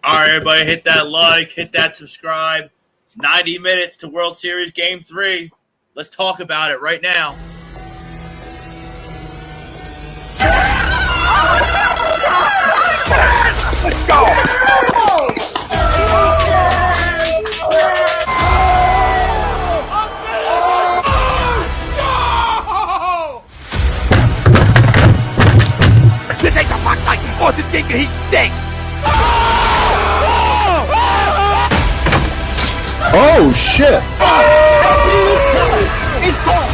All right, everybody, hit that like, hit that subscribe. 90 minutes to World Series Game 3. Let's talk about it right now. Let's go! This ain't the fuck like he forces this thing, he stinks! Oh shit! It's gone!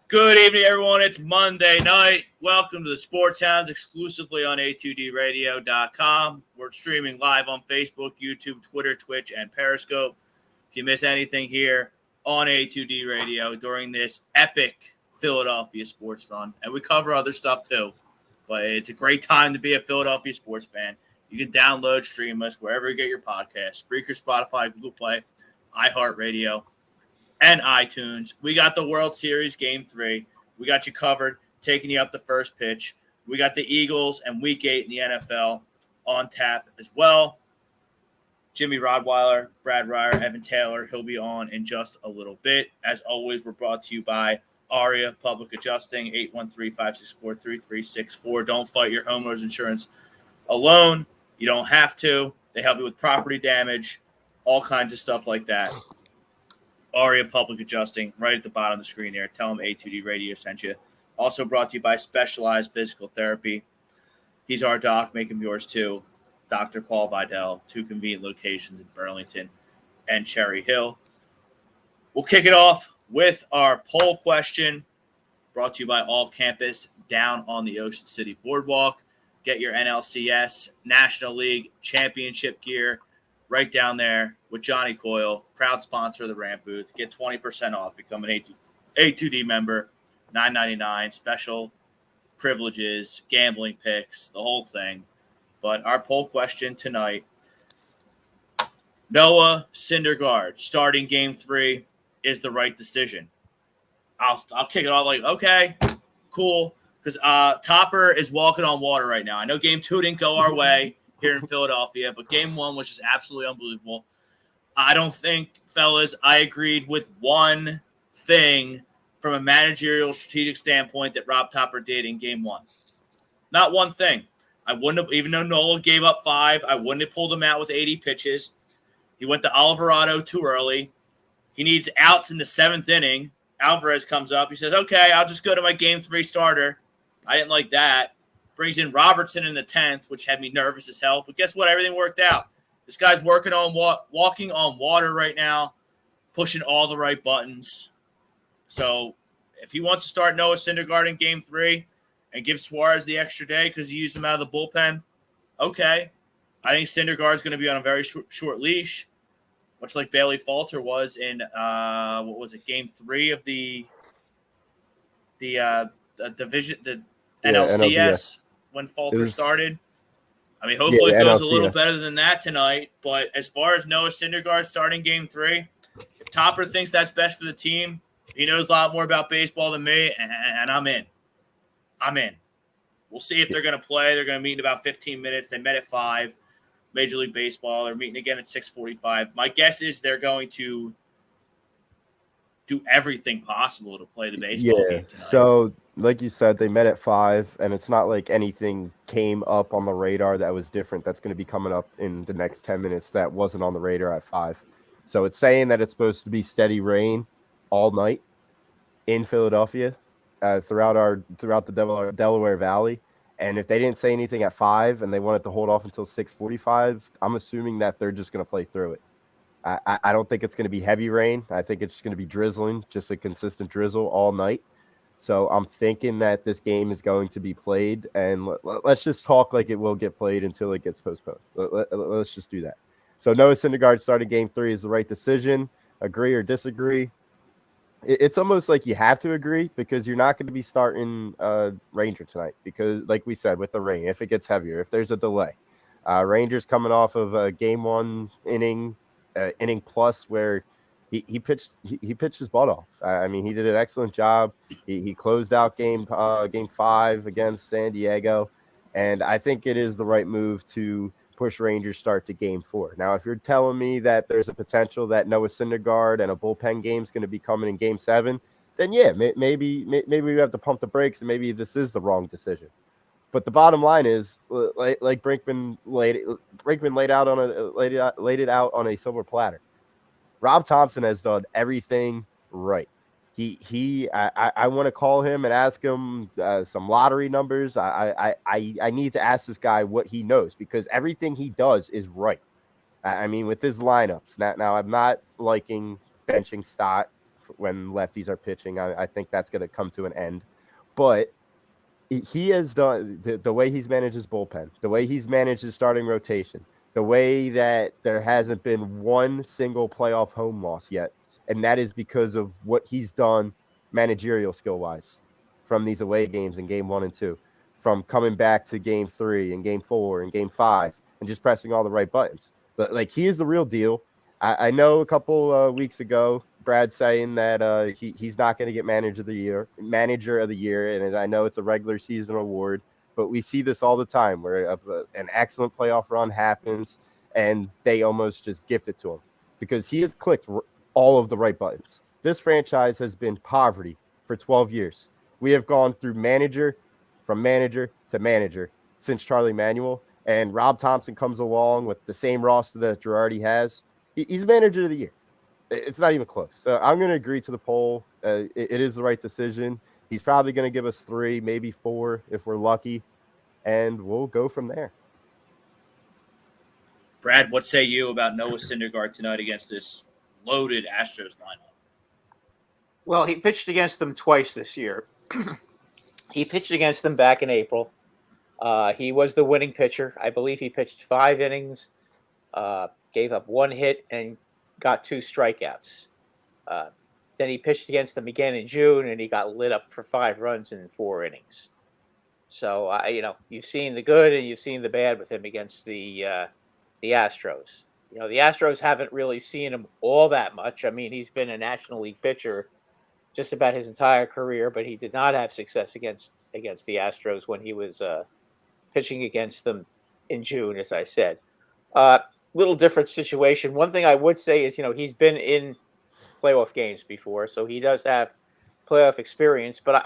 Good evening, everyone. It's Monday night. Welcome to the Sports Hounds exclusively on a2dradio.com. We're streaming live on Facebook, YouTube, Twitter, Twitch, and Periscope. If you miss anything here on A2D Radio during this epic Philadelphia sports run, and we cover other stuff too, but it's a great time to be a Philadelphia sports fan. You can download, stream us wherever you get your podcasts, Spreaker, Spotify, Google Play, iHeartRadio, and iTunes. We got the World Series Game 3. We got you covered, taking you up the first pitch. We got the Eagles and Week 8 in the NFL on tap as well. Jimmy Rodweiler, Brad Ryer, Evan Taylor, he'll be on in just a little bit. As always, we're brought to you by ARIA Public Adjusting, 813-564-3364. Don't fight your homeowner's insurance alone. You don't have to. They help you with property damage, all kinds of stuff like that. ARIA Public Adjusting, right at the bottom of the screen there. Tell them A2D Radio sent you. Also brought to you by Specialized Physical Therapy. He's our doc. Make him yours too. Dr. Paul Vidal, 2 convenient locations in Burlington and Cherry Hill. We'll kick it off with our poll question brought to you by All Campus down on the Ocean City Boardwalk. Get your NLCS National League Championship gear right down there with Johnny Coyle, proud sponsor of the Ramp Booth. Get 20% off. Become an A2D member, $9.99, special privileges, gambling picks, the whole thing. But our poll question tonight, Noah Syndergaard starting Game 3 is the right decision. I'll kick it off like, okay, cool, because Topper is walking on water right now. I know Game 2 didn't go our way here in Philadelphia, but Game 1 was just absolutely unbelievable. I don't think, fellas, I agreed with one thing from a managerial strategic standpoint that Rob Topper did in Game 1. Not one thing. I wouldn't have, even though Nola gave up 5, I wouldn't have pulled him out with 80 pitches. He went to Alvarado too early. He needs outs in the 7th inning. Alvarez comes up. He says, okay, I'll just go to my Game 3 starter. I didn't like that. Brings in Robertson in the 10th, which had me nervous as hell. But guess what? Everything worked out. This guy's working on walking on water right now, pushing all the right buttons. So if he wants to start Noah Syndergaard in Game 3 and give Suarez the extra day because he used him out of the bullpen, okay. I think Syndergaard's going to be on a very short leash, much like Bailey Falter was in Game 3 of the division, the NLCS when Falter started. I mean, hopefully it goes NLCS a little better than that tonight. But as far as Noah Syndergaard starting Game 3, if Topper thinks that's best for the team, he knows a lot more about baseball than me, and I'm in. I'm in. We'll see if they're going to play. They're going to meet in about 15 minutes. They met at 5. Major League Baseball. They're meeting again at 6:45. My guess is they're going to do everything possible to play the baseball game tonight. So like you said, they met at 5, and it's not like anything came up on the radar that was different that's going to be coming up in the next 10 minutes that wasn't on the radar at 5. So it's saying that it's supposed to be steady rain all night in Philadelphia throughout the Delaware Valley. And if they didn't say anything at 5 and they wanted to hold off until 6:45, I'm assuming that they're just going to play through it. I don't think it's going to be heavy rain. I think it's going to be drizzling, just a consistent drizzle all night. So I'm thinking that this game is going to be played, and let's just talk like it will get played until it gets postponed. Let's just do that. So Noah Syndergaard starting Game 3 is the right decision. Agree or disagree? It's almost like you have to agree because you're not going to be starting Ranger tonight because, like we said, with the rain, if it gets heavier, if there's a delay. Rangers coming off of a game 1 inning plus where he pitched his butt off. I mean, he did an excellent job. He closed out game 5 against San Diego, and I think it is the right move to push Rangers start to game 4. Now, if you're telling me that there's a potential that Noah Syndergaard and a bullpen game is going to be coming in game 7, then yeah, maybe we have to pump the brakes, and maybe this is the wrong decision. But the bottom line is, like Brinkman laid it out on a silver platter. Rob Thompson has done everything right. I want to call him and ask him some lottery numbers. I need to ask this guy what he knows, because everything he does is right. I mean, with his lineups. Now I'm not liking benching Stott when lefties are pitching. I think that's going to come to an end. But he has done the way he's managed his bullpen, the way he's managed his starting rotation, the way that there hasn't been one single playoff home loss yet. And that is because of what he's done managerial skill-wise from these away games in game 1 and 2, from coming back to game 3 and game 4 and game 5 and just pressing all the right buttons. But, like, he is the real deal. I know a couple weeks ago, Brad saying that he's not going to get manager of the year. And I know it's a regular season award, but we see this all the time where an excellent playoff run happens and they almost just gift it to him because he has clicked all of the right buttons. This franchise has been poverty for 12 years. We have gone through from manager to manager since Charlie Manuel, and Rob Thompson comes along with the same roster that Girardi has. He's manager of the year. It's not even close. So I'm going to agree to the poll. It is the right decision. He's probably going to give us 3, maybe 4 if we're lucky, and we'll go from there. Brad, what say you about Noah Syndergaard tonight against this loaded Astros lineup? Well, he pitched against them twice this year. He pitched against them back in April. He was the winning pitcher. I believe he pitched 5 innings, gave up 1 hit, and got 2 strikeouts. Then he pitched against them again in June, and he got lit up for 5 runs in 4 innings. So, you've seen the good and you've seen the bad with him against the Astros. The Astros haven't really seen him all that much. I mean, he's been a National League pitcher just about his entire career, but he did not have success against the Astros when he was pitching against them in June, as I said. Little different situation. One thing I would say is, he's been in playoff games before, so he does have playoff experience. But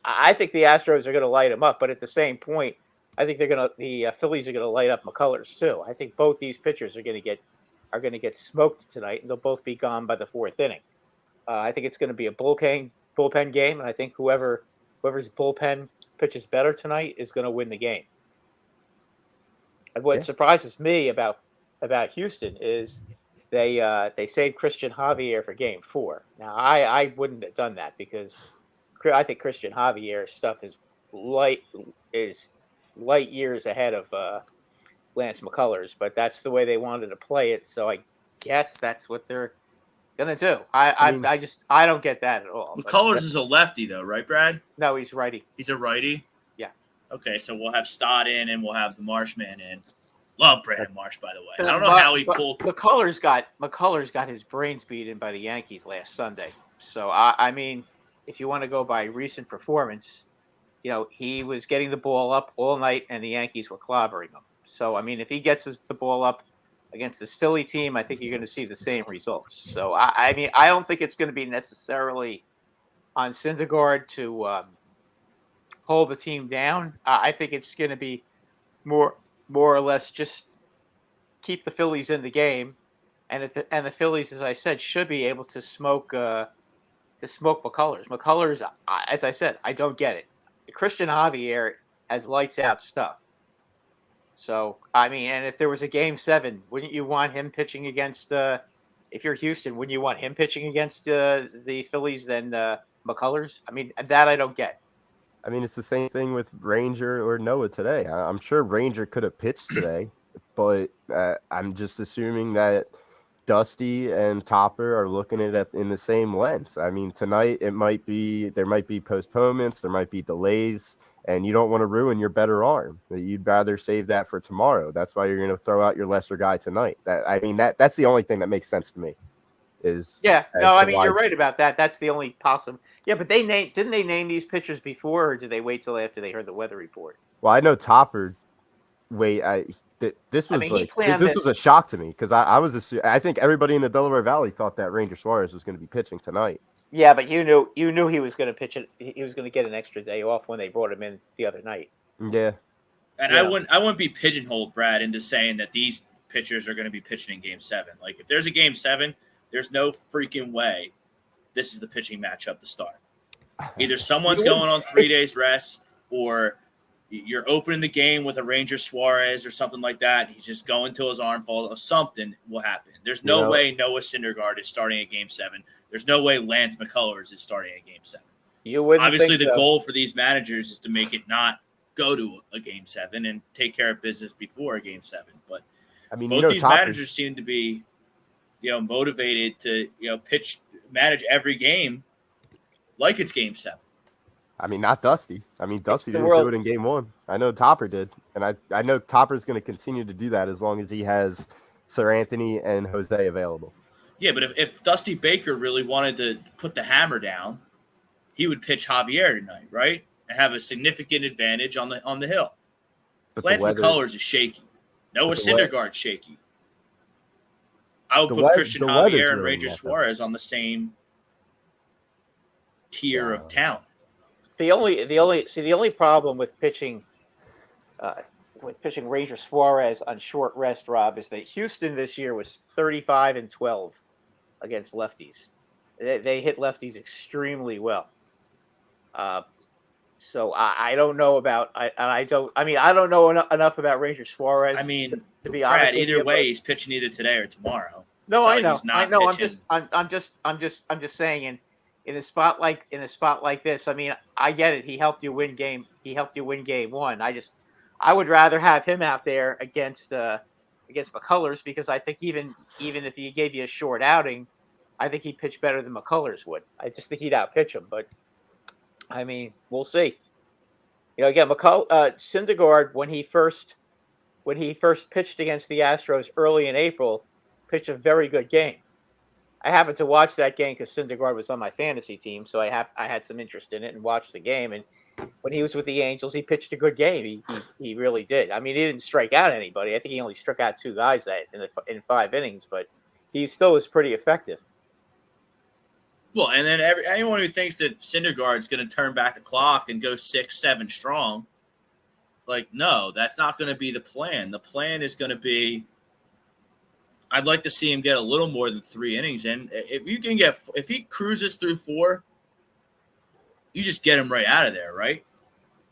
I think the Astros are going to light him up. But at the same point, I think the Phillies are going to light up McCullers too. I think both these pitchers are going to get smoked tonight, and they'll both be gone by the 4th inning. I think it's going to be a bullpen game, and I think whoever's bullpen pitches better tonight is going to win the game. And what surprises me about Houston is they saved Christian Javier for game 4. Now, I wouldn't have done that because I think Christian Javier's stuff is light years ahead of Lance McCullers, but that's the way they wanted to play it. So I guess that's what they're gonna do. I don't get that at all. McCullers is a lefty, though, right, Brad? No, he's righty. He's a righty. Yeah. Okay, so we'll have Stott in and we'll have the Marshman in. Love Brandon Marsh, by the way. I don't know how he pulled. McCullers got his brains beaten by the Yankees last Sunday. So I mean, if you want to go by recent performance, he was getting the ball up all night, and the Yankees were clobbering him. So I mean, if he gets the ball up against the Philly team, I think you're going to see the same results. So I mean, I don't think it's going to be necessarily on Syndergaard to hold the team down. I think it's going to be more or less just keep the Phillies in the game, and the Phillies, as I said, should be able to smoke McCullers. McCullers, as I said, I don't get it. Christian Javier has lights out stuff. So I mean, and if there was a game 7, wouldn't you want him pitching against? If you're Houston, wouldn't you want him pitching against the Phillies than McCullers? I mean, that I don't get. I mean, it's the same thing with Ranger or Noah today. I'm sure Ranger could have pitched today, but I'm just assuming that Dusty and Topper are looking at it in the same lens. I mean, tonight there might be postponements, there might be delays, and you don't want to ruin your better arm. You'd rather save that for tomorrow. That's why you're going to throw out your lesser guy tonight. That's the only thing that makes sense to me. You're right about that. That's the only possible. Yeah, but didn't they name these pitchers before, or did they wait till after they heard the weather report? Well, I know Topper. This was a shock to me because I think everybody in the Delaware Valley thought that Ranger Suarez was going to be pitching tonight. Yeah, but you knew he was going to pitch it. He was going to get an extra day off when they brought him in the other night. Yeah, and I wouldn't be pigeonholed, Brad, into saying that these pitchers are going to be pitching in Game 7. Like if there's a Game 7, there's no freaking way this is the pitching matchup to start. Either someone's going on 3 days rest, or you're opening the game with a Ranger Suarez or something like that. He's just going till his arm falls, or something will happen. There's no way Noah Syndergaard is starting a Game 7. There's no way Lance McCullers is starting a Game 7. Obviously, the goal for these managers is to make it not go to a Game 7 and take care of business before a Game 7. But both these managers seem to be, motivated to, manage every game like it's Game 7. I mean, not Dusty. I mean, Dusty didn't do it in Game 1. I know Topper did. And I know Topper's going to continue to do that as long as he has Sir Anthony and Jose available. Yeah, but if Dusty Baker really wanted to put the hammer down, he would pitch Javier tonight, right? And have a significant advantage on the hill. Lance McCullers is shaky. Noah Syndergaard's shaky. I would put Christian Javier and Ranger Suarez on the same tier of talent. The only problem with pitching Ranger Suarez on short rest, Rob, is that Houston this year was 35-12 against lefties. They hit lefties extremely well. So I don't know about I don't know enough about Ranger Suarez. I mean, to be honest, Brad, either way, he's pitching either today or tomorrow. No, I know. I'm just saying in a spot like this. I mean, I get it. He helped you win Game 1. I would rather have him out there against McCullers, because I think even if he gave you a short outing, I think he'd pitch better than McCullers would. I just think he'd outpitch him, but I mean, we'll see. Again, Syndergaard, when he first pitched against the Astros early in April, pitched a very good game. I happened to watch that game because Syndergaard was on my fantasy team, so I had some interest in it and watched the game. And when he was with the Angels, he pitched a good game. He really did. I mean, he didn't strike out anybody. I think he only struck out 2 guys in 5 innings, but he still was pretty effective. Well, and then anyone who thinks that Syndergaard's going to turn back the clock and go 6-7 strong, no, that's not going to be the plan. The plan is going to be, I'd like to see him get a little more than 3 innings in. If he cruises through 4, you just get him right out of there, right?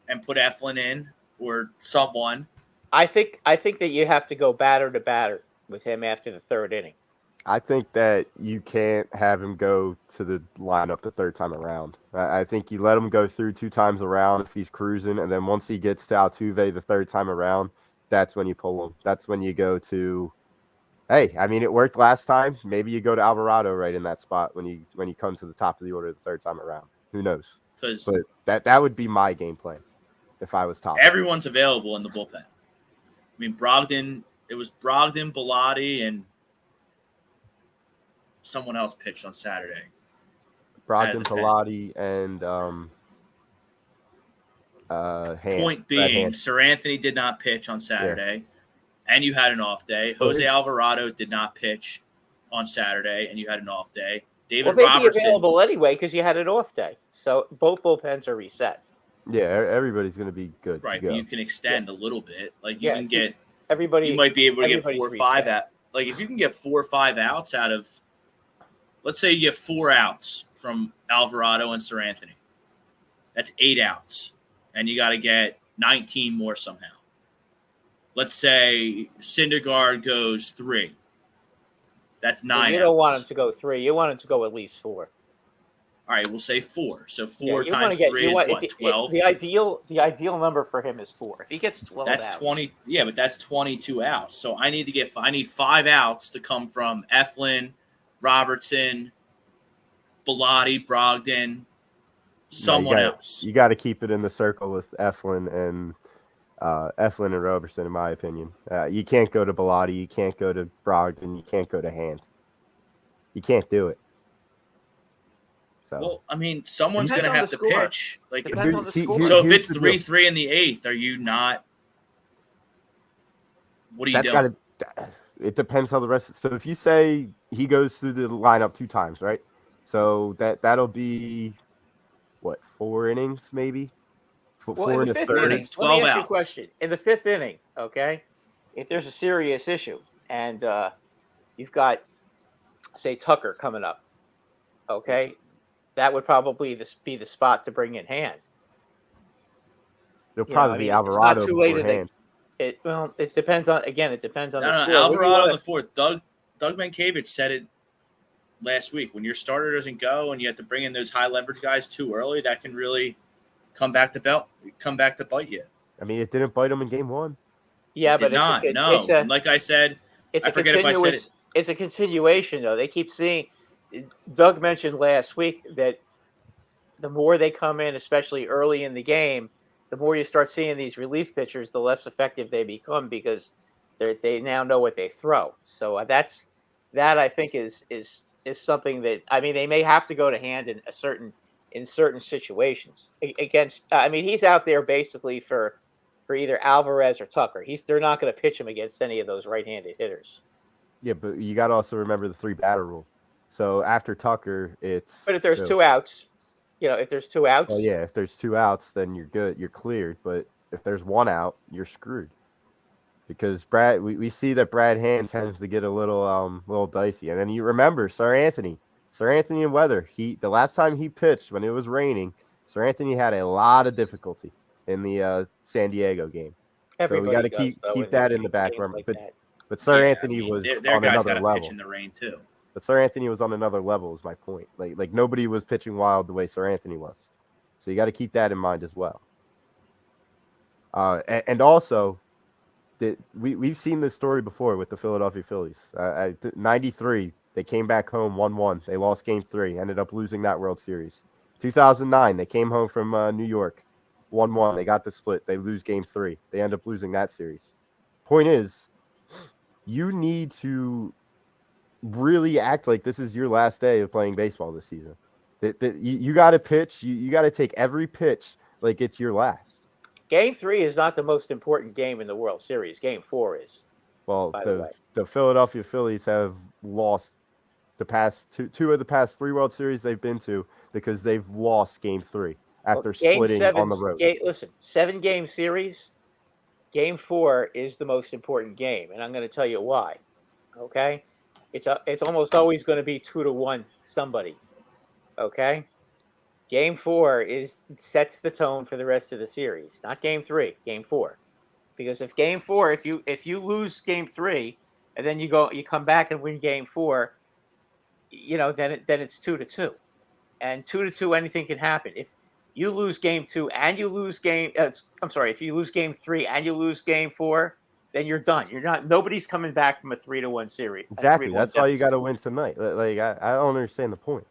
And put Eflin in or someone. I think that you have to go batter to batter with him after the 3rd inning. I think that you can't have him go to the lineup the 3rd time around. I think you let him go through 2 times around if he's cruising, and then once he gets to Altuve the 3rd time around, that's when you pull him. That's when you go to, hey, I mean, it worked last time. Maybe you go to Alvarado right in that spot when you come to the top of the order the 3rd time around. Who knows? But that would be my game plan if I was top. Everyone's available in the bullpen. I mean, it was Brogdon, Bilotti, and someone else pitched on Saturday. Brogdon, Bilotti, and Hand. Point being, Sir Anthony did not pitch on Saturday, and you had an off day. Jose Alvarado did not pitch on Saturday, and you had an off day. David Robertson. They'd be available anyway because you had an off day. So both bullpens are reset. Yeah, everybody's going to be good. Right, but you can extend a little bit. You can get everybody. You might be able to get 4 or 5 out. If you can get 4 or 5 outs out of, let's say you get 4 outs from Alvarado and Sir Anthony. That's 8 outs, and you got to get 19 more somehow. Let's say Syndergaard goes 3. That's 9. You don't want him to go 3. You want him to go at least 4. All right, we'll say 4. So 4 times 3 is what, 12? The ideal number for him is 4. If he gets 12 that's outs. 20. Yeah, but that's 22 outs. So I need 5 outs to come from Eflin, Robertson, Bilotti, Brogdon, someone else. You got to keep it in the circle with Eflin and Roberson, in my opinion. You can't go to Bellotti. You can't go to Brogdon. You can't go to Hand. You can't do it. So, well, I mean, someone's going to have to pitch. Like, depends on the score. So if it's 3-3 in the 8th, are you not? What are you doing? It depends how the rest. So if you say he goes through the lineup 2 times, right? So that'll be what, 4 innings maybe? Four in the 5th inning. Let me ask you a question. In the 5th inning, okay, if there's a serious issue and you've got, say, Tucker coming up, okay, that would probably be the spot to bring in Hand. It'll probably be Alvarado before Hand. It depends on the score. Alvarado in the 4th. Doug Mankiewicz said it last week. When your starter doesn't go and you have to bring in those high leverage guys too early, that can really come back to bite you. I mean, it didn't bite him in game 1. Yeah, but like I said, I forget if I said it. It's a continuation, though. They keep seeing. Doug mentioned last week that the more they come in, especially early in the game, the more you start seeing these relief pitchers, the less effective they become because they now know what they throw. So that I think is something that, I mean, they may have to go to Hand in certain situations against. I mean, he's out there basically for either Alvarez or Tucker. They're not going to pitch him against any of those right-handed hitters. Yeah, but you got to also remember the 3-batter rule. So after Tucker, it's. But if there's 2 outs. If there's 2 outs. Well, yeah, if there's 2 outs, then you're good. You're cleared. But if there's 1 out, you're screwed. Because we see that Brad Hand tends to get a little dicey. And then you remember Sir Anthony and Weather. The last time he pitched when it was raining, Sir Anthony had a lot of difficulty in the San Diego game. So we got to keep that in the background. But Sir Anthony was on another level. Pitch in the rain too. But Sir Anthony was on another level, is my point. Like nobody was pitching wild the way Sir Anthony was. So you got to keep that in mind as well. And also, we've seen this story before with the Philadelphia Phillies. 93, they came back home 1-1. They lost game 3, ended up losing that World Series. 2009, they came home from New York 1-1. They got the split. They lose game 3. They end up losing that series. Point is, you need to really act like this is your last day of playing baseball this season. You got to pitch. You got to take every pitch like it's your last. Game 3 is not the most important game in the World Series. Game 4 is. Well, the Philadelphia Phillies have lost the past two of the past 3 World Series they've been to because they've lost Game 3 after splitting on the road. Listen, 7-game series. Game 4 is the most important game, and I'm going to tell you why. Okay, it's almost always going to be 2-1 somebody. Okay, Game 4 sets the tone for the rest of the series, not Game 3. Game 4, because if Game 4, if you lose Game 3 and then you come back and win Game 4, then it's 2-2, and 2-2 anything can happen. If you lose Game 2 and you lose if you lose Game 3 and you lose Game 4, then you're done. Nobody's coming back from a 3-1 series. Exactly. That's why you got to win tonight. Like I don't understand the point.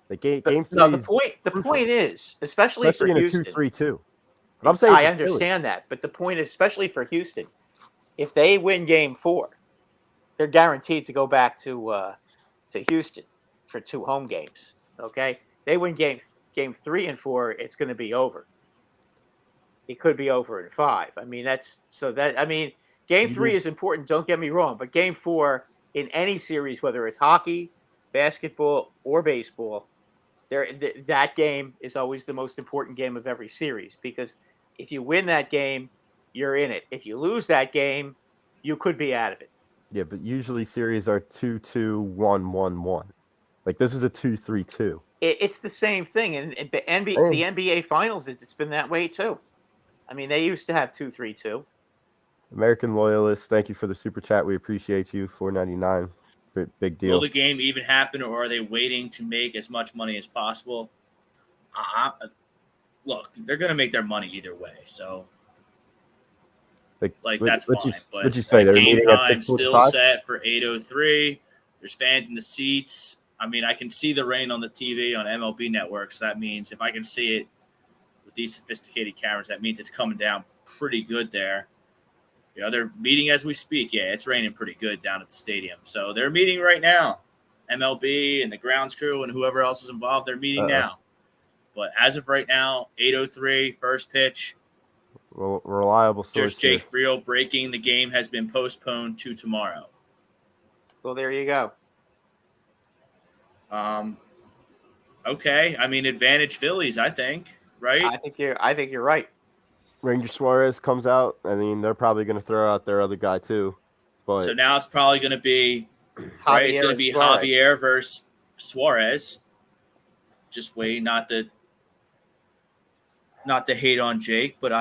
The game 3. No, the point is, especially for Houston, in a 2-3-2. But I'm saying I understand that, but the point is, especially for Houston, if they win Game 4, they're guaranteed to go back to Houston for 2 home games. Okay, they win Game 3 and 4, it's going to be over. It could be over in 5. I mean, Game 3 is important. Don't get me wrong, but Game 4 in any series, whether it's hockey, basketball, or baseball, that game is always the most important game of every series, because if you win that game, you're in it. If you lose that game, you could be out of it. Yeah, but usually series are 2-2, 1-1-1. Like this is a 2-3-2. It's the same thing, and the NBA Finals, it's been that way too. I mean, they used to have 2-3-2. American Loyalists, thank you for the super chat. We appreciate you. $4.99. Big deal. Will the game even happen, or are they waiting to make as much money as possible? Look, they're going to make their money either way, so that's fine. What'd you say? They're game meeting at time 6:45? Still set for 8:03. There's fans in the seats. I mean, I can see the rain on the TV on MLB Network, so that means if I can see it these sophisticated cameras, that means it's coming down pretty good there. They're meeting as we speak. Yeah, it's raining pretty good down at the stadium. So they're meeting right now. MLB and the grounds crew and whoever else is involved, they're meeting now. But as of right now, 8:03, first pitch. Reliable source. Just Jake Friel breaking. The game has been postponed to tomorrow. Well, there you go. Okay. I mean, advantage Phillies, I think, right? I think you're right. Ranger Suarez comes out. I mean, they're probably going to throw out their other guy too. But So now it's probably going to be right. It's going to be Javier versus Suarez. Just wait, not to hate on Jake, but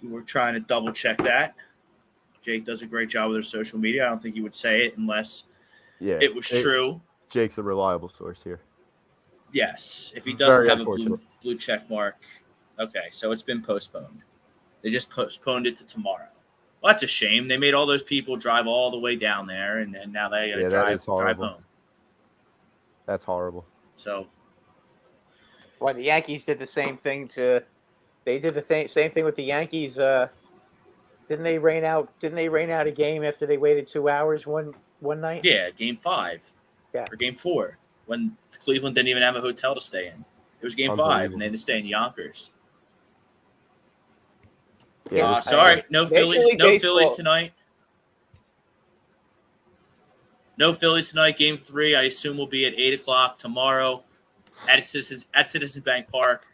we're trying to double check that. Jake does a great job with her social media. I don't think he would say it unless it was true. Jake's a reliable source here. Yes. If he doesn't have a blue check mark. Okay, so it's been postponed. They just postponed it to tomorrow. Well, that's a shame. They made all those people drive all the way down there, and now they got to drive home. That's horrible. So, well, the Yankees did the same thing They did the same thing with the Yankees. Didn't they rain out a game after they waited 2 hours one night? Yeah, Game 5. Yeah. Or Game 4, when Cleveland didn't even have a hotel to stay in. It was Game 5, and they had to stay in Yonkers. Yeah, sorry, no Phillies tonight. No Phillies tonight. Game 3, I assume, will be at 8:00 tomorrow at Citizens Bank Park.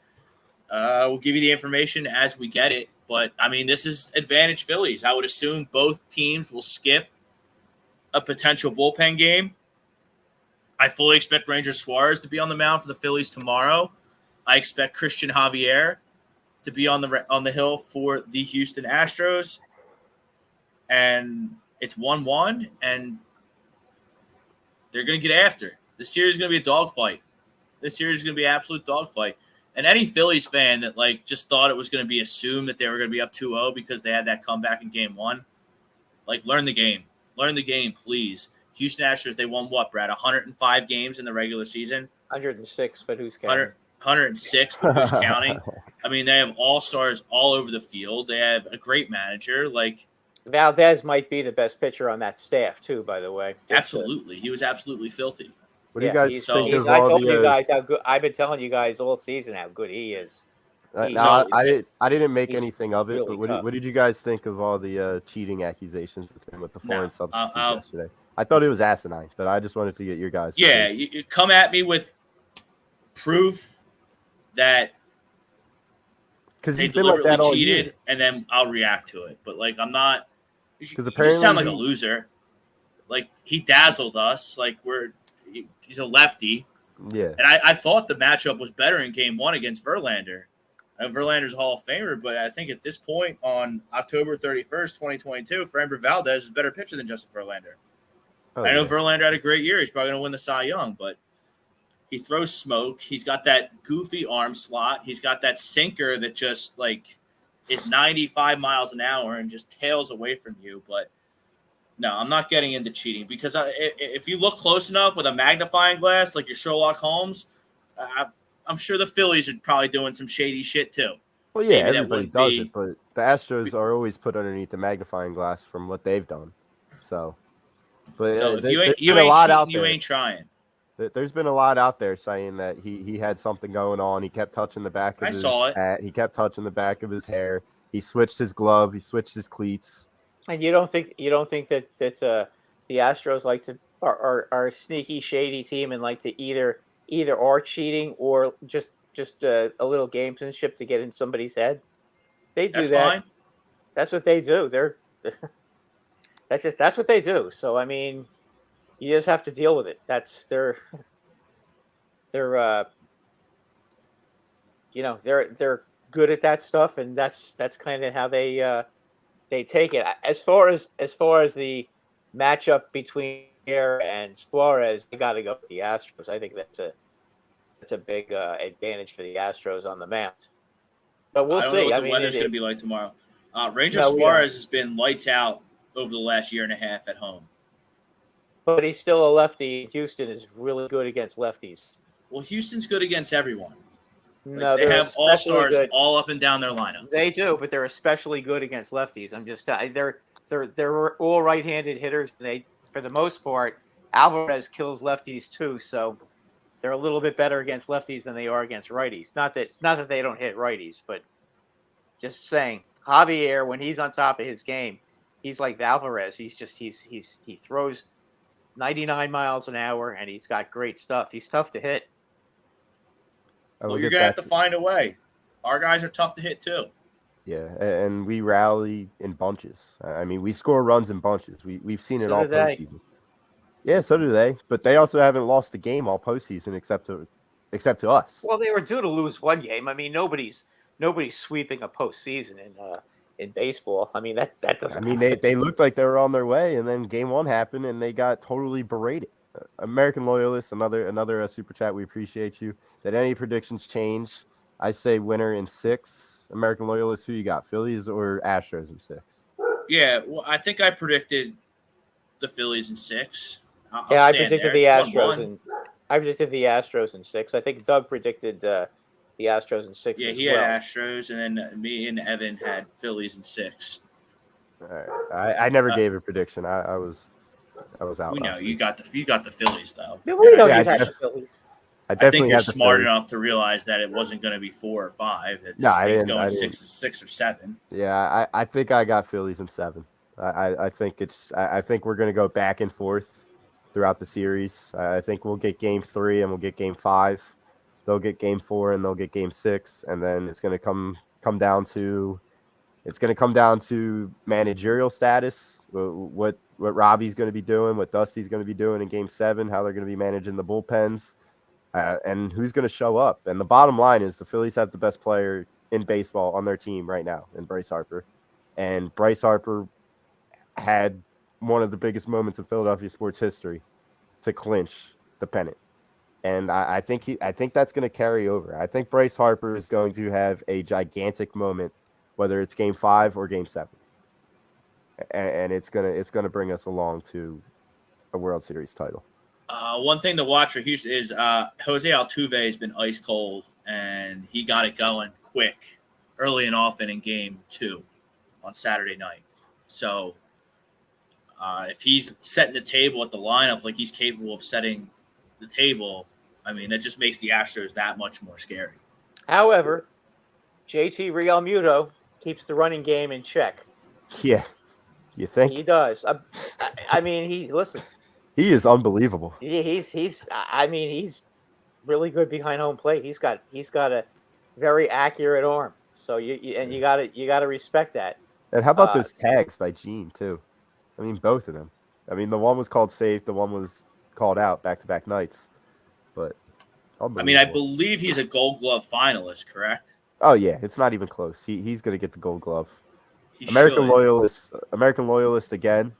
We'll give you the information as we get it. But, I mean, this is advantage Phillies. I would assume both teams will skip a potential bullpen game. I fully expect Ranger Suarez to be on the mound for the Phillies tomorrow. I expect Christian Javier to be on the hill for the Houston Astros. And it's 1-1, and they're going to get after it. This series is going to be a dogfight. This series is going to be an absolute dogfight. And any Phillies fan that just thought it was going to be assumed that they were going to be up 2-0 because they had that comeback in Game 1, learn the game. Learn the game, please. Houston Astros, they won what, Brad? 105 games in the regular season? 106, but who's counting? 106, but who's counting? I mean, they have all-stars all over the field. They have a great manager. Valdez might be the best pitcher on that staff, too, by the way. Absolutely. He was absolutely filthy. What do you guys think of I all told the, you guys how good. I've been telling you guys all season how good he is. I didn't make he's anything of it, really but what did you guys think of all the cheating accusations with him with the foreign substances yesterday? I thought it was asinine, but I just wanted to get your guys. Yeah, you come at me with proof that because they he's been like that all cheated, year. And then I'll react to it. But I'm not. Because you apparently just sound like a loser. He dazzled us. He's a lefty. Yeah. And I thought the matchup was better in Game 1 against Verlander. Verlander's a Hall of Famer, but I think at this point on October 31st, 2022, Framber Valdez is a better pitcher than Justin Verlander. I know Verlander had a great year. He's probably going to win the Cy Young, but he throws smoke. He's got that goofy arm slot. He's got that sinker that just is 95 miles an hour and just tails away from you. But no, I'm not getting into cheating because if you look close enough with a magnifying glass like your Sherlock Holmes, I'm sure the Phillies are probably doing some shady shit too. Well, yeah, everybody does it, but the Astros are always put underneath the magnifying glass from what they've done. So if you ain't cheating, you ain't trying. There's been a lot out there saying that he had something going on. He kept touching the back of his hat. He kept touching the back of his hair. He switched his glove. He switched his cleats. And you don't think that the Astros are a sneaky, shady team and like to either are cheating or just a little gamesmanship to get in somebody's head? They do that. Fine. That's what they do. That's what they do. So I mean, you just have to deal with it. They're good at that stuff, and that's kind of how they take it. As far as the matchup between Air and Suarez, you got to go with the Astros. I think that's a big advantage for the Astros on the mound. But we'll see. I don't know what the weather's going to be like tomorrow. Ranger Suarez has been lights out over the last year and a half at home. But he's still a lefty. Houston is really good against lefties. Well, Houston's good against everyone. No, They they're have all especially stars good. all up and down their lineup. They do, but they're especially good against lefties. I'm just they're all right-handed hitters. They, for the most part, Alvarez kills lefties too, so they're a little bit better against lefties than they are against righties. Not that they don't hit righties, but just saying, Javier, when he's on top of his game, he's like Alvarez. He throws 99 miles an hour and he's got great stuff. He's tough to hit. Well, you're gonna have to find a way. Our guys are tough to hit too. Yeah, and we rally in bunches. I mean, we score runs in bunches. We've seen it all postseason. Yeah, so do they. But they also haven't lost a game all postseason except to us. Well, they were due to lose one game. I mean, nobody's sweeping a postseason in baseball. I mean, that doesn't. I mean, they looked like they were on their way, and then game one happened, and they got totally berated. American Loyalists, another super chat. We appreciate you. That any predictions change? I say winner in 6. American Loyalists, who you got, Phillies or Astros in 6? Yeah, well, I think I predicted the Phillies in 6. I predicted the Astros I predicted the Astros in 6. I think Doug predicted the Astros in 6. Yeah, he had Astros, and then me and Evan had Phillies in 6. All right. I never gave a prediction. I was out. We know you got the Phillies though. Yeah, we know you had the Phillies. I think you're smart enough to realize that it wasn't going to be 4 or 5. That this thing's going 6 or 7. Yeah, I think I got Phillies in 7. I think we're going to go back and forth throughout the series. I think we'll get game 3 and we'll get game 5. They'll get game 4 and they'll get game 6, and then it's going to come down to managerial status. What Robbie's going to be doing, what Dusty's going to be doing in game 7, how they're going to be managing the bullpens. And who's going to show up. And the bottom line is the Phillies have the best player in baseball on their team right now in Bryce Harper. And Bryce Harper had one of the biggest moments in Philadelphia sports history to clinch the pennant. And I think that's going to carry over. I think Bryce Harper is going to have a gigantic moment, whether it's game 5 or game 7. And it's gonna bring us along to a World Series title. One thing to watch for Houston is Jose Altuve has been ice cold, and he got it going quick early and often in game 2 on Saturday night. So if he's setting the table at the lineup like he's capable of setting the table, I mean, that just makes the Astros that much more scary. However, JT Realmuto keeps the running game in check. Yeah, you think? He does. I mean, listen. He is unbelievable. He's really good behind home plate. He's got a very accurate arm. So you got to respect that. And how about those tags by Gene too? I mean, both of them. I mean, the one was called safe, the one was called out back-to-back nights. But I mean, I believe he's a Gold Glove finalist, correct? Oh yeah, it's not even close. He's going to get the Gold Glove. He American Loyalist again.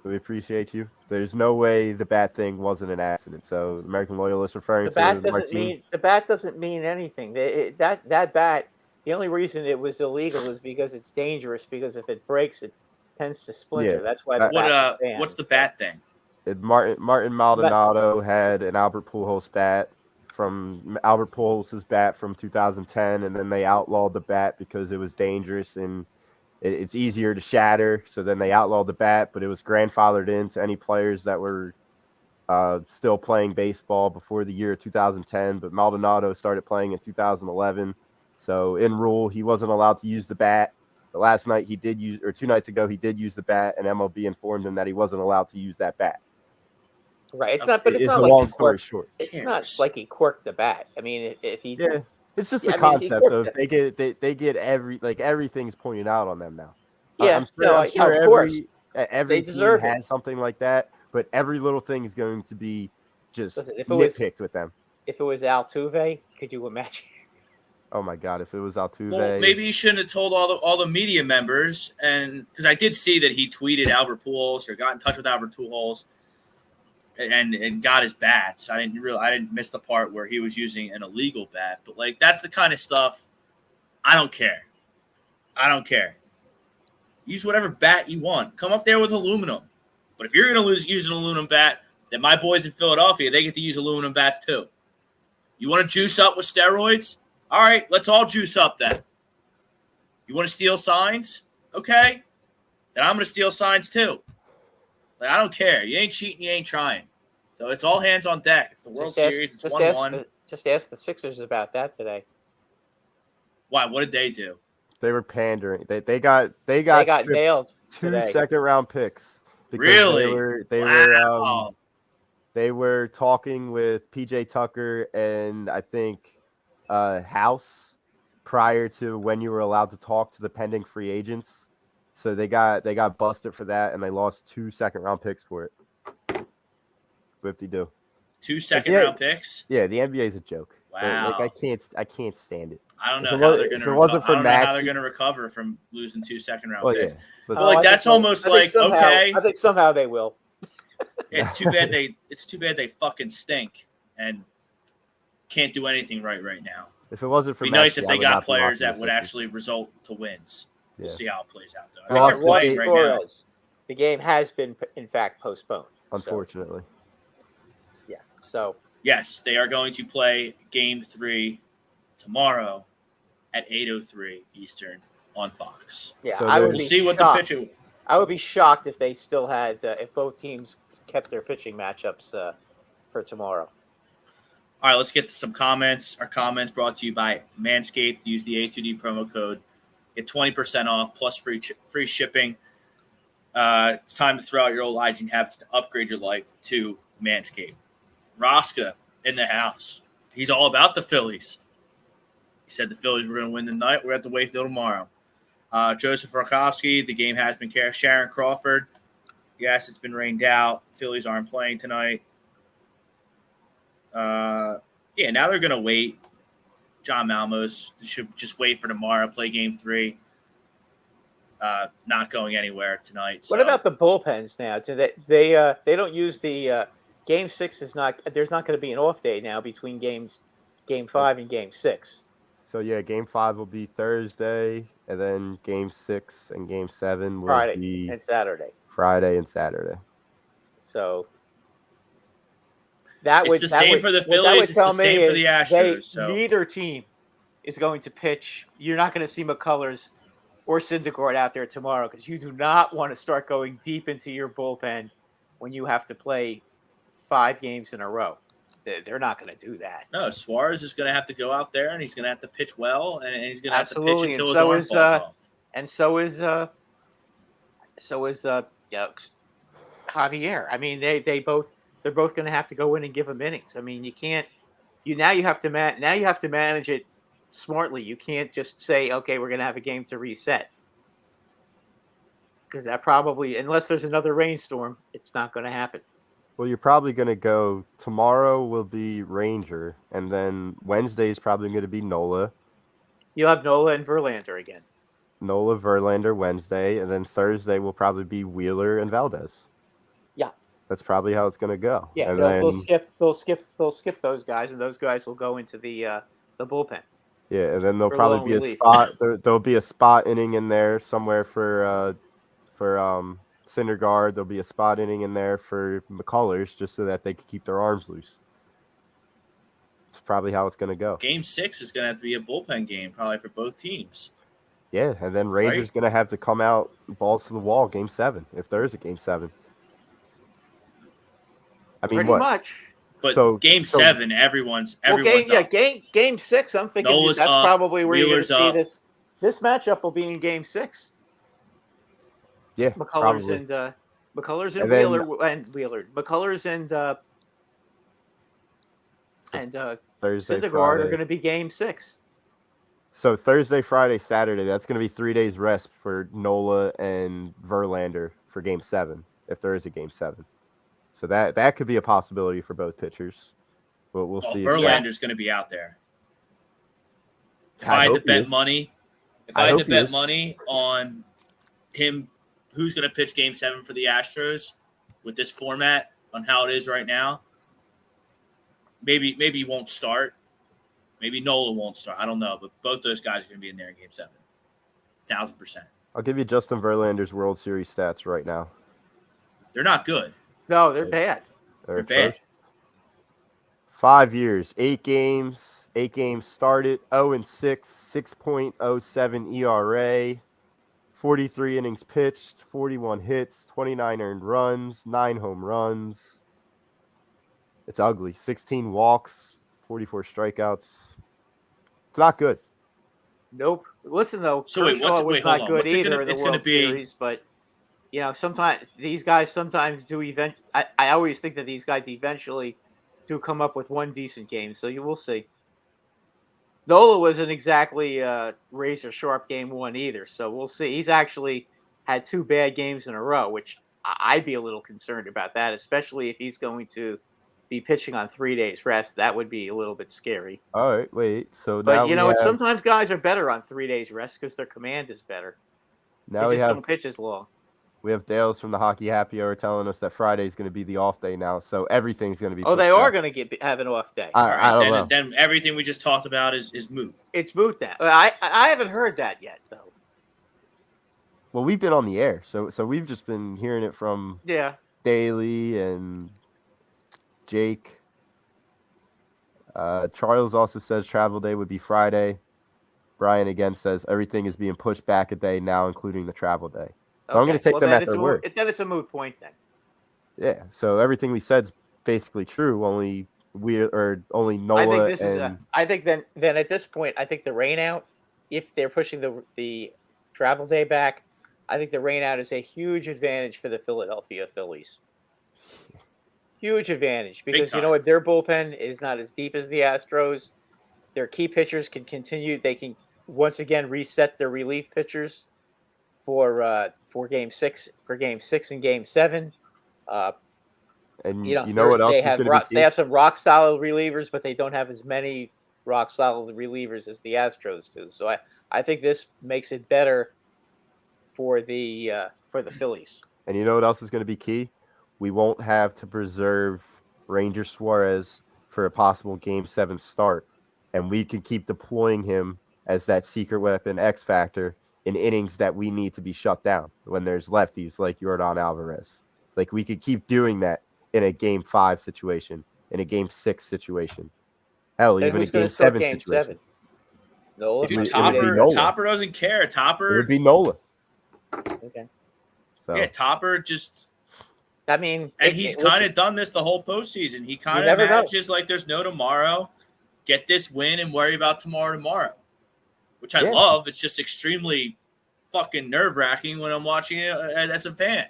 We appreciate you. There's no way the bat thing wasn't an accident. So American Loyalist referring to Martin. The bat doesn't mean anything. That bat, the only reason it was illegal is because it's dangerous. Because if it breaks, it tends to splinter. Yeah. That's why. What's the bat thing? Martin Maldonado had an Albert Pujols bat from Albert Pujols' bat from 2010, and then they outlawed the bat because it was dangerous and it's easier to shatter. So then they outlawed the bat, but it was grandfathered into any players that were still playing baseball before the year 2010. But Maldonado started playing in 2011. So in rule, he wasn't allowed to use the bat. But last night he did use, or 2 nights ago, he did use the bat, and MLB informed him that he wasn't allowed to use that bat. Right. It's not, but it's not a like long story short. It's not like he quirked the bat. I mean, if he it's just the concept of they get everything's pointed out on them now. Yeah, I'm sure every team has something like that, but every little thing is going to be just nitpicked with them. If it was Altuve, could you imagine? Oh my God! If it was Altuve, well, maybe you shouldn't have told all the media members, and because I did see that he tweeted Albert Pujols or got in touch with Albert Pujols. And got his bats. I didn't miss the part where he was using an illegal bat. But like that's the kind of stuff I don't care. Use whatever bat you want. Come up there with aluminum. But if you're gonna use an aluminum bat, then my boys in Philadelphia, they get to use aluminum bats too. You want to juice up with steroids? All right, let's all juice up then. You want to steal signs? Okay. Then I'm going to steal signs too. Like, I don't care. You ain't cheating. You ain't trying. So it's all hands on deck. It's the World Series. It's 1-1. Just ask the Sixers about that today. Why? What did they do? They were pandering. They got nailed. 2 today. second-round picks. Because Really? They were talking with PJ Tucker and I think House prior to when you were allowed to talk to the pending free agents. So they got busted for that and they lost 2 second-round picks for it. Whip-de-doo. 2 second-round picks? Yeah, the NBA is a joke. Wow. Like I can't stand it. I don't know how they're going to recover from losing 2 second-round picks. Yeah, but that's almost like okay. I think somehow they will. It's too bad they fucking stink and can't do anything right now. If it wasn't for It'd be nice if they got players that would actually result to wins. We'll see how it plays out though. I think they're playing right now. The game has been in fact postponed. Unfortunately. So, yeah. So yes, they are going to play Game 3 tomorrow at 8:03 Eastern on Fox. Yeah, so I would see what the pitcher. I would be shocked if they still had if both teams kept their pitching matchups for tomorrow. All right, let's get to some comments. Our comments brought to you by Manscaped. Use the A2D promo code. Get 20% off plus free shipping. It's time to throw out your old hygiene habits to upgrade your life to Manscaped. Rosca in the house. He's all about the Phillies. He said the Phillies were going to win tonight. We're going to have to wait till tomorrow. Joseph Rakowski, the game has been cashed. Sharon Crawford, yes, it's been rained out. Phillies aren't playing tonight. Now they're going to wait. John Malmos should just wait for tomorrow, play Game 3. Not going anywhere tonight. So. What about the bullpens now? Do they don't use the Game 6 is not. There's not going to be an off day now between Game 5 and Game 6. So yeah, Game 5 will be Thursday, and then Game 6 and Game 7 will be Friday and Saturday. So it's the same for the Phillies. It's the same for the Astros. Neither team is going to pitch. You're not going to see McCullers or Syndergaard out there tomorrow because you do not want to start going deep into your bullpen when you have to play 5 games in a row. They're not going to do that. No, Suarez is going to have to go out there and he's going to have to pitch well and he's going to have to pitch until his arm falls off. And so is Javier. I mean, they're both going to have to go in and give him innings. I mean, you can't. Now you have to manage it smartly. You can't just say, okay, we're going to have a game to reset, because that probably, unless there's another rainstorm, it's not going to happen. Well, you're probably going to go tomorrow will be Ranger, and then Wednesday is probably going to be Nola. You'll have Nola and Verlander again. Nola, Verlander Wednesday, and then Thursday will probably be Wheeler and Valdez. Yeah, that's probably how it's going to go. Yeah, and they'll skip those guys, and those guys will go into the bullpen. Yeah, and then there'll probably be a spot. There'll be a spot inning in there somewhere for Syndergaard. There'll be a spot inning in there for McCullers, just so that they can keep their arms loose. It's probably how it's going to go. Game 6 is going to have to be a bullpen game, probably for both teams. Yeah, and then Rangers going to have to come out balls to the wall Game 7, if there is a Game 7. I mean, pretty much. But Game 7, everyone's up. Game 6. I'm thinking that's probably where you're going to see this matchup will be in Game 6. Yeah, McCullers and Wheeler. McCullers and Thursday, Syndergaard Friday are going to be Game 6. So Thursday, Friday, Saturday, that's going to be 3 days rest for Nola and Verlander for Game 7, if there is a Game 7. So that could be a possibility for both pitchers. But we'll see. Verlander's going to be out there. If I had to bet money on him, who's going to pitch Game 7 for the Astros with this format on how it is right now, maybe he won't start. Maybe Nola won't start. I don't know, but both those guys are going to be in there in Game 7. 1,000%. I'll give you Justin Verlander's World Series stats right now. They're not good. No, they're bad. They're bad. 5 years, 8 games. 8 games started. 0-6, 6.07 ERA. 43 innings pitched, 41 hits, 29 earned runs, 9 home runs. It's ugly. 16 walks, 44 strikeouts. It's not good. Nope. Listen though, So wait, Kershaw was hold not on. good What's it either gonna? in the It's gonna World be. Series, but sometimes these guys sometimes do I always think that these guys eventually do come up with one decent game. So you will see. Nola wasn't exactly razor sharp game one either, so we'll see. He's actually had 2 bad games in a row, which I'd be a little concerned about that, especially if he's going to be pitching on 3 days rest. That would be a little bit scary. All right, wait. So But now we have sometimes guys are better on 3 days rest because their command is better. now They we just have don't pitch as long. we have Dales from the Hockey Happy Hour telling us that Friday is going to be the off day now, so everything's going to be. Oh, they pushed are back. going to have an off day. All I right, don't know. then everything we just talked about is moot. It's moot that. I haven't heard that yet though. Well, we've been on the air, so we've just been hearing it from Yeah. Daly and Jake. Charles also says travel day would be Friday. Brian again says everything is being pushed back a day now, including the travel day. So I'm going to take them at their word. Then it's a moot point then. Yeah. So everything we said's basically true. Only Nola I think this and is. I think then at this point, I think the rainout, if they're pushing the travel day back, I think the rainout is a huge advantage for the Philadelphia Phillies. Huge advantage because you know what, their bullpen is not as deep as the Astros. Their key pitchers can continue. They can once again reset their relief pitchers for game six and game 7. and you know what else is going to be key? They have some rock solid relievers, but they don't have as many rock solid relievers as the Astros do. So I think this makes it better for the Phillies. And you know what else is going to be key? We won't have to preserve Ranger Suarez for a possible Game 7 start. And we can keep deploying him as that secret weapon X factor in innings that we need to be shut down when there's lefties like Yordan Alvarez. Like, we could keep doing that in a Game 5 situation, in a Game 6 situation. Hell, even a Game 7 situation. Nola? Dude, Topper doesn't care. Topper. It would be Nola. Okay. So. Yeah, Topper just. I mean, and he's kind of done this the whole postseason. He kind of matches like there's no tomorrow. Get this win and worry about tomorrow, which I love. It's just extremely fucking nerve-wracking when I'm watching it as a fan.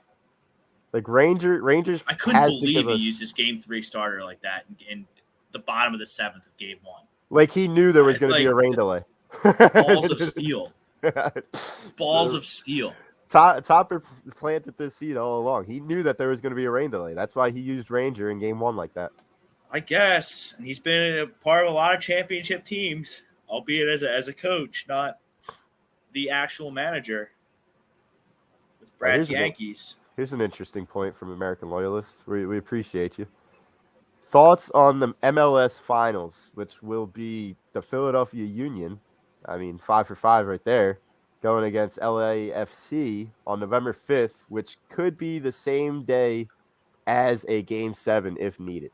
Like Rangers, I couldn't believe he used his Game 3 starter like that in the bottom of the 7th of Game 1. Like he knew there was going to be a rain delay. Balls of steel. Balls of steel. Topper planted this seed all along. He knew that there was going to be a rain delay. That's why he used Ranger in Game 1 like that. I guess. And he's been a part of a lot of championship teams, albeit as a coach, not the actual manager with Brad's Yankees. Here's an interesting point from American Loyalists. We appreciate you. Thoughts on the MLS Finals, which will be the Philadelphia Union. I mean, 5 for 5 right there. Going against LAFC on November 5th, which could be the same day as a Game 7 if needed.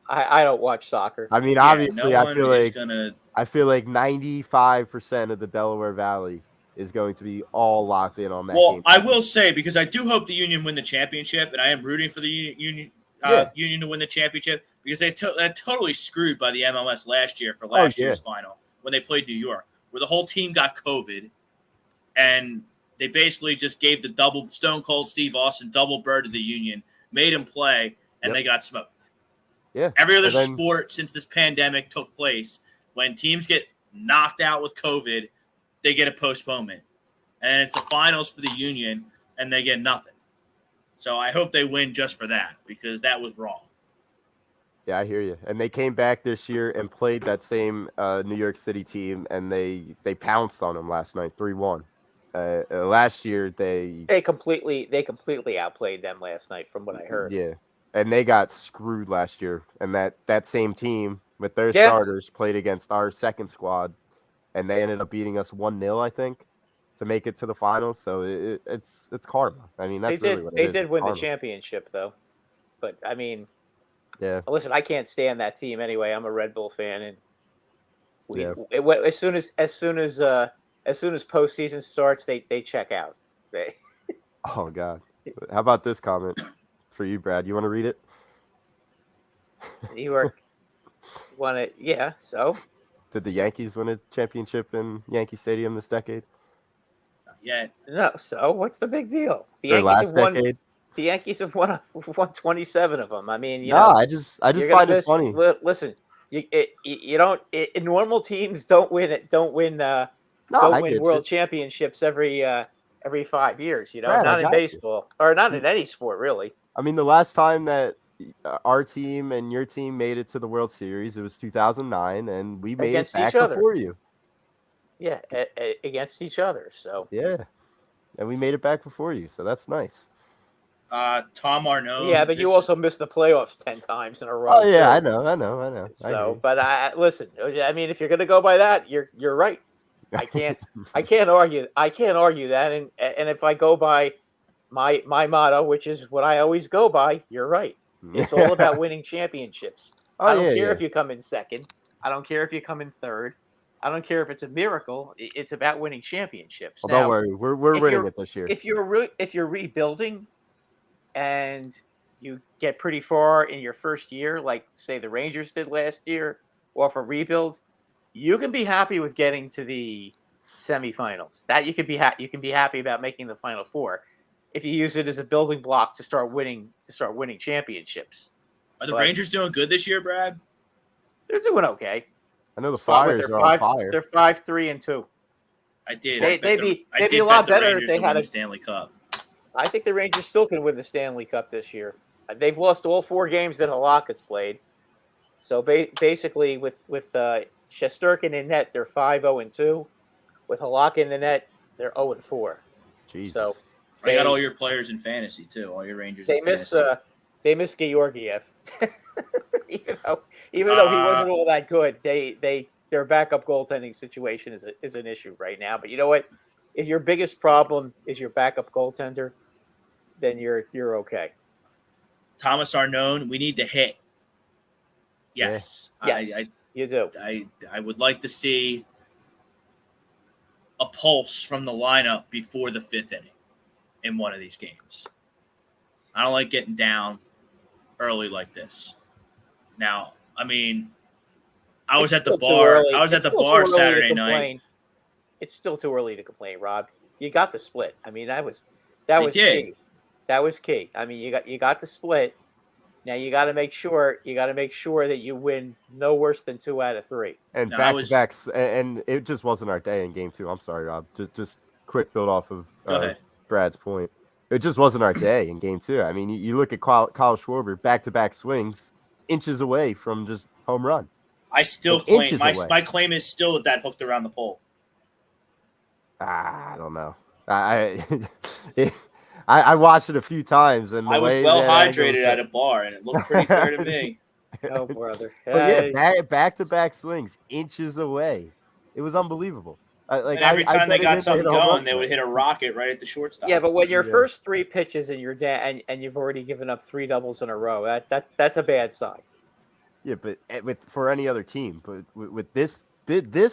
I don't watch soccer. I mean, obviously, I feel like 95% of the Delaware Valley is going to be all locked in on that game. Well, I will say, because I do hope the Union win the championship, and I am rooting for the Union to win the championship, because they totally screwed by the MLS last year for last year's final when they played New York, where the whole team got COVID, and they basically just gave the double Stone Cold Steve Austin double bird to the Union, made him play, and they got smoked. Yeah. Every other sport since this pandemic took place, when teams get knocked out with COVID, they get a postponement. And it's the finals for the Union, and they get nothing. So I hope they win just for that, because that was wrong. Yeah, I hear you. And they came back this year and played that same New York City team, and they pounced on them last night, 3-1. Last year they completely outplayed them last night, from what I heard. Yeah, and they got screwed last year. And that same team with their starters played against our second squad, and they ended up beating us 1-0, I think, to make it to the finals. So it's karma. I mean, that's really what it is. They did win the championship, though. But I mean, Yeah. Listen, I can't stand that team anyway. I'm a Red Bull fan, and as soon as postseason starts, they check out. Oh God. How about this comment for you, Brad? You want to read it? New York won it. Yeah. So Did the Yankees win a championship in Yankee Stadium this decade? Yeah. no. So what's the big deal? The Or Yankees last have won. decade? The Yankees have won 27 of them. I mean, you No, know, I just you're gonna find it miss. funny. Listen, you don't. Normal teams don't win. Don't win. No, Don't I win get world you. championships every 5 years. You know, Brad, I not in got you. baseball or not in any sport really. I mean, the last time that our team and your team made it to the World Series, it was 2009, and we made Against it back each other. before you. Yeah, against each other. So Yeah, and we made it back before you, so that's nice. Tom Arnaud. yeah, but you also missed the playoffs 10 times in a row. Oh yeah, too. I know. So, but I listen. I mean, if you're going to go by that, you're right. I can't argue. I can't argue that. And if I go by my motto, which is what I always go by, you're right. It's all about winning championships. I don't care if you come in second. I don't care if you come in third. I don't care if it's a miracle. It's about winning championships. Well, Now, don't worry, we're winning it this year. If you're rebuilding, and you get pretty far in your first year, like say the Rangers did last year, off a rebuild, you can be happy with getting to the semifinals. That you can be happy about making the Final Four if you use it as a building block to start winning championships. Are the Rangers doing good this year, Brad? They're doing okay. I know the Flyers are on fire. They're 5-3-2. I did. They'd be a lot better if they had a Stanley Cup. I think the Rangers still can win the Stanley Cup this year. They've lost all 4 games that Halak has played. So basically, with Shesterkin in net, they're 5-0-2. With Halak in the net, they're 0-4. Jesus. So I got all your players in fantasy too. All your Rangers. They miss Georgiev. even though he wasn't all that good, their backup goaltending situation is an issue right now. But you know what? If your biggest problem is your backup goaltender, then you're okay. Thomas Arnaud, we need to hit. Yes. Yes, you do. I would like to see a pulse from the lineup before the 5th inning in one of these games. I don't like getting down early like this. Now, I mean, I was at the bar. I was at the bar Saturday night. It's still too early to complain, Rob. You got the split. I mean, that was key. That was key. I mean, you got the split. Now you got to make sure that you win no worse than 2 out of 3. And back-to-backs, and it just wasn't our day in Game 2. I'm sorry, Rob. Just quick build off of Brad's point. It just wasn't our day in Game 2. I mean, you look at Kyle Schwarber, back-to-back swings, inches away from just home run. I still claim my claim is still that hooked around the pole. I don't know. I watched it a few times, and I was well hydrated at a bar, and it looked pretty fair to me. Oh, brother! But yeah, back-to-back swings, inches away. It was unbelievable. And every time they got something going, they would hit a rocket right at the shortstop. Yeah, but when your first 3 pitches and you're down, and you've already given up 3 doubles in a row, that's a bad sign. Yeah, but for any other team, but with this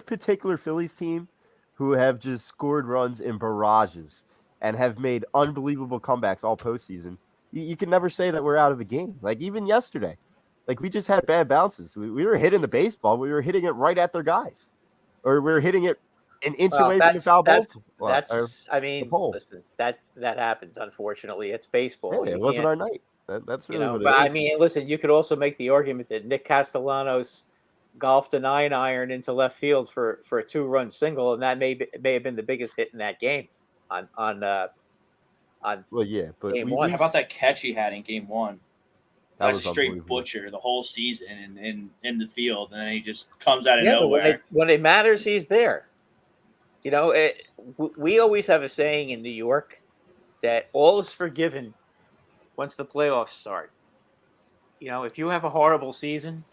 particular Phillies team, who have just scored runs in barrages and have made unbelievable comebacks all postseason, you can never say that we're out of the game. Like even yesterday, like we just had bad bounces. We were hitting the baseball. We were hitting it right at their guys, or we were hitting it an inch away from the foul ball. Listen, that happens. Unfortunately, it's baseball. Yeah, it wasn't our night. That's really what it is. But I mean, listen, you could also make the argument that Nick Castellanos golfed a 9-iron into left field for a 2-run single, and that may have been the biggest hit in that game. On well, yeah, but Game 1. How about that catch he had in Game 1? That was a straight butcher the whole season in the field, and then he just comes out of nowhere. But when it matters, he's there. You know, we always have a saying in New York that all is forgiven once the playoffs start. You know, if you have a horrible season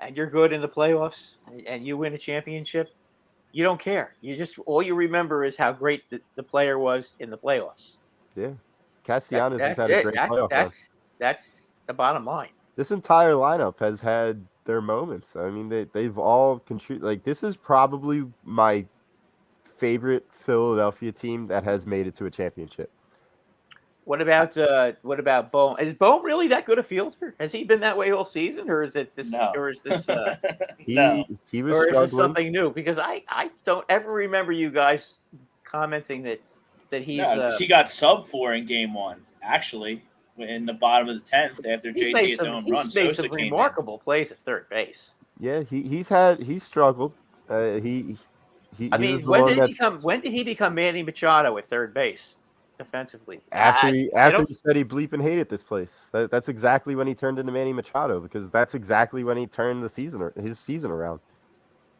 and you're good in the playoffs and you win a championship, you don't care. All you remember is how great the player was in the playoffs. Yeah. Castellanos has had a great playoff run. That's the bottom line. this entire lineup has had their moments. I mean, they've all contributed. Like, this is probably my favorite Philadelphia team that has made it to a championship. What about Bohm? Is Bohm really that good a fielder? Has he been that way all season, or is it this? No. Or is this? No. He was or is struggling. this something new? Because I don't ever remember you guys commenting that he's. No, she got sub 4 in game 1, actually, in the bottom of the 10th after He's JT made hit some, the home he's run. made Sosa some came in. remarkable plays at third base. Yeah, he's struggled. He I mean, was the when one did that he become? When did he become Manny Machado at third base defensively? after I he don't- said he bleeping hated this place. That's exactly when he turned into Manny Machado, because that's exactly when he turned his season around.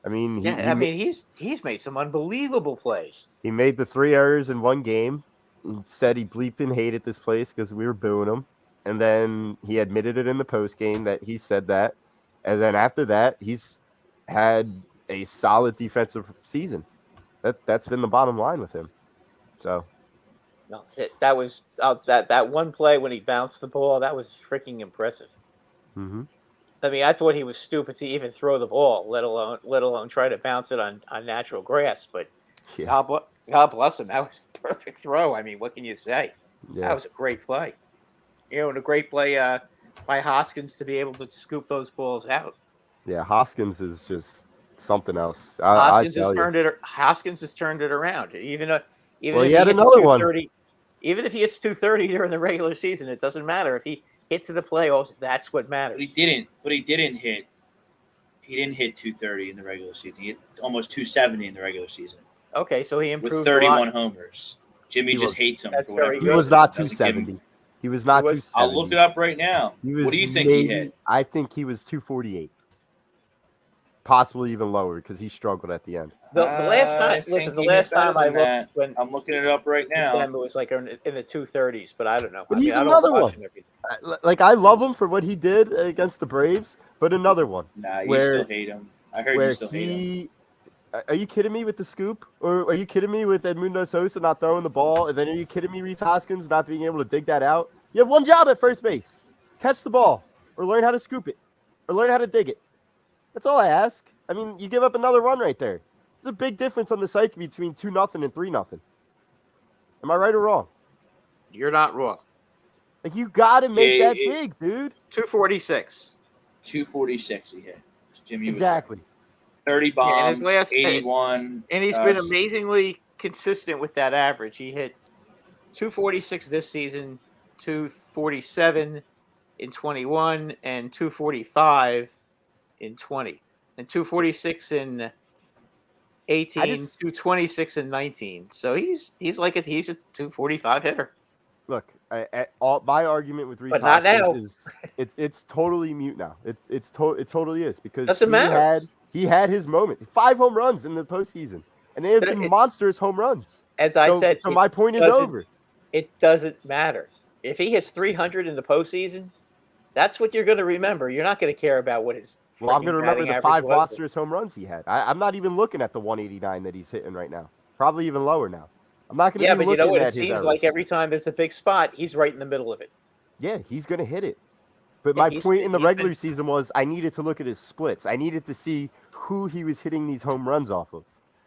I mean, he's made some unbelievable plays. he made the 3 errors in one game. He said he bleeping hated this place because we were booing him, and then he admitted it in the post game that he said that, and then after that, he's had a solid defensive season. That's been the bottom line with him. So. No, that was that one play when he bounced the ball. That was freaking impressive. Mm-hmm. I mean, I thought he was stupid to even throw the ball, let alone try to bounce it on natural grass. But Yeah. God bless him. That was a perfect throw. I mean, what can you say? Yeah. That was a great play. And a great play by Hoskins to be able to scoop those balls out. Yeah, Hoskins is just something else. Hoskins has turned it around. Even if he he had hits another one. 230, even if he hits 230 during the regular season, it doesn't matter. If he hits to the playoffs, that's what matters. But he didn't hit 230 in the regular season. He hit almost 270 in the regular season Okay, so he improved with 31 a lot. homers. Jimmy just hates him That's for whatever very He good. was reason. not Doesn't give 270. him- He was not He was- 270. I'll look it up right now. He was What do you think he hit? I think he was 248. Possibly even lower because he struggled at the end. The last time, think listen, the he last hit better time I than looked, that. when I'm looking it up right now. it was like in the 230s, but I don't know. But I mean, he's I don't another watch one. him every- Like, I love him for what he did against the Braves, but another one Nah, you where- still hate him. I heard you where still hate him. Are you kidding me with the scoop? Or are you kidding me with Edmundo Sosa not throwing the ball? And then are you kidding me, Reese Hoskins, not being able to dig that out? You have one job at first base. Catch the ball or learn how to scoop it or learn how to dig it. That's all I ask. I mean, you give up another run right there. There's a big difference on the psyche between 2-0 and 3-0. Am I right or wrong? You're not wrong. Like, you got to make that Yeah, big, dude. 246. 246 he hit. Jimmy was Exactly. 30 Yeah, and bombs, his last 81. And he's been amazingly consistent with that average. He hit 246 this season, 247 in 21, and 245 in 20, and 246 in 18, 226 in 19. So he's a 245 hitter. Look, my argument with Reese But not Hoskins is it's totally mute now. It totally is because Doesn't matter. He had his moment. 5 home runs in the postseason, and they have been monstrous home runs. As I said, so my point is over. It doesn't matter if he hits 300 in the postseason. That's what you're going to remember. You're not going to care about what his. Well, I'm going to remember the average 5 was. monstrous home runs he had. I'm not even looking at the 189 that he's hitting right now. Probably even lower now. I'm not going to be looking at his Yeah, but you know what? It errors. seems like every time there's a big spot, he's right in the middle of it. Yeah, he's going to hit it. But Yeah, my point in the regular season was I needed to look at his splits. I needed to see who he was hitting these home runs off of.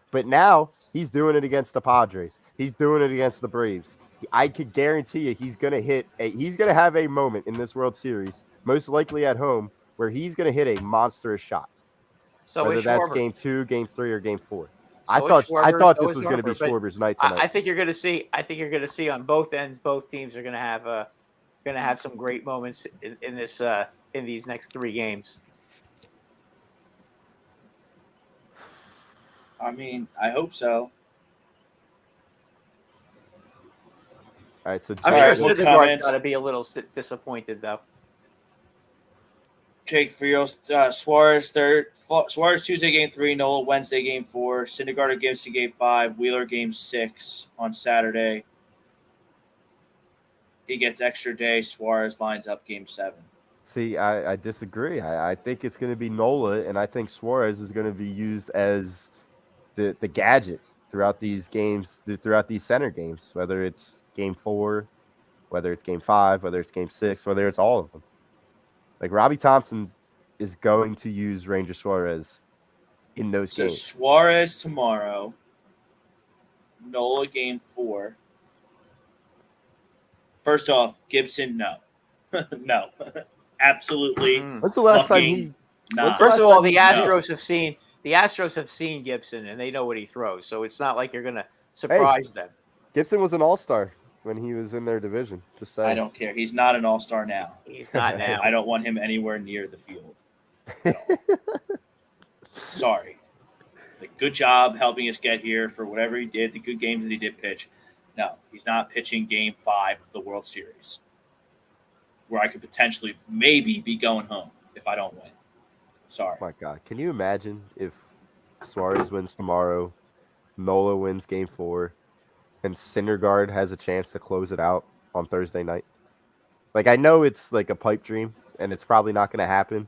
But now he's doing it against the Padres. He's doing it against the Braves. I could guarantee you he's going to have a moment in this World Series, most likely at home, where he's going to hit a monstrous shot. So whether that's Schwarber. Game 2, Game 3, or Game 4. So I Schwarber, thought so this was going to be Schwarber, but Schwarber's night tonight. I think you're going to see. I think you're going to see on both ends. Both teams are going to have some great moments in these next 3 games. I mean, I hope so. All right, so I'm All sure right, Syndergaard's comments? got to be a little disappointed though. Jake Frios, Suarez Suarez Tuesday game 3, Nola Wednesday game 4, Syndergaard at Gibson game 5, Wheeler game 6 on Saturday. He gets extra day. Suarez lines up game 7. See, I disagree. I think it's going to be Nola, and I think Suarez is going to be used as the gadget throughout these games, throughout these center games, whether it's game 4, whether it's game 5, whether it's game 6, whether it's all of them. Like Robbie Thompson is going to use Ranger Suarez in those So games. Suarez tomorrow. Nola game 4. First off, Gibson, no. No. Absolutely. When's the last time fucking he? not. First of all, the No. Astros have seen Gibson and they know what he throws, so it's not like you're gonna surprise them. Gibson was an all-star when he was in their division. Just saying. I don't care. He's not an all-star now. He's not now. I don't want him anywhere near the field. No. Sorry. Like, good job helping us get here for whatever he did, the good games that he did pitch. No, he's not pitching game 5 of the World Series, where I could potentially maybe be going home if I don't win. Sorry. Oh my God, can you imagine if Suarez wins tomorrow, Nola wins game 4, and Syndergaard has a chance to close it out on Thursday night? Like, I know it's like a pipe dream, and it's probably not going to happen,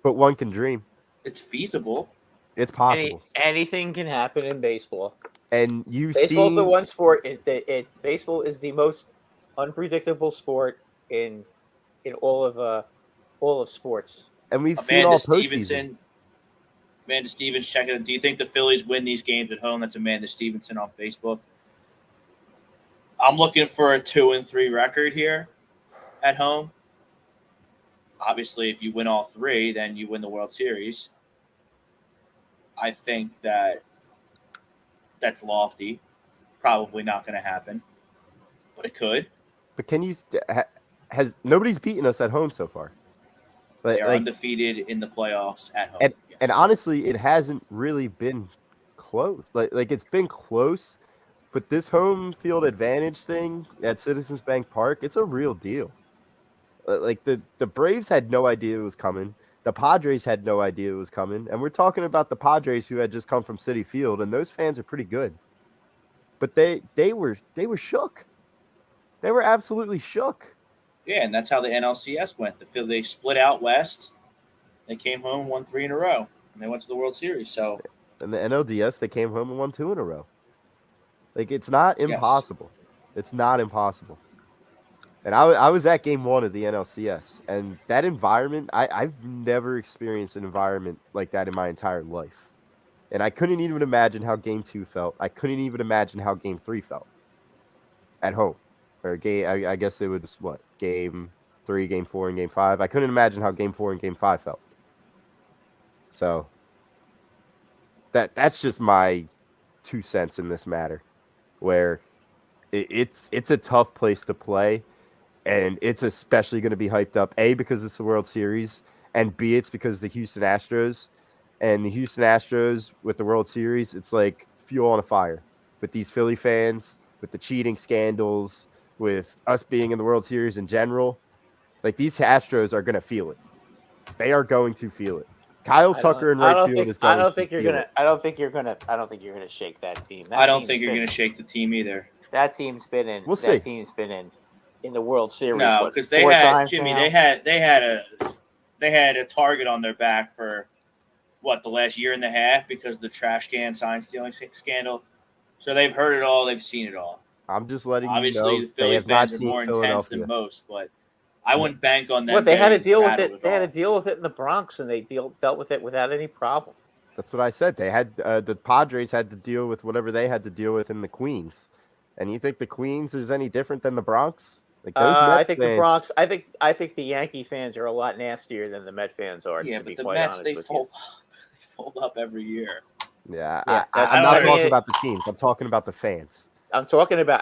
but one can dream. It's feasible. It's possible. Anything can happen in baseball. And you Baseball's see, the one sport. Baseball is the most unpredictable sport in all of sports. and we've seen all postseason. Amanda Stevens checking it. Do you think the Phillies win these games at home? That's Amanda Stevenson on Facebook. I'm looking for a 2-3 record here at home. Obviously, if you win all 3, then you win the World Series. I think that's lofty. Probably not going to happen, but it could. But can you? Has nobody's beaten us at home so far? They are undefeated in the playoffs at home. And, yes. and honestly, it hasn't really been close. Like it's been close, but this home field advantage thing at Citizens Bank Park, it's a real deal. Like the Braves had no idea it was coming. The Padres had no idea it was coming. And we're talking about the Padres who had just come from Citi Field, and those fans are pretty good. But they were shook. They were absolutely shook. Yeah, and that's how the NLCS went. They split out west. They came home and won 3 in a row, and they went to the World Series. So, and the NLDS, they came home and won 2 in a row. Like, it's not impossible. Yes. It's not impossible. And I was at game 1 of the NLCS, and that environment, I've never experienced an environment like that in my entire life. And I couldn't even imagine how game 2 felt. I couldn't even imagine how game 3 felt at home. Or I guess it was, game 3, game 4, and game 5. I couldn't imagine how game 4 and game 5 felt. So that's just my 2 cents in this matter, where it's a tough place to play. And it's especially going to be hyped up, A, because it's the World Series, and B, it's because the Houston Astros. And the Houston Astros with the World Series, it's like fuel on a fire. With these Philly fans, with the cheating scandals, with us being in the World Series in general, like these Astros are going to feel it. They are going to feel it. Kyle Tucker in right field is going to feel it. I don't think you're gonna shake that team. I don't think you're going to shake the team either. That team's been in. We'll see. That team's been in the World Series. No, because they had Jimmy. Now? They had a target on their back for the last year and a half because of the trash can sign stealing scandal. So they've heard it all. They've seen it all. I'm just letting you know. Obviously, the Philly fans are more intense than most, but I wouldn't bank on them. Well, they had to deal with it. They had to deal with it in the Bronx, and they dealt with it without any problem. That's what I said. They had the Padres had to deal with whatever they had to deal with in the Queens. And you think the Queens is any different than the Bronx? Like those I think the Bronx. I think the Yankee fans are a lot nastier than the Met fans are. Yeah, to be but the quite Mets honest they fold up every year. Yeah, I'm not talking about the teams. I'm talking about the fans. I'm talking about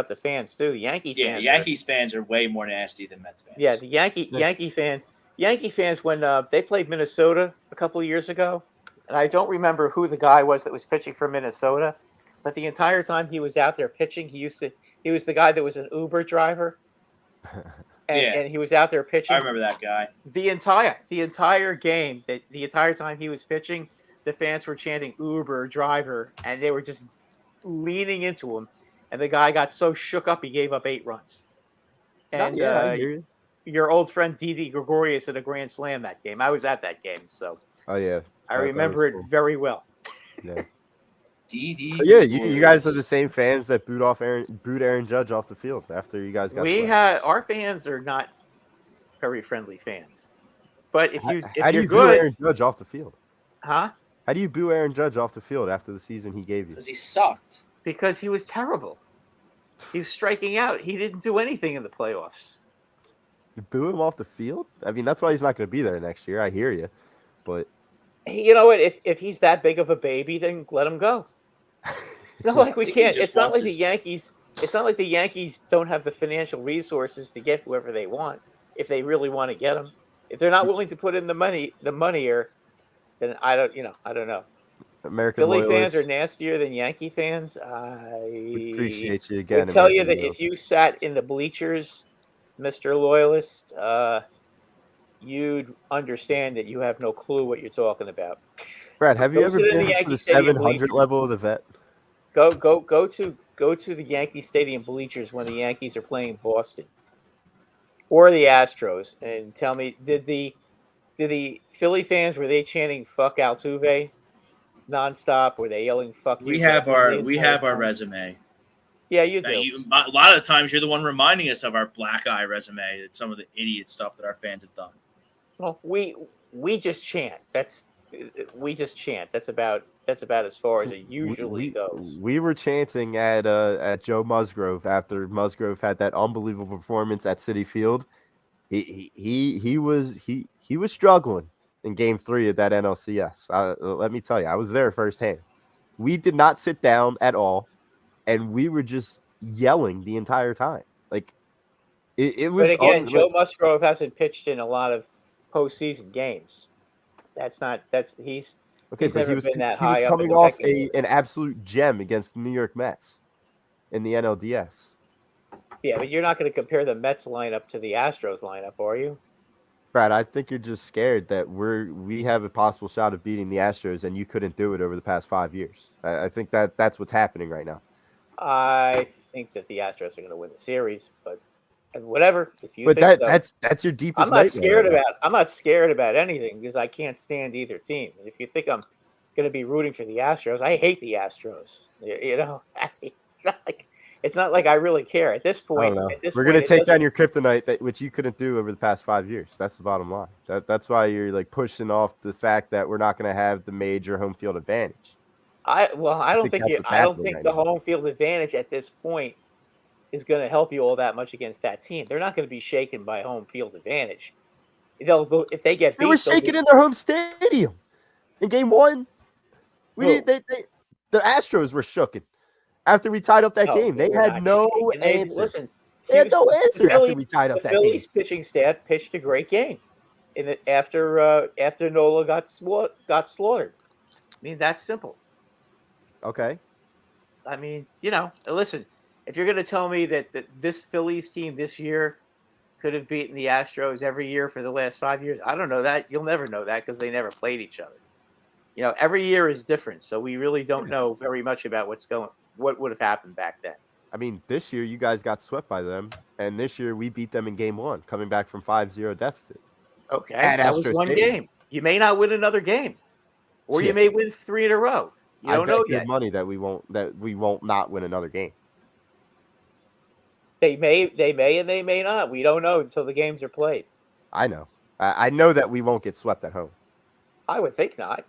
the fans too. Yankees fans are way more nasty than Mets fans. Yeah, the Yankee fans when they played Minnesota a couple of years ago, and I don't remember who the guy was that was pitching for Minnesota, but the entire time he was out there pitching, he was the guy that was an Uber driver, and he was out there pitching. I remember that guy. The entire game, the entire time he was pitching, the fans were chanting Uber driver, and they were just leaning into him, and the guy got so shook up he gave up 8 runs. And your old friend Didi Gregorius at a grand slam that game. I was at that game, so I remember it very well. Yeah. Didi. You guys are the same fans that boot Aaron Judge off the field after you guys got. Our fans are not very friendly fans. But if How do you're you boo good, Aaron Judge off the field? huh? How do you boo Aaron Judge off the field after the season he gave you? Because he sucked. Because he was terrible. He was striking out. He didn't do anything in the playoffs. You boo him off the field? I mean, that's why he's not going to be there next year. I hear you, but You know what? If he's that big of a baby, then let him go. It's not like we think he can't. just It's not wants like the his- Yankees. It's not like the Yankees don't have the financial resources to get whoever they want if they really want to get them. If they're not willing to put in the money here, then I don't. I don't know. American Philly fans loyalists, are nastier than Yankee fans. we appreciate you I again. would tell you American that if loyalists. you sat in the bleachers, Mr. Loyalist, you'd understand that you have no clue what you're talking about. Brad, have you Go ever sit in the been to Yankee the Stadium 700 bleachers. level of the vet? Go to the Yankee Stadium bleachers when the Yankees are playing Boston or the Astros, and tell me, did the Philly fans, were they chanting "fuck Altuve" nonstop? Were they yelling "fuck you"? We have Beckman the entire our time? resume. Yeah, you That do. a lot of the times you're the one reminding us of our black eye resume. That some of the idiot stuff that our fans have done. Well, we just chant. We just chant. That's about as far as it usually goes. We were chanting at Joe Musgrove after Musgrove had that unbelievable performance at Citi Field. He was struggling in Game 3 of that NLCS. Let me tell you, I was there firsthand. We did not sit down at all, and we were just yelling the entire time. Like it was. But again, Joe Musgrove hasn't pitched in a lot of postseason games. He's Okay, but never been that he was high up in coming the off pecking order. an absolute gem against the New York Mets in the NLDS. Yeah, but you're not going to compare the Mets lineup to the Astros lineup, are you? Brad, I think you're just scared that we have a possible shot of beating the Astros, and you couldn't do it over the past 5 years. I think that's what's happening right now. I think that the Astros are going to win the series, but whatever. If you But think so. that's your deepest I'm not nightmare scared right now. about. I'm not scared about anything because I can't stand either team. And if you think I'm going to be rooting for the Astros, I hate the Astros. It's not like I really care at this I point. don't know. At this We're point, gonna it take doesn't- down your kryptonite, which you couldn't do over the past 5 years. That's the bottom line. That's why you're like pushing off the fact that we're not gonna have the major home field advantage. I don't think that's what's I don't happening think right the now. home field advantage at this point is going to help you all that much against that team. They're not going to be shaken by home field advantage. If they get beat, They were shaking in their home stadium in Game 1. Who? The Astros were shooken after we tied up that No, game. They were had not no shaken. answer. Listen, They had no Houston- answer after we tied up the that game. Phillies pitching staff pitched a great game, after Nola got slaughtered. I mean, that's simple. Okay. I mean, listen, if you're going to tell me that this Phillies team this year could have beaten the Astros every year for the last 5 years, I don't know that. You'll never know that because they never played each other. Every year is different, so we really don't know very much about what would have happened back then. I mean, this year you guys got swept by them, and this year we beat them in Game 1, coming back from 5-0 deficit. Okay, At that was Astros one Stadium. game. You may not win another game, or Yeah. you may win 3 in a row. You don't know good yet. money that we won't not win another game. They may, and they may not. We don't know until the games are played. I know. I know that we won't get swept at home. I would think not.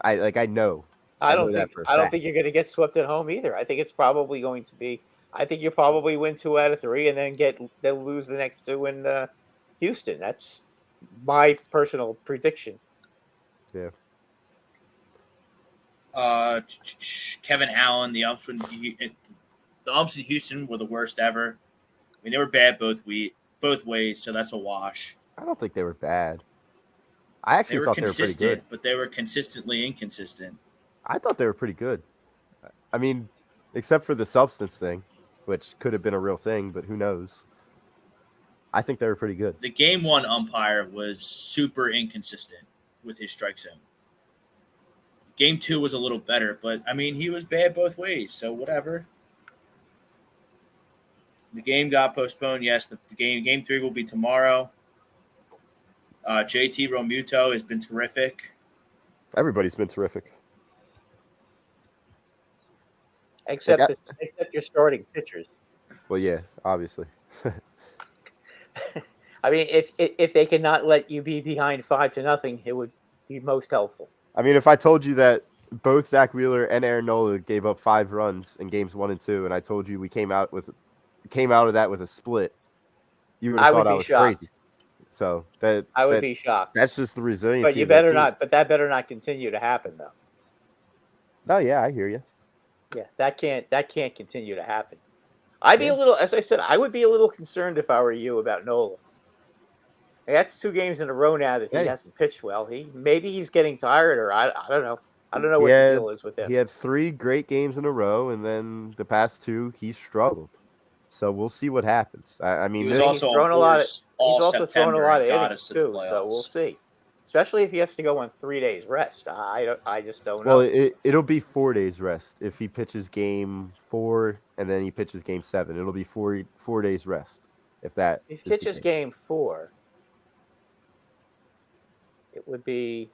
I know. I know don't that think. for a I don't fact. think you're going to get swept at home either. I think it's probably going to be. I think you probably win 2 out of 3, and then they'll lose the next 2 in Houston. That's my personal prediction. Yeah. Kevin Allen, the umps in Houston were the worst ever. I mean, they were bad both ways, so that's a wash. I don't think they were bad. I actually They were thought they were pretty good. consistent, but they were consistently inconsistent. I thought they were pretty good. I mean, except for the substance thing, which could have been a real thing, but who knows? I think they were pretty good. The Game 1 umpire was super inconsistent with his strike zone. Game 2 was a little better, but, I mean, he was bad both ways, so whatever. The game got postponed. Yes, the game 3 will be tomorrow. JT Realmuto has been terrific. Everybody's been terrific. Except your starting pitchers. Well, yeah, obviously. I mean, if they cannot let you be behind 5-0, it would be most helpful. I mean, if I told you that both Zach Wheeler and Aaron Nola gave up 5 runs in games 1 and 2, and I told you we came out of that with a split, you would have thought I was shocked. crazy. So I would be shocked. That's just the resiliency. But you better not. But that better not continue to happen, though. No, yeah, I hear you. Yeah, that can't continue to happen. I'd be a little, as I said, I would be a little concerned if I were you about Nola. That's 2 games in a row now that he hasn't pitched well. Maybe he's getting tired, or I don't know. I don't know what the deal is with him. He had 3 great games in a row, and then the past 2 he struggled. So we'll see what happens. I mean, he's also thrown a lot of innings too. So we'll see. Especially if he has to go on 3 days rest. I just don't know. Well, it'll be 4 days rest if he pitches game 4 and then he pitches game 7. It'll be 4 days rest. If he pitches game 4, it would be.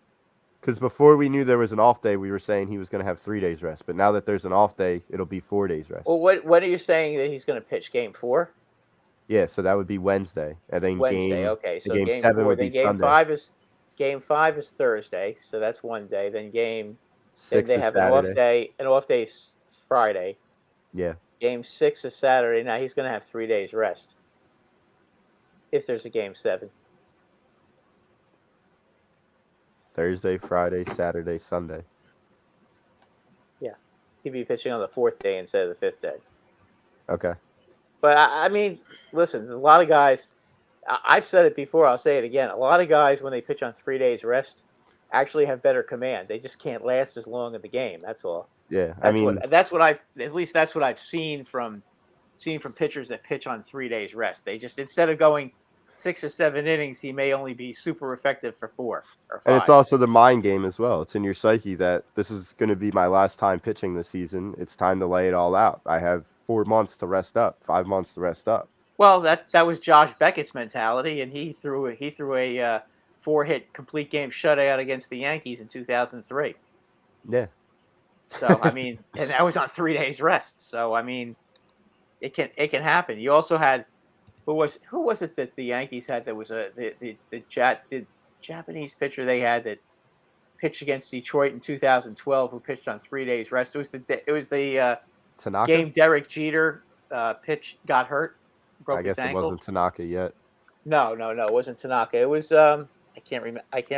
Because before we knew there was an off day, we were saying he was going to have 3 days rest. But now that there's an off day, it'll be 4 days rest. Well, when are you saying that he's going to pitch game 4? Yeah, so that would be Wednesday, and then Wednesday. Okay, so game 7 4. would Then be game Sunday. Game 5 is Thursday, so that's one day. Then game 6 they is have Saturday. an off day Friday. Yeah. Game 6 is Saturday. Now he's going to have 3 days rest. If there's a game 7. Thursday, Friday, Saturday, Sunday. Yeah. He'd be pitching on the 4th day instead of the 5th day. Okay. But, I mean, listen, a lot of guys, I've said it before, I'll say it again. A lot of guys, when they pitch on 3 days rest, actually have better command. They just can't last as long in the game. That's all. Yeah. That's what I've seen from pitchers that pitch on 3 days rest. They just, instead of going 6 or 7 innings, he may only be super effective for 4 or 5. And it's also the mind game as well. It's in your psyche that this is going to be my last time pitching this season. It's time to lay it all out. I have 4 months to rest up, 5 months to rest up. Well, that was Josh Beckett's mentality, and he threw a 4-hit complete game shutout against the Yankees in 2003. Yeah. So I mean, and that was on 3 days rest. So I mean, it can happen. You also had who was it that the Yankees had that was the Japanese pitcher they had that pitched against Detroit in 2012 who pitched on 3 days rest. It was the Tanaka? game Derek Jeter pitch got hurt. Broke I guess his ankle. It wasn't Tanaka yet. No, it wasn't Tanaka. It was I can't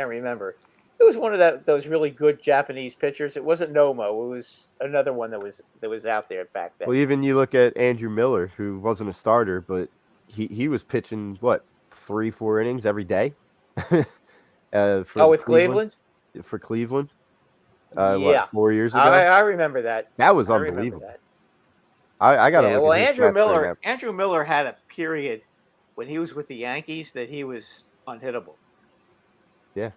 remember. It was one of those really good Japanese pitchers. It wasn't Nomo. It was another one that was out there back then. Well, even you look at Andrew Miller, who wasn't a starter, but he was pitching 3-4 innings every day. With Cleveland? For Cleveland. Yeah. 4 years ago? I remember that. That was unbelievable. I got to look at his Andrew Miller had a period when he was with the Yankees that he was unhittable. Yeah.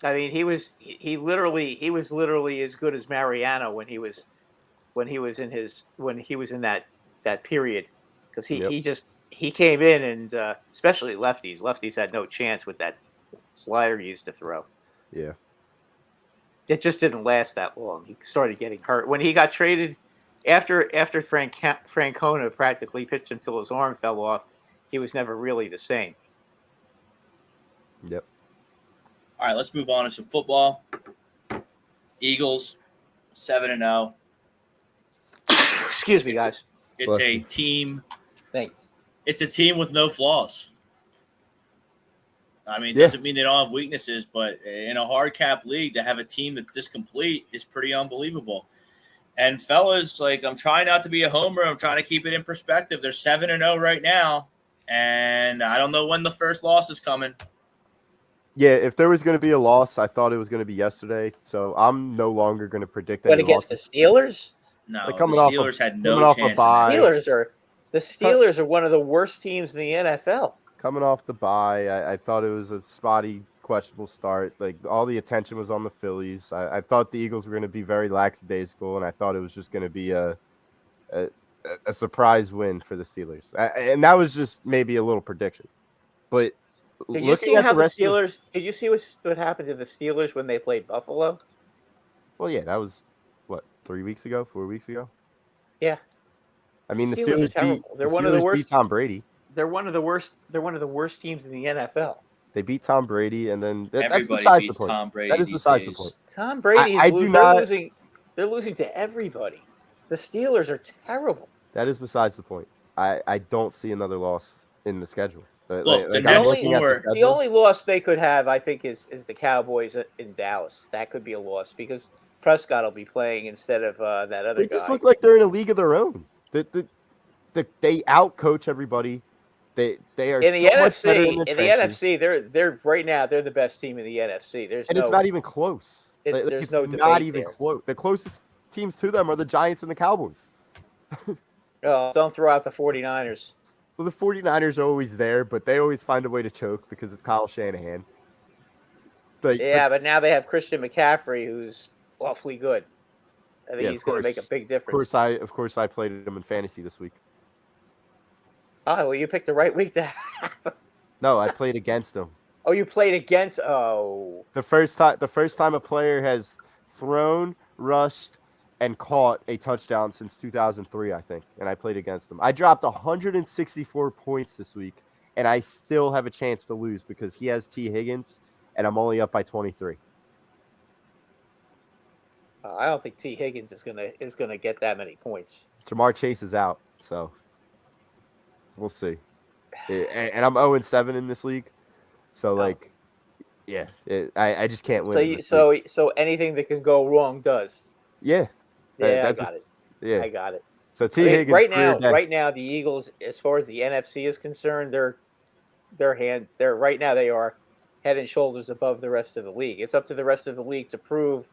I mean, he was literally as good as Mariano when he was in that period, because he came in and especially lefties had no chance with that slider he used to throw. Yeah. It just didn't last that long. He started getting hurt when he got traded after Francona practically pitched until his arm fell off. He was never really the same. Yep. All right, let's move on to some football. Eagles, 7-0. Excuse me, guys. It's a team. Thank you. It's a team with no flaws. I mean, it doesn't mean they don't have weaknesses, but in a hard cap league, to have a team that's this complete is pretty unbelievable. And fellas, I'm trying not to be a homer. I'm trying to keep it in perspective. They're 7-0 right now, and I don't know when the first loss is coming. Yeah, if there was going to be a loss, I thought it was going to be yesterday. So I'm no longer going to predict any against losses. The Steelers? No, the Steelers had no chance. The Steelers are one of the worst teams in the NFL. Coming off the bye, I thought it was a spotty, questionable start. All the attention was on the Phillies. I thought the Eagles were going to be very lackadaisical, and I thought it was just going to be a surprise win for the Steelers. And that was just maybe a little prediction. But did you see how the Steelers? Did you see what happened to the Steelers when they played Buffalo? Well, yeah, that was 4 weeks ago. Yeah. I mean, the Steelers beat. They're one of the worst. Beat Tom Brady. they're one of the worst. They're one of the worst teams in the NFL. They beat Tom Brady, and then that's Everybody besides the beats point. Tom Brady That is these besides the days. point. Tom Brady is I do they're not- losing. They're losing to everybody. The Steelers are terrible. That is besides the point. I don't see another loss in the schedule. Look, the I'm next looking at four- schedule. The only loss they could have, I think, is the Cowboys in Dallas. That could be a loss because Prescott will be playing instead of that other They guy. just look like they're in a league of their own. They outcoach everybody. They are in the so much better NFC. in the In the trenches, NFC, they're right now they're the best team in the NFC. and it's not even close. There's no not debate even there. close. The closest teams to them are the Giants and the Cowboys. Don't throw out the 49ers. Well, the 49ers are always there, but they always find a way to choke because it's Kyle Shanahan. But now they have Christian McCaffrey, who's awfully good. I think he's going to make a big difference. Of course, I played him in fantasy this week. Oh, well, you picked the right week to have. No, I played against him. Oh, you played against. Oh, The first time a player has thrown, rushed, and caught a touchdown since 2003, I think, and I played against him. I dropped 164 points this week, and I still have a chance to lose because he has T. Higgins, and I'm only up by 23. I don't think T. Higgins is gonna get that many points. Jamar Chase is out, so we'll see. And I'm 0-7 in this league, so I just can't win. So anything that can go wrong does. Yeah. Yeah, I got it. Yeah, I got it. So T. Higgins right now the Eagles, as far as the NFC is concerned, they're right now they are head and shoulders above the rest of the league. It's up to the rest of the league to prove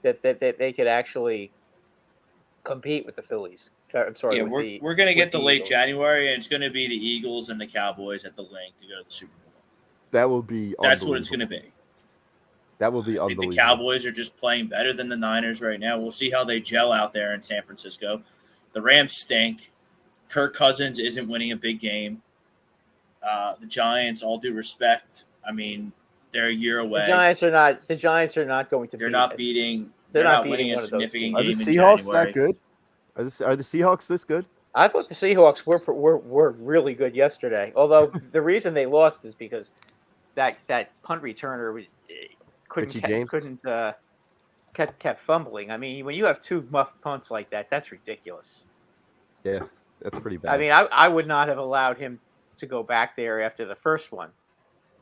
that they could actually compete with the Phillies. I'm sorry. Yeah, we're going to get to late Eagles. January, and it's going to be the Eagles and the Cowboys at the link to go to the Super Bowl. That will be. That's what it's going to be. That will be I think the Cowboys are just playing better than the Niners right now. We'll see how they gel out there in San Francisco. The Rams stink. Kirk Cousins isn't winning a big game. The Giants, all due respect, I mean, they're a year away. The Giants are not going to. They're not beating. They're not winning beating a significant Are game the in Seahawks January. that good? Are the Seahawks this good? I thought the Seahawks were really good yesterday. Although the reason they lost is because that punt returner kept fumbling. I mean, when you have two muffed punts like that, that's ridiculous. Yeah, that's pretty bad. I mean, I would not have allowed him to go back there after the first one,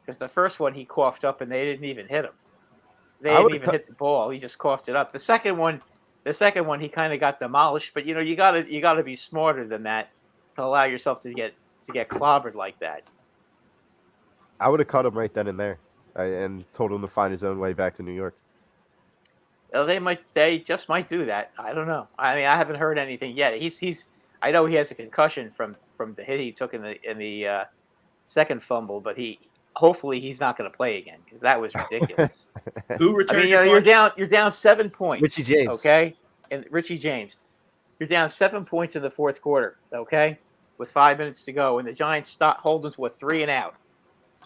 because the first one he coughed up and they didn't even hit him. They didn't even hit the ball. He just coughed it up. The second one he kind of got demolished. But you gotta be smarter than that to allow yourself to get clobbered like that. I would have cut him right then and there, and told him to find his own way back to New York. Well, they just might do that. I don't know. I mean, I haven't heard anything yet. I know he has a concussion from the hit he took in the second fumble, but hopefully he's not going to play again because that was ridiculous. Who returns? You're down 7 points. Richie James. Okay, and Richie James, you're down 7 points in the fourth quarter. Okay, with 5 minutes to go, and the Giants hold them to a 3-and-out.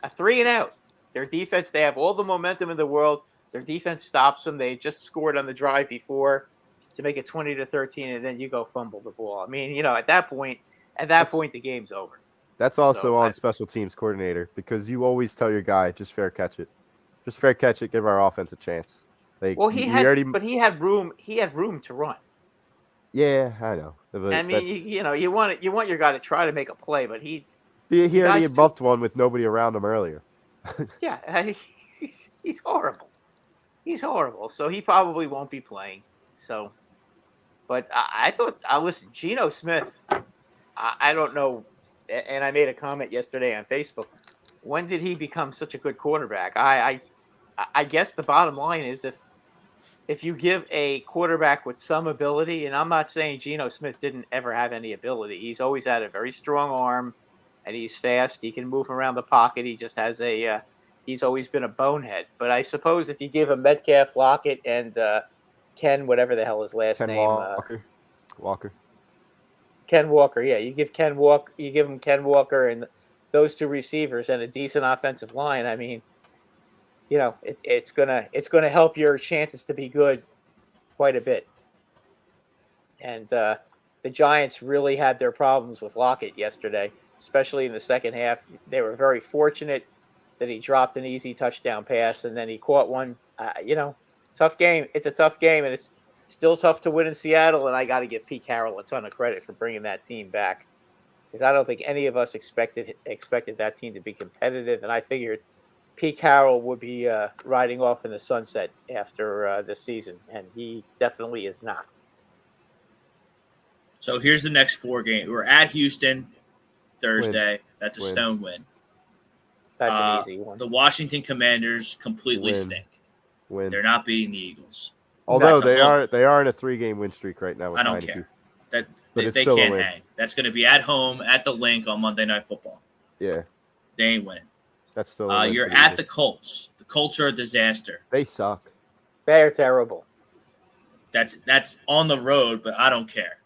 A 3-and-out. Their defense, they have all the momentum in the world. Their defense stops them. They just scored on the drive before to make it 20-13, and then you go fumble the ball. I mean, at that point, the game's over. That's also on special teams coordinator because you always tell your guy, just fair catch it. Just fair catch it, give our offense a chance. Well, he had room to run. Yeah, I know. But I mean, you want your guy to try to make a play, but he already buffed one with nobody around him earlier. Yeah, he's horrible. He's horrible. So he probably won't be playing. So, but I thought, listen, Geno Smith, I don't know, and I made a comment yesterday on Facebook. When did he become such a good quarterback? I guess the bottom line is if you give a quarterback with some ability, and I'm not saying Geno Smith didn't ever have any ability. He's always had a very strong arm, and he's fast. He can move around the pocket. He just has he's always been a bonehead. But I suppose if you give him Metcalf, Lockett, and Ken, whatever the hell his last name, Walker. Ken Walker, yeah. You give him Ken Walker and those two receivers and a decent offensive line. I mean, it's gonna help your chances to be good quite a bit. And the Giants really had their problems with Lockett yesterday. especially in the second half. They were very fortunate that he dropped an easy touchdown pass, and then he caught one. Tough game. It's a tough game, and it's still tough to win in Seattle, and I got to give Pete Carroll a ton of credit for bringing that team back, because I don't think any of us expected that team to be competitive, and I figured Pete Carroll would be riding off in the sunset after this season, and he definitely is not. So here's the next 4 games. We're at Houston Thursday. That's a stone win. That's an easy one. The Washington Commanders completely stink. Win. They're not beating the Eagles. Although they are in a 3-game win streak right now. With I don't 92. care. That But they can't hang. That's going to be at home at the Link on Monday Night Football. Yeah, They ain't winning. that's still. A win You're for the at Eagles. the Colts. The Colts are a disaster. They suck. They're terrible. That's on the road, but I don't care.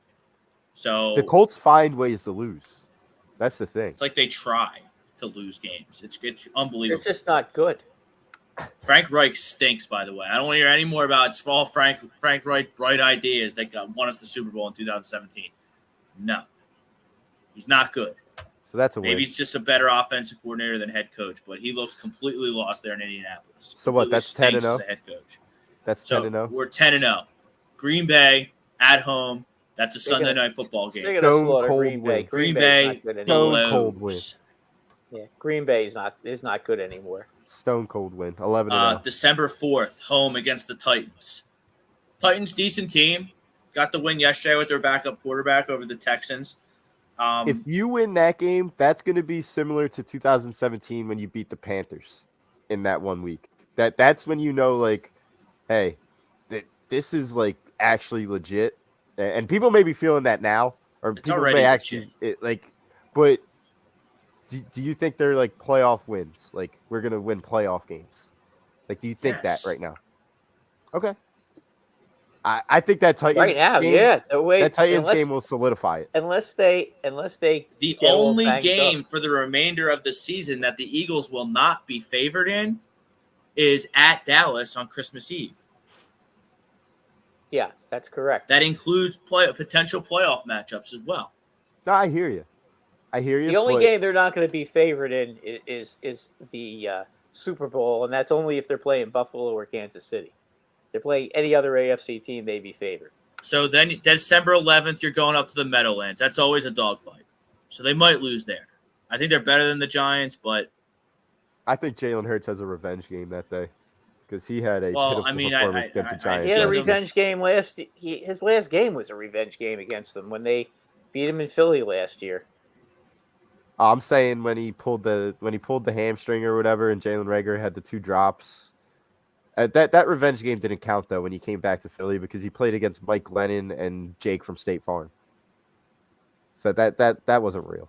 So The Colts find ways to lose. That's the thing. it's like they try to lose games. It's They're unbelievable. just not good. Frank Reich stinks, by the way. I don't want to hear any more about it's all Frank Reich bright ideas that won us the Super Bowl in 2017. No. He's not good. So that's a win. Maybe he's just a better offensive coordinator than head coach, but he looks completely lost there in Indianapolis. So what, Completely that's 10-0? stinks as a head coach. That's So 10-0. we're 10-0. Green Bay at home. That's a Sunday night football game. They're going to Stone slaughter cold Green Bay. win. Green Bay's Bay not good Stone anymore. cold win. Yeah, Green Bay is not good anymore. Stone cold win. 11-0. December 4th, home against the Titans. Titans, decent team. Got the win yesterday with their backup quarterback over the Texans. If you win that game, that's going to be similar to 2017 when you beat the Panthers in that 1 week. That's when you know, like, hey, this is like actually legit. And people may be feeling that now, or It's people already may actually But do you think they're like playoff wins? Like we're gonna win playoff games? Like do you think Yes. that right now? Okay. I think that Titans Right now, game, yeah. The way, that Titans game will solidify it. unless they The get all only banged game up. for the remainder of the season that the Eagles will not be favored in is at Dallas on Christmas Eve. Yeah, that's correct. That includes potential playoff matchups as well. No, I hear you. The only game they're not going to be favored in is the Super Bowl, and that's only if they're playing Buffalo or Kansas City. If they're playing any other AFC team, they'd be favored. So then December 11th, you're going up to the Meadowlands. That's always a dogfight. So they might lose there. I think they're better than the Giants, but I think Jalen Hurts has a revenge game that day because he had a pitiful performance against the Giants. He had a Yes. revenge game his last game was a revenge game against them when they beat him in Philly last year. I'm saying when he pulled the hamstring or whatever, and Jalen Reagor had the 2 drops. That revenge game didn't count though when he came back to Philly because he played against Mike Glennon and Jake from State Farm. So that wasn't real.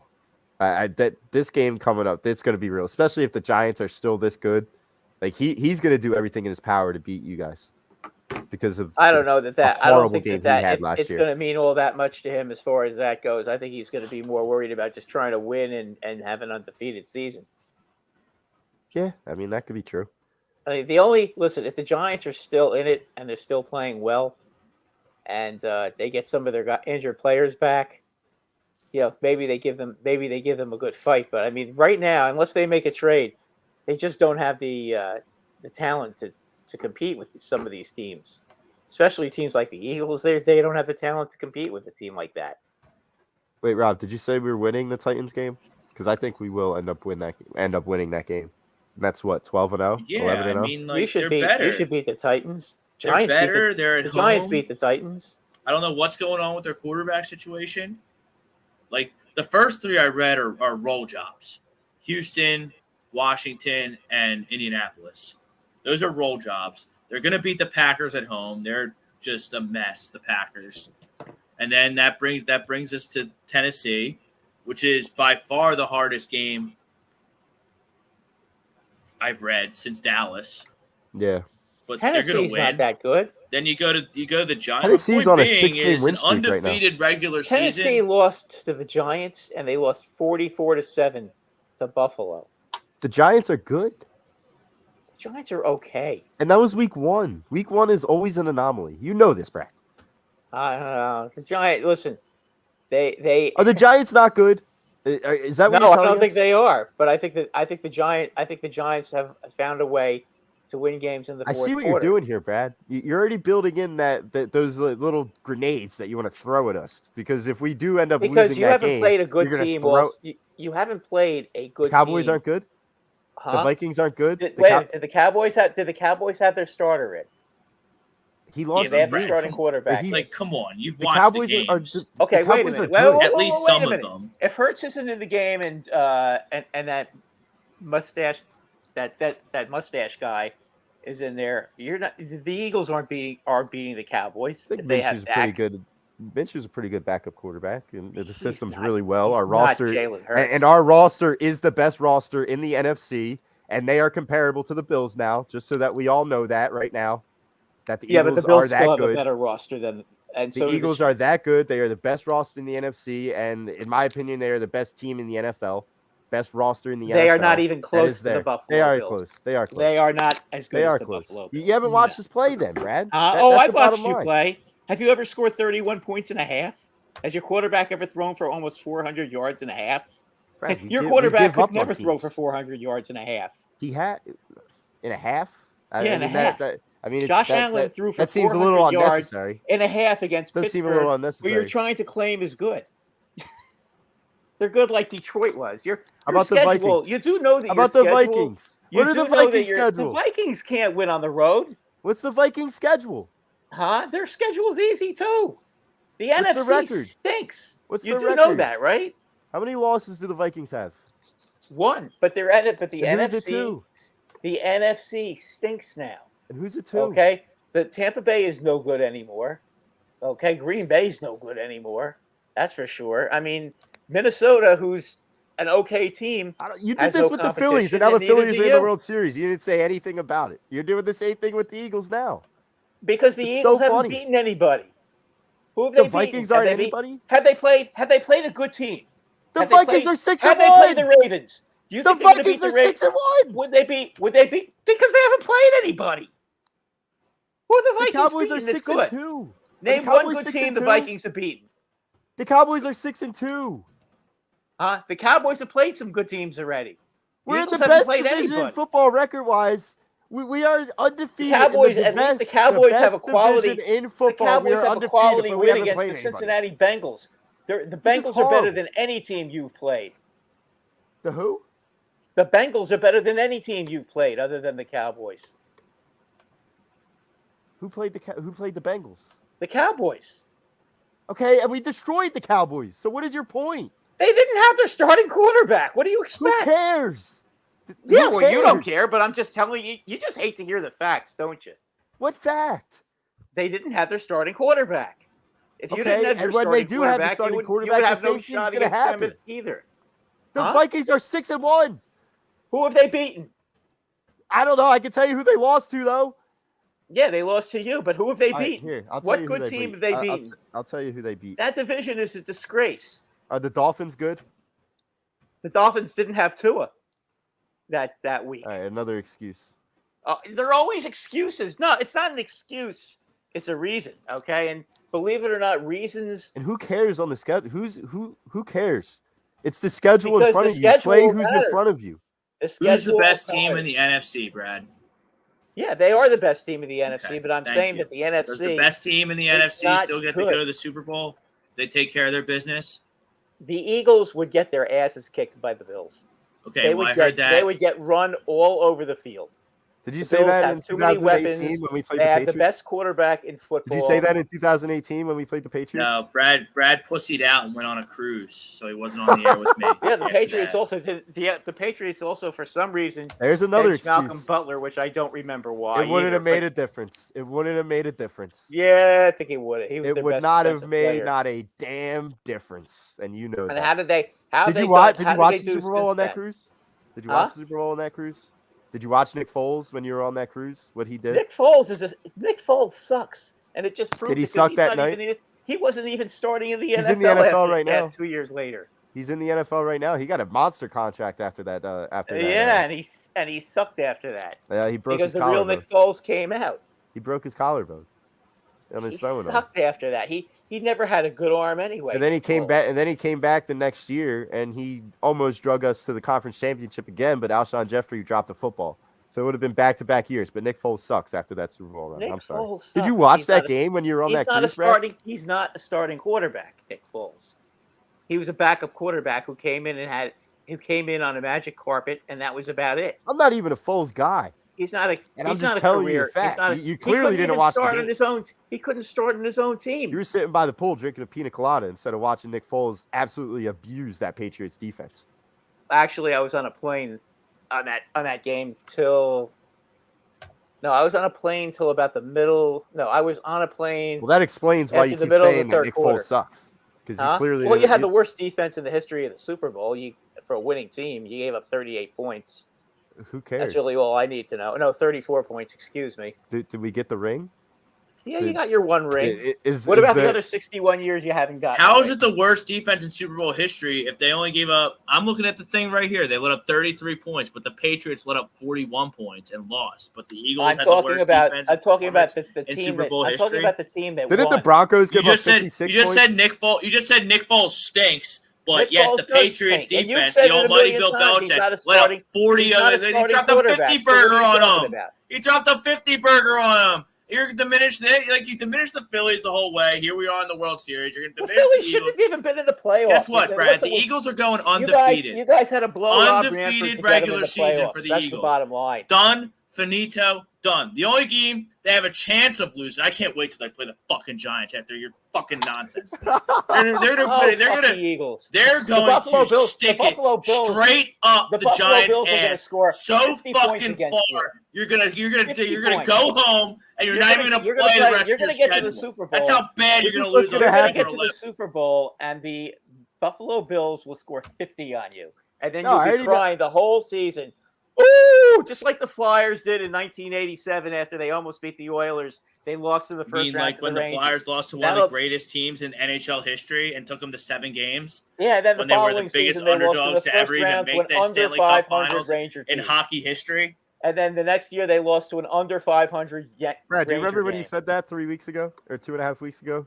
This game coming up, it's going to be real, especially if the Giants are still this good. Like he's going to do everything in his power to beat you guys because of I don't know that I don't think game that he had last it's year. going to mean all that much to him as far as that goes. I think he's going to be more worried about just trying to win and have an undefeated season. Yeah, I mean that could be true. I mean, if the Giants are still in it and they're still playing well, and they get some of their injured players back, maybe they give them a good fight. But I mean, right now, unless they make a trade, they just don't have the talent to compete with some of these teams, especially teams like the Eagles. They don't have the talent to compete with a team like that. Wait, Rob, did you say we were winning the Titans game? Because I think we will end up winning that game. And that's what 12-0. yeah, 11-0? I mean, like, You should beat the Titans. They're better. They're at the Giants home. beat the Titans. I don't know what's going on with their quarterback situation. Like the first 3 I read are roll jobs: Houston, Washington, and Indianapolis. Those are roll jobs. They're going to beat the Packers at home. They're just a mess, the Packers. And then that brings us to Tennessee, which is by far the hardest game I've read since Dallas. Yeah. But they're going to Tennessee's win. not that good. Then you go to the Giants. Tennessee's My on a point being 6-game is win an streak right now. undefeated regular Tennessee season. lost to the Giants, and they lost 44-7 to Buffalo. The Giants are good. The Giants are okay. And that was week 1. Week 1 is always an anomaly. You know this, Brad. I don't know. The Giants, listen, they Are the Giants not good? Is that what No, you're I telling don't think us? they are. But I think the Giants have found a way to win games in the I fourth see what quarter. you're doing here, Brad. You're already building in those little grenades that you want to throw at us. Because if we do end up Because losing you that haven't game, played a good you're going to team. throw. You haven't played a The good Cowboys team. aren't good. Huh? The Vikings aren't good. Did the Cowboys have their starter in? He lost. They have Brad, their starting quarterback. he- Like, come on, you've The watched Cowboys the are games. Okay, the wait a Cowboys are minute. good. At least some of minute. them. If Hurts isn't in the game and that mustache that mustache guy is in there, you're not. The Eagles aren't beating the Cowboys. I think If they have Minshew's pretty Dak. good. Minshew's a pretty good backup quarterback, and the He's system's not- really well. he's Our not roster Jalen Hurts. and our roster is the best roster in the NFC, and they are comparable to the Bills now. Just so that we all know that right now, that the Yeah, Eagles but the Bills are still that have a good. better roster than and The so do Eagles are Chiefs. that good. They are the best roster in the NFC, and in my opinion, they are the best team in the NFL. Best roster in the NFL. They are not even That close is to the there. Buffalo They are Bills. close. They are close. They are not as good They as are the close. Buffalo Bills. You haven't watched No. us play then, Brad. I've That's the watched bottom you line. play. Have you ever scored 31 points and a half? Has your quarterback ever thrown for almost 400 yards and a half? Brad, Your we quarterback give could up on never throw for teams. 400 yards and a half. He had in a half. Yeah, in a half. I mean, Josh that, Allen that, threw for that seems a 400 little yards unnecessary. and a half against Does Pittsburgh, seem a little who unnecessary. you're trying to claim is good. They're good like Detroit was. Your How about the schedule, Vikings? you do know that How your about the schedule, Vikings? you What are do the know that Vikings the schedule? Vikings can't win on the road. What's the Vikings schedule? Huh? Their schedule's easy too. The What's NFC the record? stinks. What's you the do know record? that, right? How many losses do the Vikings have? One, but they're at it. But the And who's it NFC, to? the NFC stinks now. And who's it to? Okay, the Tampa Bay is no good anymore. Okay, Green Bay's no good anymore. That's for sure. I mean, Minnesota, who's an okay team, You did has this no with the Phillies, and competition, now the and neither Phillies do are in the you. World Series. You didn't say anything about it. You're doing the same thing with the Eagles now. because the It's Eagles so haven't funny. beaten anybody. Who have The they Vikings beaten? aren't Have they anybody? Have they played? Have they played a good team? The Have they Vikings played- are 6 Have and they played 1. the Ravens? Do you The think they're going to beat Vikings the are Ravens? 6 and 1. Would they beat? Because they haven't played anybody. Who are the The Vikings Cowboys are beaten? That's 6 and good. 2. Name the one Cowboys good 6 team and the 2? Vikings have beaten. The Cowboys are 6 and 2. Huh? The Cowboys have played some good teams already. We're in Eagles the haven't best played division in anybody. football record-wise. We are undefeated. Cowboys- in at the least best, the Cowboys have a best quality- division in The football. We Cowboys are have a undefeated, quality but we win haven't against played the anybody. Cincinnati Bengals. The This is Bengals are better horrible. than any team you've played. The who? The Bengals are better than any team you've played, other than the Cowboys. Who played the Bengals? The Cowboys. Okay, and we destroyed the Cowboys. So what is your point? They didn't have their starting quarterback. What do you Who expect? cares? Yeah, Who well, you don't cares? care, but I'm just telling you. You just hate to hear the facts, don't you? What fact? They didn't have their starting quarterback. If you Okay, didn't have your and when they starting do have the quarterback, starting you would quarterback, have the no same thing's shot gonna against them happen. either. The Huh? Vikings are 6 and 1. Who have they beaten? I don't know. I can tell you who they lost to though. Yeah, they lost to you, but who have they All right, beaten? here, I'll tell What you who good they team beat. have they I'll beaten? I'll tell you who they beat. That division is a disgrace. Are the Dolphins good? The Dolphins didn't have Tua that week. All right, another excuse. There are always excuses. No, it's not an excuse. It's a reason, okay? And believe it or not, reasons. And who cares on the schedule? Who cares? It's the schedule in Because front the of you. Play schedule who's in matters. front of you. Who's the schedule best team in matters. the NFC, Brad? Yeah, they are the best team in the NFC, Okay, but I'm thank saying you. that the NFC. Does the best team in the is NFC not still get good. to go to the Super Bowl if they take care of their business? The Eagles would get their asses kicked by the Bills. Okay, They well, I would heard get that. they would get run all over the field. Did you The say Bills that have in too many 2018 weapons. when we played They the have the Patriots? best quarterback in football. Did you say that in 2018 when we played the Patriots? No, Brad pussied out and went on a cruise, so he wasn't on the air with me. Yeah, the after Patriots that. also did. The Patriots also, for some reason, There's another benched Malcolm excuse. Butler, which I don't remember why. It wouldn't either, have made but- a difference. It wouldn't have made a difference. Yeah, I think it would. He was It their would best not have defensive made player. not a damn difference, and you know And that. how did they? How Did they you watch? done- Did how you watch they the do Super Bowl since on that then? cruise? Did you Huh? watch the Super Bowl on that cruise? Did you watch Nick Foles when you were on that cruise? What he did? Nick Foles sucks, and it just proves. Did he because suck he's that not night? even he wasn't even starting in the He's NFL. in the NFL after right that now. 2 years later. He's in the NFL right now. He got a monster contract after that. Yeah, and he sucked after that he broke because his the real collarbone. Nick Foles came out. He broke his collarbone. on his He throwing arm. sucked after that. He never had a good arm anyway. And then he came back. And then he came back the next year, and he almost drug us to the conference championship again. But Alshon Jeffrey dropped the football, so it would have been back-to-back years. But Nick Foles sucks after that Super Bowl run. Nick I'm sorry. Foles Did you sucks. watch He's that not game when you were on He's that not a cruise, Brad? starting. He's not a starting quarterback. Nick Foles. He was a backup quarterback who came in on a magic carpet, and that was about it. I'm not even a Foles guy. He's not a. And he's I'm just not a telling career. you the fact. He's not a, You he clearly couldn't didn't even watch the start game. on his own. He couldn't start on his own team. You were sitting by the pool drinking a pina colada instead of watching Nick Foles absolutely abuse that Patriots defense. Actually, I was on a plane on that game till. No, I was on a plane till about the middle. No, I was on a plane. Well, that explains why After you the keep middle of the saying that third Nick quarter. Foles sucks. Because you Huh? clearly Well, you didn't- had the worst defense in the history of the Super Bowl. For a winning team, you gave up 38 points. Who cares? That's really all I need to know. No, 34 points. Excuse me. Did we get the ring? Yeah, you got your one ring. Is What about the that- other 61 years you haven't got? How is it the worst defense in Super Bowl history if they only gave up? I'm looking at the thing right here. They let up 33 points, but the Patriots let up 41 points and lost. But the Eagles I'm had the talking worst about. defense. I'm talking about the in team. Super Bowl I'm talking history. about the team that Didn't won. the Broncos You give up just said 56 you just points? said Nick Foles. You just said Nick Foles stinks, but Nick yet Foles the does Patriots stink. And you've defense, said the it a almighty million Bill times. He's not a Belichick, let up starting- 40 he's of not a it. He starting dropped a quarterback. 50 So what are burger you on talking him. about? He dropped a 50 burger on him. You're diminishing it. Like you diminished the Phillies the whole way. Here we are in the World Series. You're going to The diminish Phillies the shouldn't Eagles. have even been in the playoffs. Guess what, Brad? Unless it The was- Eagles are going You undefeated. guys had a blowout Undefeated to get them in regular the season playoffs. for the That's Eagles. the bottom line. Done. Finito. Done. The only game they have a chance of losing. I can't wait till they play the fucking Giants after your fucking nonsense. They're Oh, fuck the Eagles. They're The going Buffalo to Bills- stick the Buffalo it Bills- straight up the the Buffalo Giants' Bills are gonna ass score so 50 points fucking against far. you. You're gonna 50 go points. home and you're not even gonna play the rest You're of your gonna get to schedule. the Super Bowl. That's how bad This you're is gonna what's lose. gonna on You're gonna happen. get to the Super Bowl, and the Buffalo Bills will score 50 on you, and then No, I you'll already be know- crying the whole season. Ooh, just like the Flyers did in 1987 after they almost beat the Oilers. They lost in the You first mean round like to when the the Rangers. Flyers lost to one of That'll- the greatest teams in NHL history and took them to 7 games Yeah, then the when they were the following biggest season they lost in the underdogs to first ever even round to make an the under Stanley Cup 500 Finals Ranger in team. hockey history? And then the next year they lost to an under 500 Brad, do you remember Ranger when he game. said that 3 weeks ago or 2.5 weeks ago?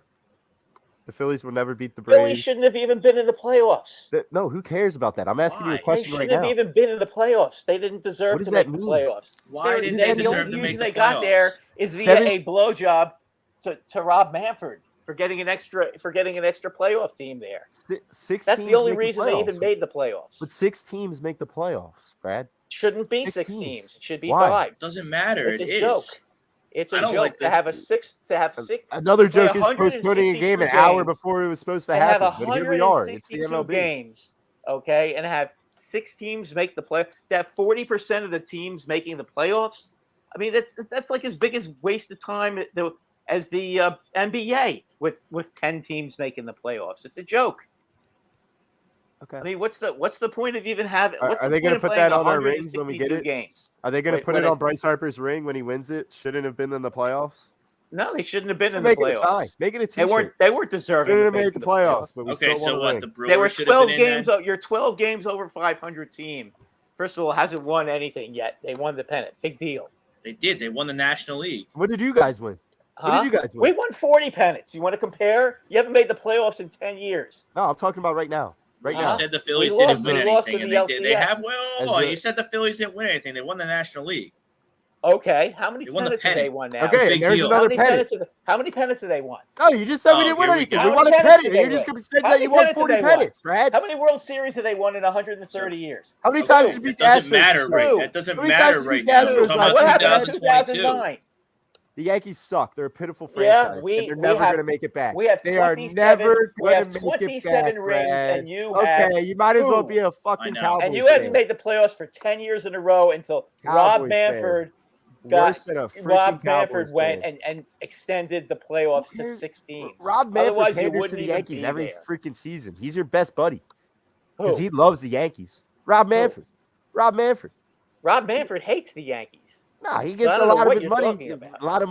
The Phillies will never beat the Phillies Braves. shouldn't have even been in the playoffs. No, who cares about that? I'm asking you a Why? They question right shouldn't have now. even been in the playoffs. They didn't deserve What does to make that the mean? playoffs. Why didn't they they the deserve only to reason make the they got there playoffs? is via Seven- a blowjob to Rob Manfred for getting an extra playoff team there. Six That's teams the only make the reason they even playoffs. made the playoffs. But 6 teams make the playoffs, Brad. Shouldn't be 6 six teams. teams. It should be Why? 5. Doesn't matter. It's It a is. joke. It's a I don't joke like to the- have six. Another play joke is postponing a game an 163 hour games before it was supposed to and have happen. But here we are. It's the 162 MLB. games, okay, and have 6 teams make the play. To have 40% of the teams making the playoffs. I mean, that's like as big as waste of time as the NBA with 10 teams making the playoffs. It's a joke. Okay. I mean, what's the point of even having? Are- what's are the they gonna point of put playing that on our rings when we get 162 it? Games? Are they going to Wait, put when it it- on Bryce Harper's ring when he wins it? Shouldn't have been in the playoffs. No, they shouldn't have been So in the make it a sign. playoffs. Make it a They T-shirt. weren't deserving. Shouldn't of have made making the playoffs, but we Okay, still so won a what? ring. The They were Brewers should have 12 been in games. there? You're 12 games over 500 team. First of all, hasn't won anything yet. They won the pennant. Big deal. They did. They won the National League. What did you guys win? What Huh? did you guys We win? won 40 pennants. You want to compare? You haven't made the playoffs in 10 years. No, I'm talking about right now. Right You now. said the Phillies We didn't lost- win we lost anything, in and the they did. They LCS. have. Well, As hold on. a- You said the Phillies didn't win anything. They won the National League. Okay, how many They won the pennants have they pennant. won now? Okay, big and there's deal. How another many pennant. pennants? How many pennants have they won? No, you just said Oh, we didn't win here we anything. go. We How won a many pennants pennant. did And you they just win? said How that many you won pennants did 40 they win? pennants, Brad. How many World Series have they won in 130 years? How many Okay, times did you It beat the doesn't Astros? matter this right. year? That doesn't How many matter times did you right beat the now. Astros We're talking last about What year? happened in 2022. 2009? The Yankees suck. They're a pitiful Yeah, franchise. we- and they're we never have- going to make it back. We have They are 27 never we going have to make it 27 back, rings, Brad. and you have Okay, you might as well two. be a I fucking know. Cowboys And you haven't fan. made the playoffs for 10 years in a row until Rob Cowboys Manfred Worse than a freaking Rob Cowboys Manfred went fan. and extended the playoffs Who to cares? 6 teams. Rob Manfred Otherwise, you panders to wouldn't the even Yankees be every there. freaking season. He's your best buddy because Who? he loves the Yankees. Rob Manfred. Rob Manfred. Rob Manfred hates the Yankees. Nah, he I gets a don't know lot of what his you're money, talking about. a lot of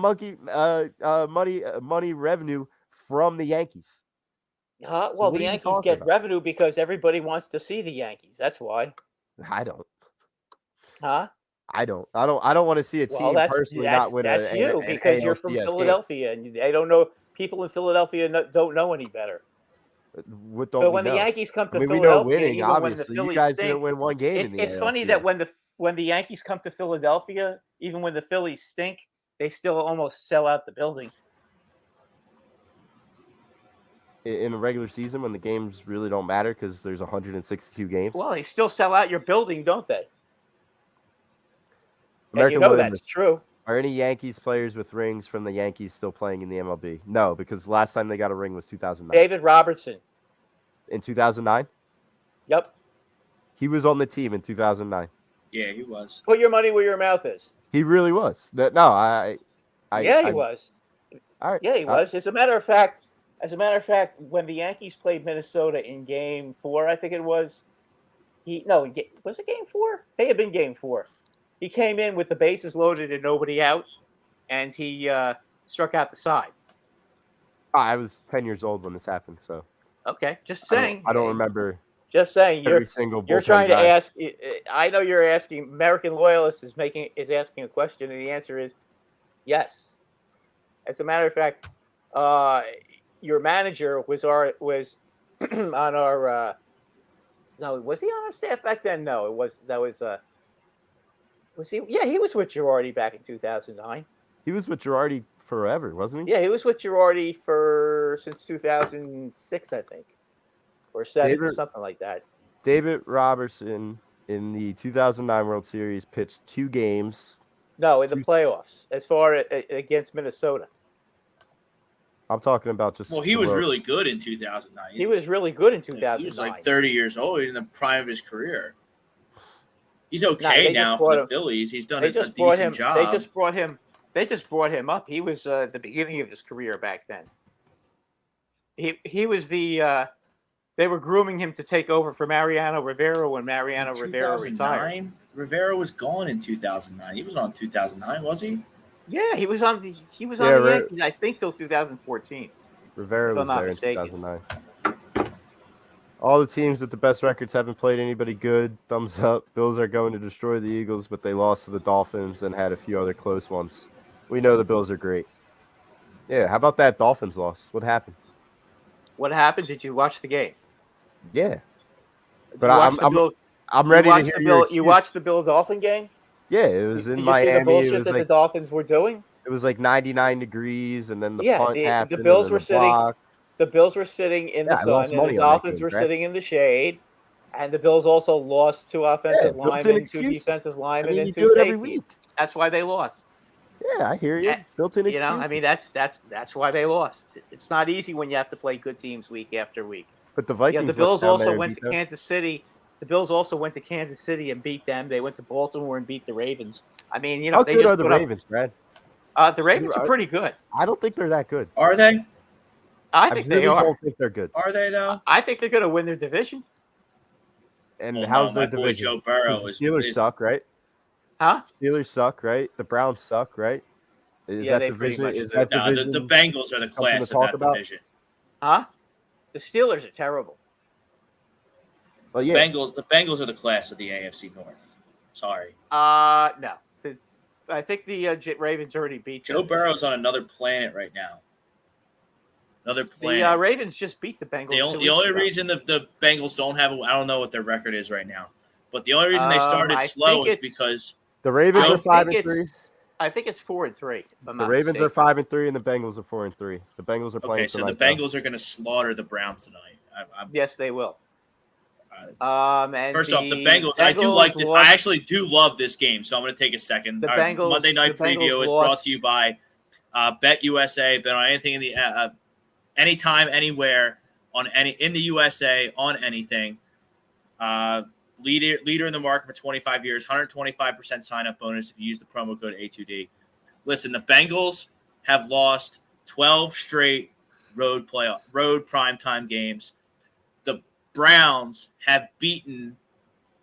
money revenue from the Yankees. Well, what the are you Yankees talking get about? revenue because everybody wants to see the Yankees. That's why. I don't. Huh? I don't want to see a Well, team personally not win that's you an because you're from ALCS game. Philadelphia, and they don't know. People in Philadelphia don't know any better. What don't But we when the know? Yankees come I to mean, we know Philadelphia, winning, even when the obviously. You Phillies guys didn't stink, win one game in the it's funny that ALCS. when the Yankees come to Philadelphia, even when the Phillies stink, they still almost sell out the building. In a regular season when the games really don't matter because there's 162 games. Well, they still sell out your building, don't they? American and you know Williams, that's true. are any Yankees players with rings from the Yankees still playing in the MLB? No, because the last time they got a ring was 2009. David Robertson. In 2009? Yep. He was on the team in 2009. Yeah, he was. Put your money where your mouth is. He really was. He was. All right. Yeah, he was. As a matter of fact, when the Yankees played Minnesota in Game 4, I think it was. Was it Game 4? May have been Game 4. He came in with the bases loaded and nobody out, and he struck out the side. I was 10 years old when this happened, so. Okay, just saying. I don't remember. Just saying. Every single You're bullpen trying to guy. ask. I know you're asking. American Loyalist is asking a question, and the answer is yes. As a matter of fact, your manager was on our. No, was he on our staff back then? No, was he? Yeah, he was with Girardi back in 2009. He was with Girardi forever, wasn't he? Yeah, he was with Girardi since 2006, I think, or 7, something like that. David Robertson in the 2009 World Series pitched 2 games. No, in the playoffs, as far as against Minnesota. I'm talking about just. Well, he was really good in 2009. He was really good in 2009. He was like 30 years old in the prime of his career. He's okay now for the Phillies. He's done a decent job. They just brought him up. He was the beginning of his career back then. He was the. They were grooming him to take over for Mariano Rivera when Mariano Rivera retired. Rivera was gone in 2009. He was on 2009, was he? Yeah, he was on the Yankees, I think, till 2014. Rivera was there in 2009. All the teams with the best records haven't played anybody good. Thumbs up. Bills are going to destroy the Eagles, but they lost to the Dolphins and had a few other close ones. We know the Bills are great. Yeah, how about that Dolphins loss? What happened? What happened? Did you watch the game? Yeah. But I'm ready to hear your excuse. You watched the Bill-Dolphin game? Yeah, it was in Did Miami. You see the bullshit it was that like, the Dolphins were doing? It was like 99 degrees, and then the punt happened. The Bills were sitting. Block. The Bills were sitting in the sun, and the Dolphins were sitting in the shade. And the Bills also lost 2 offensive linemen, 2 defensive linemen, and 2 safeties. That's why they lost. Yeah, I hear you. Built-in excuses. I mean, that's why they lost. It's not easy when you have to play good teams week after week. But the Vikings. The Bills also went to Kansas City. The Bills also went to Kansas City and beat them. They went to Baltimore and beat the Ravens. I mean, how they good just are the Ravens, Brad? The Ravens are pretty good. I don't think they're that good. Are they? I think they are. I don't think they're good. Are they though? I think they're going to win their division. And how's their division? Joe Burrow the Steelers suck, right? Huh? Steelers suck, right? The Browns suck, right? Is that division? The Bengals are the class of that division. Huh? The Steelers are terrible. Well, yeah. The Bengals are the class of the AFC North. Sorry. No. I think the Ravens already beat them. Joe Burrow's on another planet right now. Another planet. The Ravens just beat the Bengals. The only reason the Bengals don't have I don't know what their record is right now, but the only reason they started slow is because the Ravens are 5-3. I think it's 4-3. The Ravens are 5-3, and the Bengals are 4-3. The Bengals are playing. Okay, so the Bengals are going to slaughter the Browns tonight. Yes, they will. And first off, the Bengals. I actually do love this game, so I'm going to take a second. The Bengals Monday Night Preview is brought to you by Bet USA. Bet on anything in the anytime, anywhere in the USA on anything. Leader in the market for 25 years, 125% sign-up bonus if you use the promo code A2D. Listen, the Bengals have lost 12 straight road primetime games. The Browns have beaten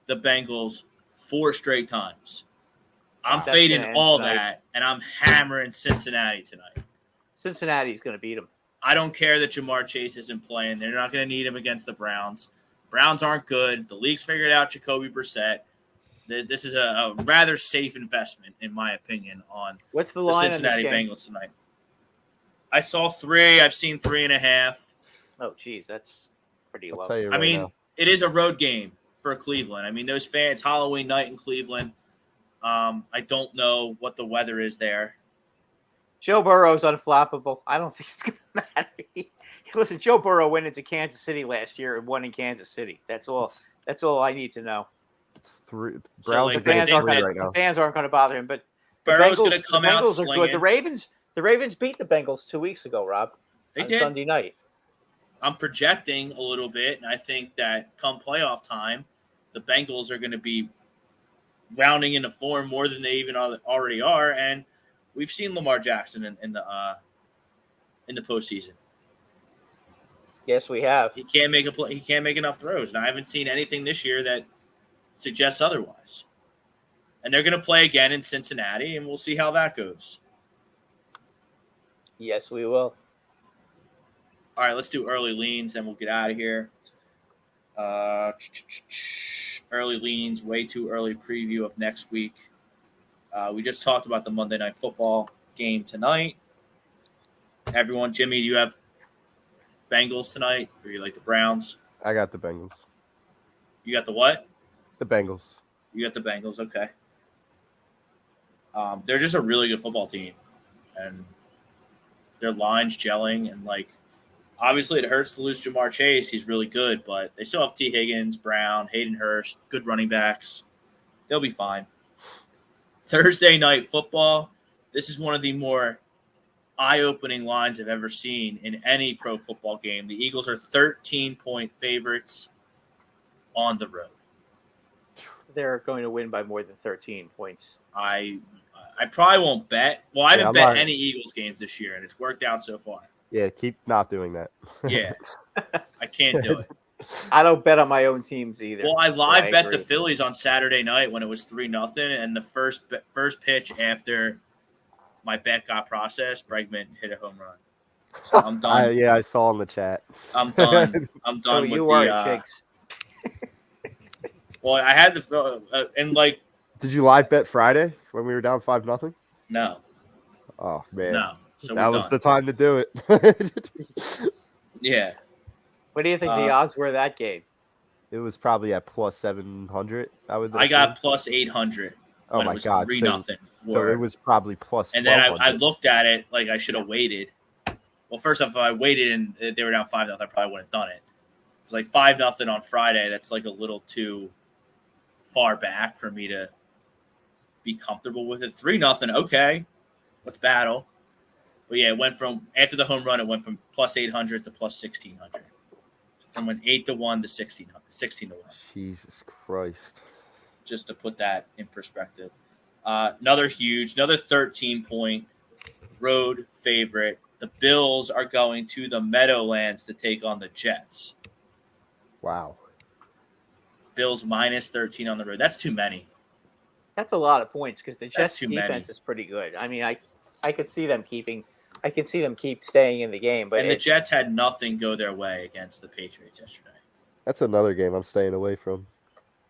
the Bengals 4 straight times. I'm fading all that, and I'm hammering Cincinnati tonight. Cincinnati's going to beat them. I don't care that Jamar Chase isn't playing. They're not going to need him against the Browns. Browns aren't good. The league's figured out Jacoby Brissett. This is a rather safe investment, in my opinion, on What's the the line Cincinnati on this game? Bengals tonight. I saw 3. I've seen 3.5. Oh, geez, that's pretty I'll low. tell you I right mean, now. it is a road game for Cleveland. I mean, those fans, Halloween night in Cleveland. I don't know what the weather is there. Joe Burrow's unflappable. I don't think it's going to matter. Listen, Joe Burrow went into Kansas City last year and won in Kansas City. That's all. That's all I need to know. It's 3. So, Browns like, are The getting fans 3 aren't going right now. the fans aren't going to bother him. But the Burrow's going to Bengals, come the out Bengals are slinging. good. The Ravens beat the Bengals 2 weeks ago, Rob. They on did. Sunday night. I'm projecting a little bit, and I think that come playoff time, the Bengals are going to be rounding into form more than they even already are, and we've seen Lamar Jackson in the postseason. Yes, we have. He can't make He can't make enough throws, and I haven't seen anything this year that suggests otherwise. And they're going to play again in Cincinnati, and we'll see how that goes. Yes, we will. All right, let's do early leans, then we'll get out of here. Early leans, way too early preview of next week. We just talked about the Monday Night Football game tonight. Everyone, Jimmy, do you have Bengals tonight, or you like the Browns? I got the Bengals. You got the what? The Bengals. You got the Bengals, okay. They're just a really good football team, and their line's gelling, and obviously it hurts to lose Jamar Chase. He's really good, but they still have T. Higgins, Brown, Hayden Hurst, good running backs. They'll be fine. Thursday Night Football. This is one of the more eye-opening lines I've ever seen in any pro football game. The Eagles are 13-point favorites on the road. They're going to win by more than 13 points. I probably won't bet. Well, I haven't I'm bet not- any Eagles games this year, and it's worked out so far. Yeah, keep not doing that. Yeah, I can't do it. I don't bet on my own teams either. Well, I so live bet the agree. Phillies on Saturday night when it was 3-0, and the first pitch after my bet got processed, Bregman hit a home run. So I'm done. I saw in the chat. I'm done. I'm Oh, done you with were the. at Jinx. Well, I had the and Did you live bet Friday when we were down 5-0? no, Oh man, no. So that we're was done. the time to do it. Yeah. What do you think the odds were of that game? It was probably at plus 700. I got plus 800. Oh when my it was god! 3-0. So it was probably plus. And then I 1200. looked at it like I should have waited. Well, first off, if I waited and they were down 5-0, I probably wouldn't have done it. It was like 5-0 on Friday. That's like a little too far back for me to be comfortable with it. 3-0, okay. Let's battle. But yeah, it went from after the home run, it went from plus 800 to plus 1600. From an 8-1 to 16 to 1. Jesus Christ! Just to put that in perspective. Another 13-point road favorite. The Bills are going to the Meadowlands to take on the Jets. Wow. Bills minus 13 on the road. That's too many. That's a lot of points because the Jets too defense many. is pretty good. I mean, I could see them keep staying in the game, but And the Jets had nothing go their way against the Patriots yesterday. That's another game I'm staying away from.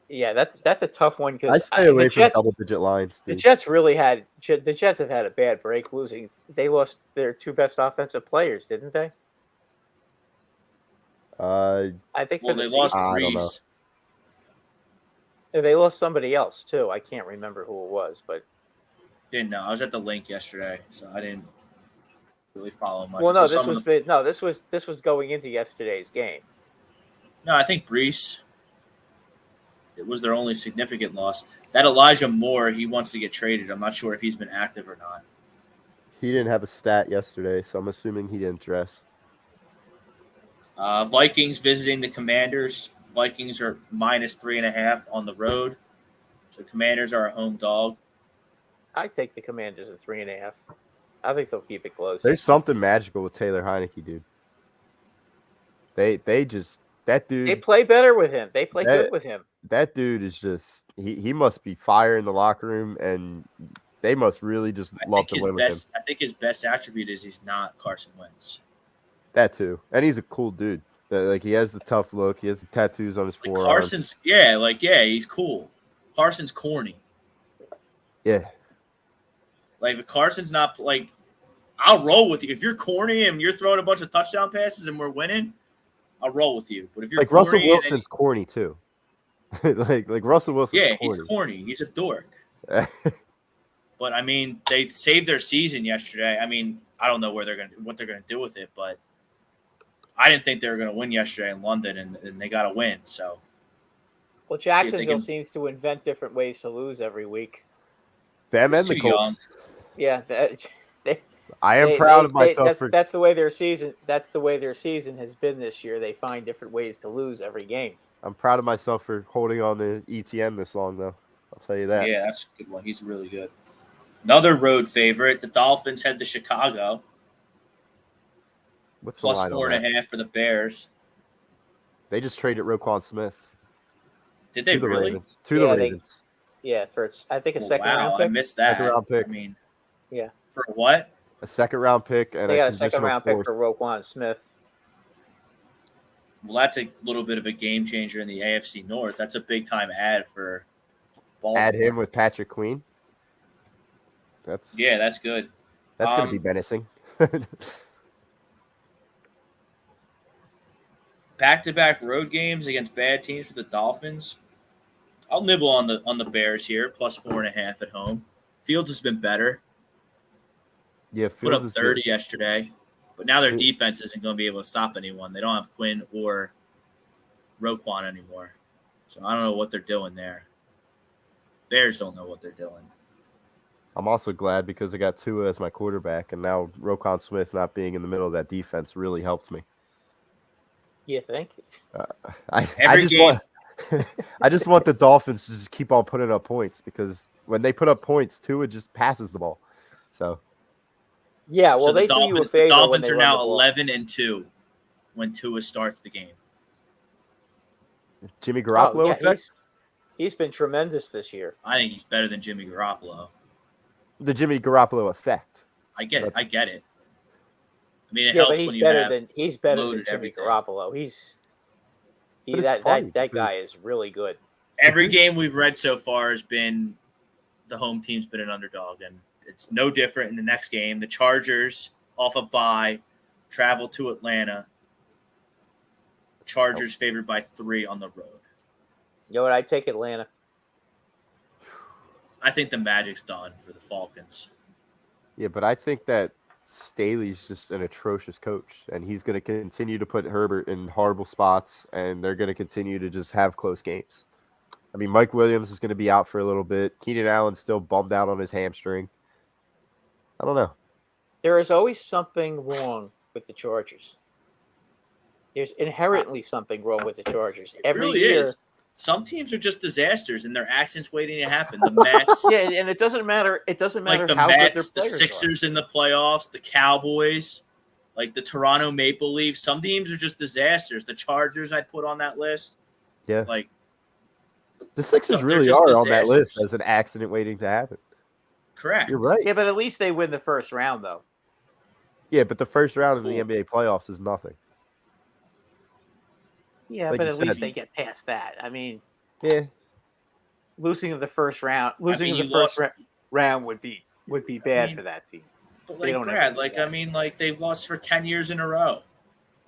yeah, that's a tough one I because stay away the from Jets, double-digit lines. the Dude. Jets have had a bad break losing. They lost their two best offensive players, didn't they? I think Well, for the they lost season. I don't know. Reese. They lost somebody else too. I can't remember who it was, but Didn't know. I was at the link yesterday, so I didn't really follow much. well, no, So this was going into yesterday's game. No, I think Brees. It was their only significant loss. That Elijah Moore, he wants to get traded. I'm not sure if he's been active or not. He didn't have a stat yesterday, so I'm assuming he didn't dress. Vikings visiting the Commanders. Vikings are minus 3.5 on the road. So Commanders are a home dog. I take the Commanders at 3.5. I think they'll keep it close. There's something magical with Taylor Heineke, dude. They just that dude. They play better with him. They play good with him. That dude is just he must be fire in the locker room, and they must really just love to win with him. I think his best attribute is he's not Carson Wentz. That too, and he's a cool dude. Like he has the tough look, he has the tattoos on his Like forearm. Carson's, he's cool. Carson's corny. Yeah. Like, if Carson's not like, I'll roll with you. If you're corny and you're throwing a bunch of touchdown passes and we're winning, I'll roll with you. But if you're Like corny Russell Wilson's corny too. like Russell Wilson's corny. he's corny. He's a dork. But I mean, they saved their season yesterday. I mean, I don't know what they're gonna do with it, but I didn't think they were gonna win yesterday in London, and they got to win. So, Well, Jacksonville seems to invent different ways to lose every week. Them and Too the Colts. Yeah, I am proud of myself that's the way their season. That's the way their season has been this year. They find different ways to lose every game. I'm proud of myself for holding on to ETN this long, though. I'll tell you that. Yeah, that's a good one. He's really good. Another road favorite. The Dolphins head to Chicago. What's the Plus line on 4.5 for the Bears. They just traded Roquan Smith. Did they to the really? Ravens. To the Ravens. For I think a Oh, second wow, round pick. I missed that. Second round pick. I mean, Yeah. For what? A second round pick and They got a conditional second round pick fourth. for Roquan Smith. Well, that's a little bit of a game changer in the AFC North. That's a big time ad for Baltimore. Add him with Patrick Queen. That's good. That's going to be menacing. Back-to-back road games against bad teams for the Dolphins. I'll nibble on the Bears here, plus 4.5 at home. Fields has been better. Yeah, Put up Fields is 30 good. yesterday, but now their defense isn't going to be able to stop anyone. They don't have Quinn or Roquan anymore, so I don't know what they're doing there. Bears don't know what they're doing. I'm also glad because I got Tua as my quarterback, and now Roquan Smith not being in the middle of that defense really helps me. You think? I just want the Dolphins to just keep on putting up points because when they put up points, Tua just passes the ball. So yeah, well, so they do you a favor. The Dolphins when are they run now the ball. 11-2 when Tua starts the game. Jimmy Garoppolo effect? He's been tremendous this year. I think he's better than Jimmy Garoppolo. The Jimmy Garoppolo effect. I get it. I mean, it Yeah, helps but when you have he's better than loaded Jimmy everything. Garoppolo. But it's funny That because- guy is really good. Every game we've read so far has been the home team's been an underdog, and it's no different in the next game. The Chargers, off a bye, travel to Atlanta. Chargers favored by 3 on the road. You know what? I take Atlanta. I think the Magic's done for the Falcons. Yeah, but I think that Staley's just an atrocious coach, and he's going to continue to put Herbert in horrible spots, and they're going to continue to just have close games. I mean, Mike Williams is going to be out for a little bit. Keenan Allen's still bummed out on his hamstring. I don't know. There is always something wrong with the Chargers. There's inherently something wrong with the Chargers. Every really year. is. Some teams are just disasters, and their accidents waiting to happen. The Mets, Yeah, and it doesn't matter. It doesn't matter like the how good their Mets, the players Sixers in the playoffs, the Cowboys, like the Toronto Maple Leafs. Some teams are just disasters. The Chargers I'd put on that list. Yeah. Like The Sixers they're really just are on that list disasters. as an accident waiting to happen. correct. You're right. are. Yeah, but at least they win the first round, though. Yeah, but the first round of the NBA playoffs is nothing. Yeah, Like but you at least said. they get past that. I mean, Yeah. losing in the first round, you lost- round would be bad mean, for that team. But They like don't Brad, ever do like that. I mean, like they've lost for 10 years in a row,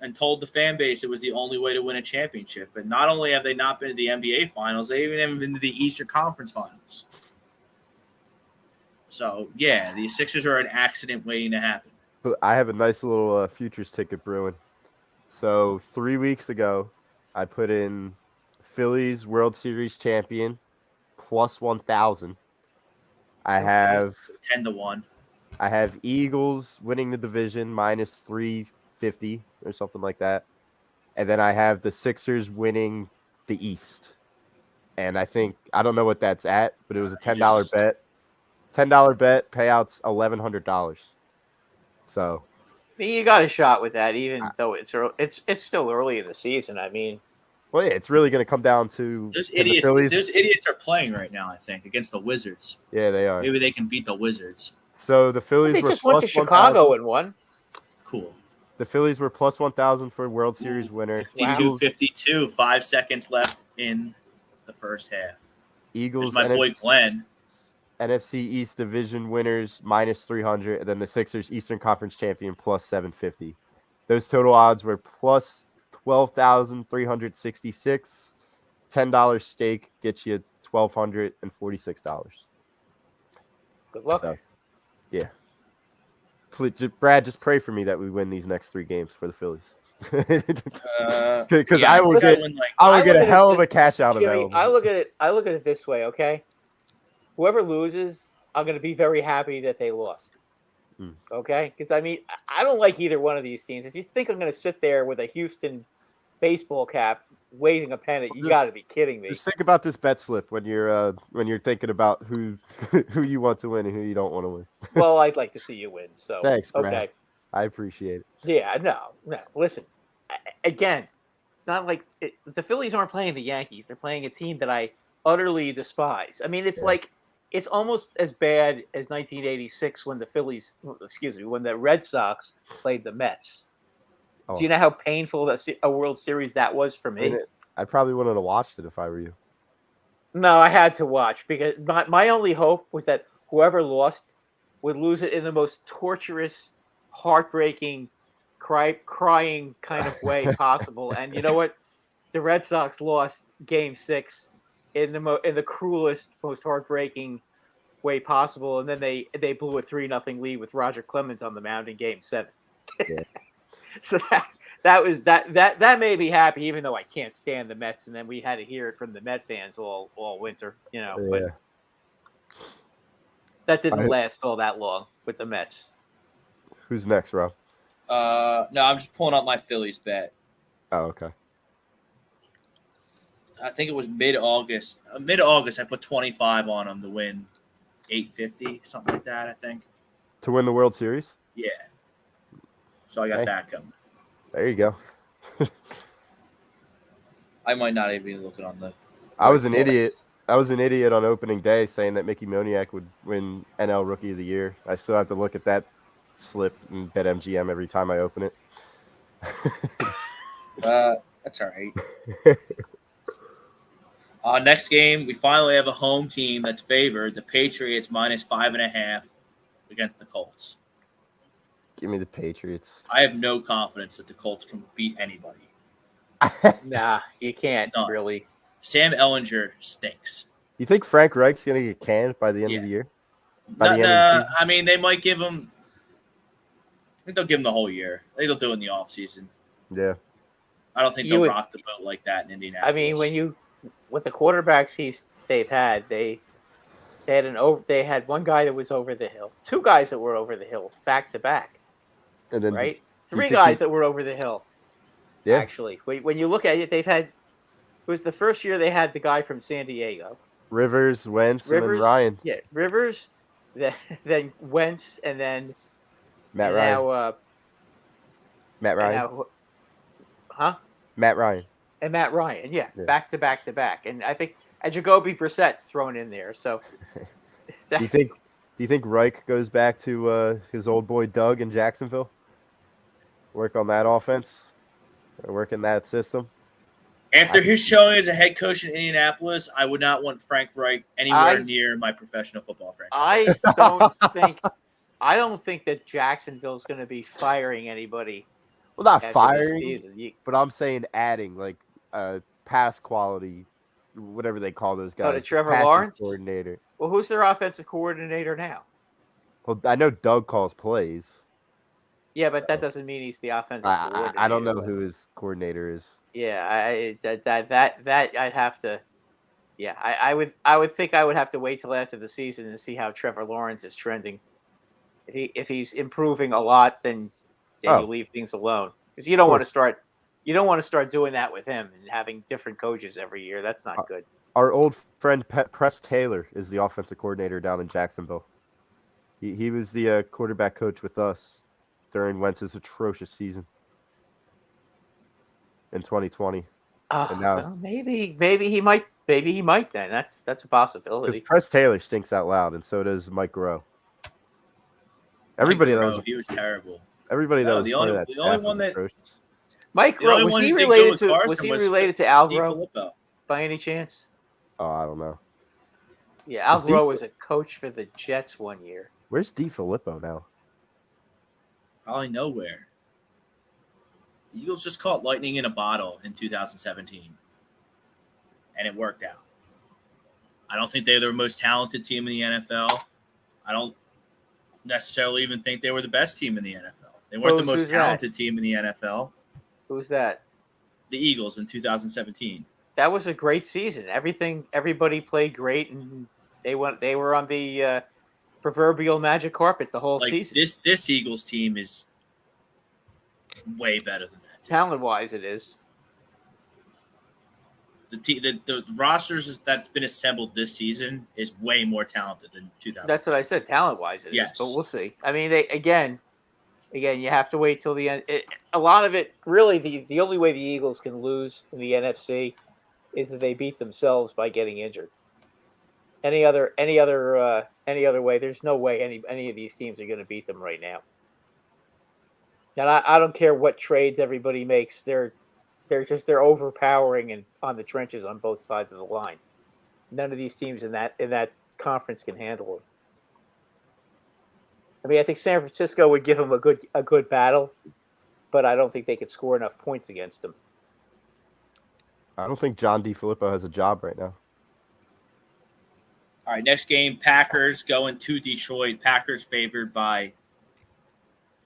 and told the fan base it was the only way to win a championship. But not only have they not been to the NBA Finals, they even haven't been to the Eastern Conference Finals. So yeah, the Sixers are an accident waiting to happen. But I have a nice little futures ticket brewing. So 3 weeks ago, I put in Phillies World Series champion plus 1,000. I have 10-1. I have Eagles winning the division minus 350 or something like that. And then I have the Sixers winning the East. And I don't know what that's at, but it was a $10 bet. $10 bet, payouts $1,100. So I mean, you got a shot with that, even though it's early, it's still early in the season. I mean, well, yeah, it's really going to come down to Those can the idiots, Phillies- those idiots are playing right now. I think against the Wizards. Yeah, they are. Maybe they can beat the Wizards. So the Phillies they were just went to plus Chicago 1,000. and won. Cool. The Phillies were plus 1,000 for World Series winner. Eagles- 52-52. 5 seconds left in the first half. Eagles, my boy Glenn. NFC East division winners minus 300, and then the Sixers Eastern Conference champion plus 750. Those total odds were plus 12,366. $10 stake gets you $1,246. Good luck. So, yeah. Brad, just pray for me that we win these next 3 games for the Phillies. Because Yeah, I will get a hell of a cash out Jimmy, of that. I look at it this way, okay? Whoever loses, I'm going to be very happy that they lost. Okay? Because, I mean, I don't like either one of these teams. If you think I'm going to sit there with a Houston baseball cap waving a pennant, you got to be kidding me. Just think about this bet slip when you're thinking about who you want to win and who you don't want to win. Well, I'd like to see you win. So thanks, Brad. Okay. I appreciate it. Yeah, no. Listen, again, it's not like the Phillies aren't playing the Yankees. They're playing a team that I utterly despise. I mean, it's like it's almost as bad as 1986 when when the Red Sox played the Mets. Oh. Do you know how painful a World Series that was for me? I probably wouldn't have watched it if I were you. No, I had to watch because my only hope was that whoever lost would lose it in the most torturous, heartbreaking, crying kind of way possible. And you know what? The Red Sox lost Game 6 in the cruelest, most heartbreaking way possible, and then they blew a 3-0 lead with Roger Clemens on the mound in Game 7. Yeah. So that made me happy, even though I can't stand the Mets. And then we had to hear it from the Met fans all winter, you know. Yeah. But that didn't last all that long with the Mets. Who's next, Rob? No, I'm just pulling up my Phillies bet. Oh, okay. I think it was mid-August. Mid-August, I put 25 on them to win 850, something like that, I think. To win the World Series? Yeah. So I got that coming. There you go. I might not even be looking on the... I was an idiot. I was an idiot on opening day saying that Mickey Moniak would win NL Rookie of the Year. I still have to look at that slip and bet MGM every time I open it. That's all right. Next game, we finally have a home team that's favored. The Patriots minus 5.5 against the Colts. Give me the Patriots. I have no confidence that the Colts can beat anybody. Nah, you can't really. Sam Ellinger stinks. You think Frank Reich's going to get canned by the end of the year? By the end of the season? I mean, they might give him – I think they'll give him the whole year. I think they'll do it in the offseason. Yeah. I don't think they'll rock the boat like that in Indianapolis. I mean, with the quarterbacks they've had, they had one guy that was over the hill, 2 guys that were over the hill back to back. And then right? 3 guys that were over the hill. Yeah. Actually, when you look at it, they've had. It was the first year they had the guy from San Diego. Wentz, and then Ryan. Yeah, Rivers, then Wentz, and then Matt Ryan. Now, Matt Ryan. Matt Ryan. And Matt Ryan, yeah, back to back to back, and I think Jacoby Brissett thrown in there. So, do you think Reich goes back to his old boy Doug in Jacksonville? Work on that offense, work in that system. After his showing as a head coach in Indianapolis, I would not want Frank Reich anywhere near my professional football franchise. I don't think that Jacksonville's going to be firing anybody. Well, not firing, but I'm saying adding like pass quality, whatever they call those guys. Oh, to Trevor Lawrence coordinator. Well, who's their offensive coordinator now? Well, I know Doug calls plays. Yeah, but that doesn't mean he's the offensive coordinator. I don't know who his coordinator is. Yeah, that I'd have to. Yeah, I would think I would have to wait till after the season and see how Trevor Lawrence is trending. If he's improving a lot, then you leave things alone because you don't want to start. You don't want to start doing that with him and having different coaches every year. That's not good. Our old friend Press Taylor is the offensive coordinator down in Jacksonville. He was the quarterback coach with us during Wentz's atrocious season in 2020. And now, well, maybe he might then. That's a possibility. Because Press Taylor stinks out loud, and so does Mike Groh. Everybody knows he was terrible. Everybody knows the only one that atrocious. Mike Groh, was he related to Al Groh by any chance? Oh, I don't know. Yeah, Al Is Groh Di- was a coach for the Jets one year. Where's DiFilippo now? Probably nowhere. The Eagles just caught lightning in a bottle in 2017, and it worked out. I don't think they're the most talented team in the NFL. I don't necessarily even think they were the best team in the NFL. They weren't the most Who's that? talented team in the NFL. Who's that? The Eagles in 2017. That was a great season. Everybody played great, and they were on the proverbial magic carpet the whole Like season. this Eagles team is way better than that. Talent-wise, it is. The rosters that's been assembled this season is way more talented than 2000. That's what I said. Talent-wise, it is. Yes. But we'll see. I mean, they again, you have to wait till the end. A lot of it, really, the only way the Eagles can lose in the NFC is that they beat themselves by getting injured. Any other way, there's no way any of these teams are going to beat them right now. And I don't care what trades everybody makes. They're overpowering and on the trenches on both sides of the line. None of these teams in that conference can handle it. I mean, I think San Francisco would give them a good battle, but I don't think they could score enough points against them. I don't think John DiFilippo has a job right now. All right, next game, Packers going to Detroit. Packers favored by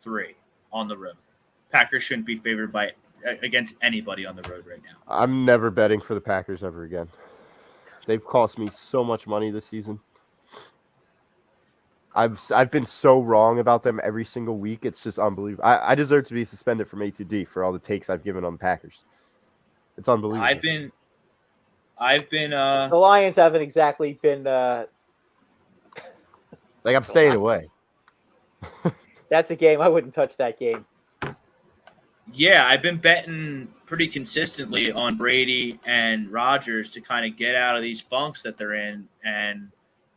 3 on the road. Packers shouldn't be favored by against anybody on the road right now. I'm never betting for the Packers ever again. They've cost me so much money this season. I've been so wrong about them every single week. It's just unbelievable. I deserve to be suspended from A2D for all the takes I've given on Packers. It's unbelievable. I've been The Lions haven't exactly been like I'm staying away. that's a game I wouldn't touch that game. Yeah, I've been betting pretty consistently on Brady and Rodgers to kind of get out of these funks that they're in, and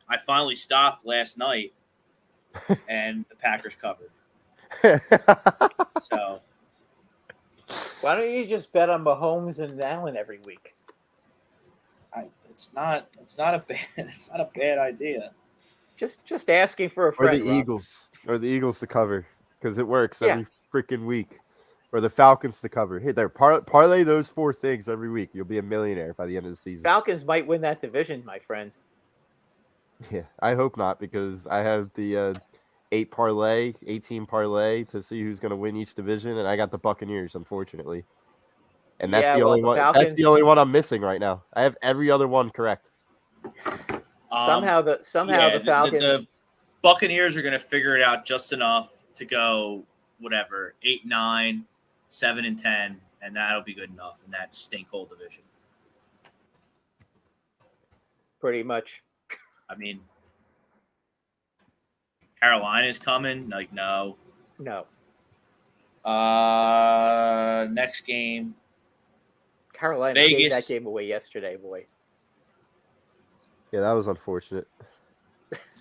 I finally stopped last night, and the Packers covered. So Why don't you just bet on Mahomes and Allen every week? it's not a bad idea. Just asking for a Or friend. the Rob. Eagles to cover because it works every freaking week. Or the Falcons to cover. Hey, there, parlay those 4 things every week. You'll be a millionaire by the end of the season. Falcons might win that division, my friend. Yeah, I hope not because I have the 18 parlay to see who's going to win each division, and I got the Buccaneers, unfortunately. And that's the only one. That's the only one I'm missing right now. I have every other one correct. Somehow the Falcons. The Buccaneers are going to figure it out just enough to go 8-9, 7-10, and that'll be good enough in that stinkhole division. Pretty much. I mean, Carolina's coming. Like, no. Next game. Carolina Vegas. gave that game away yesterday, boy. Yeah, that was unfortunate.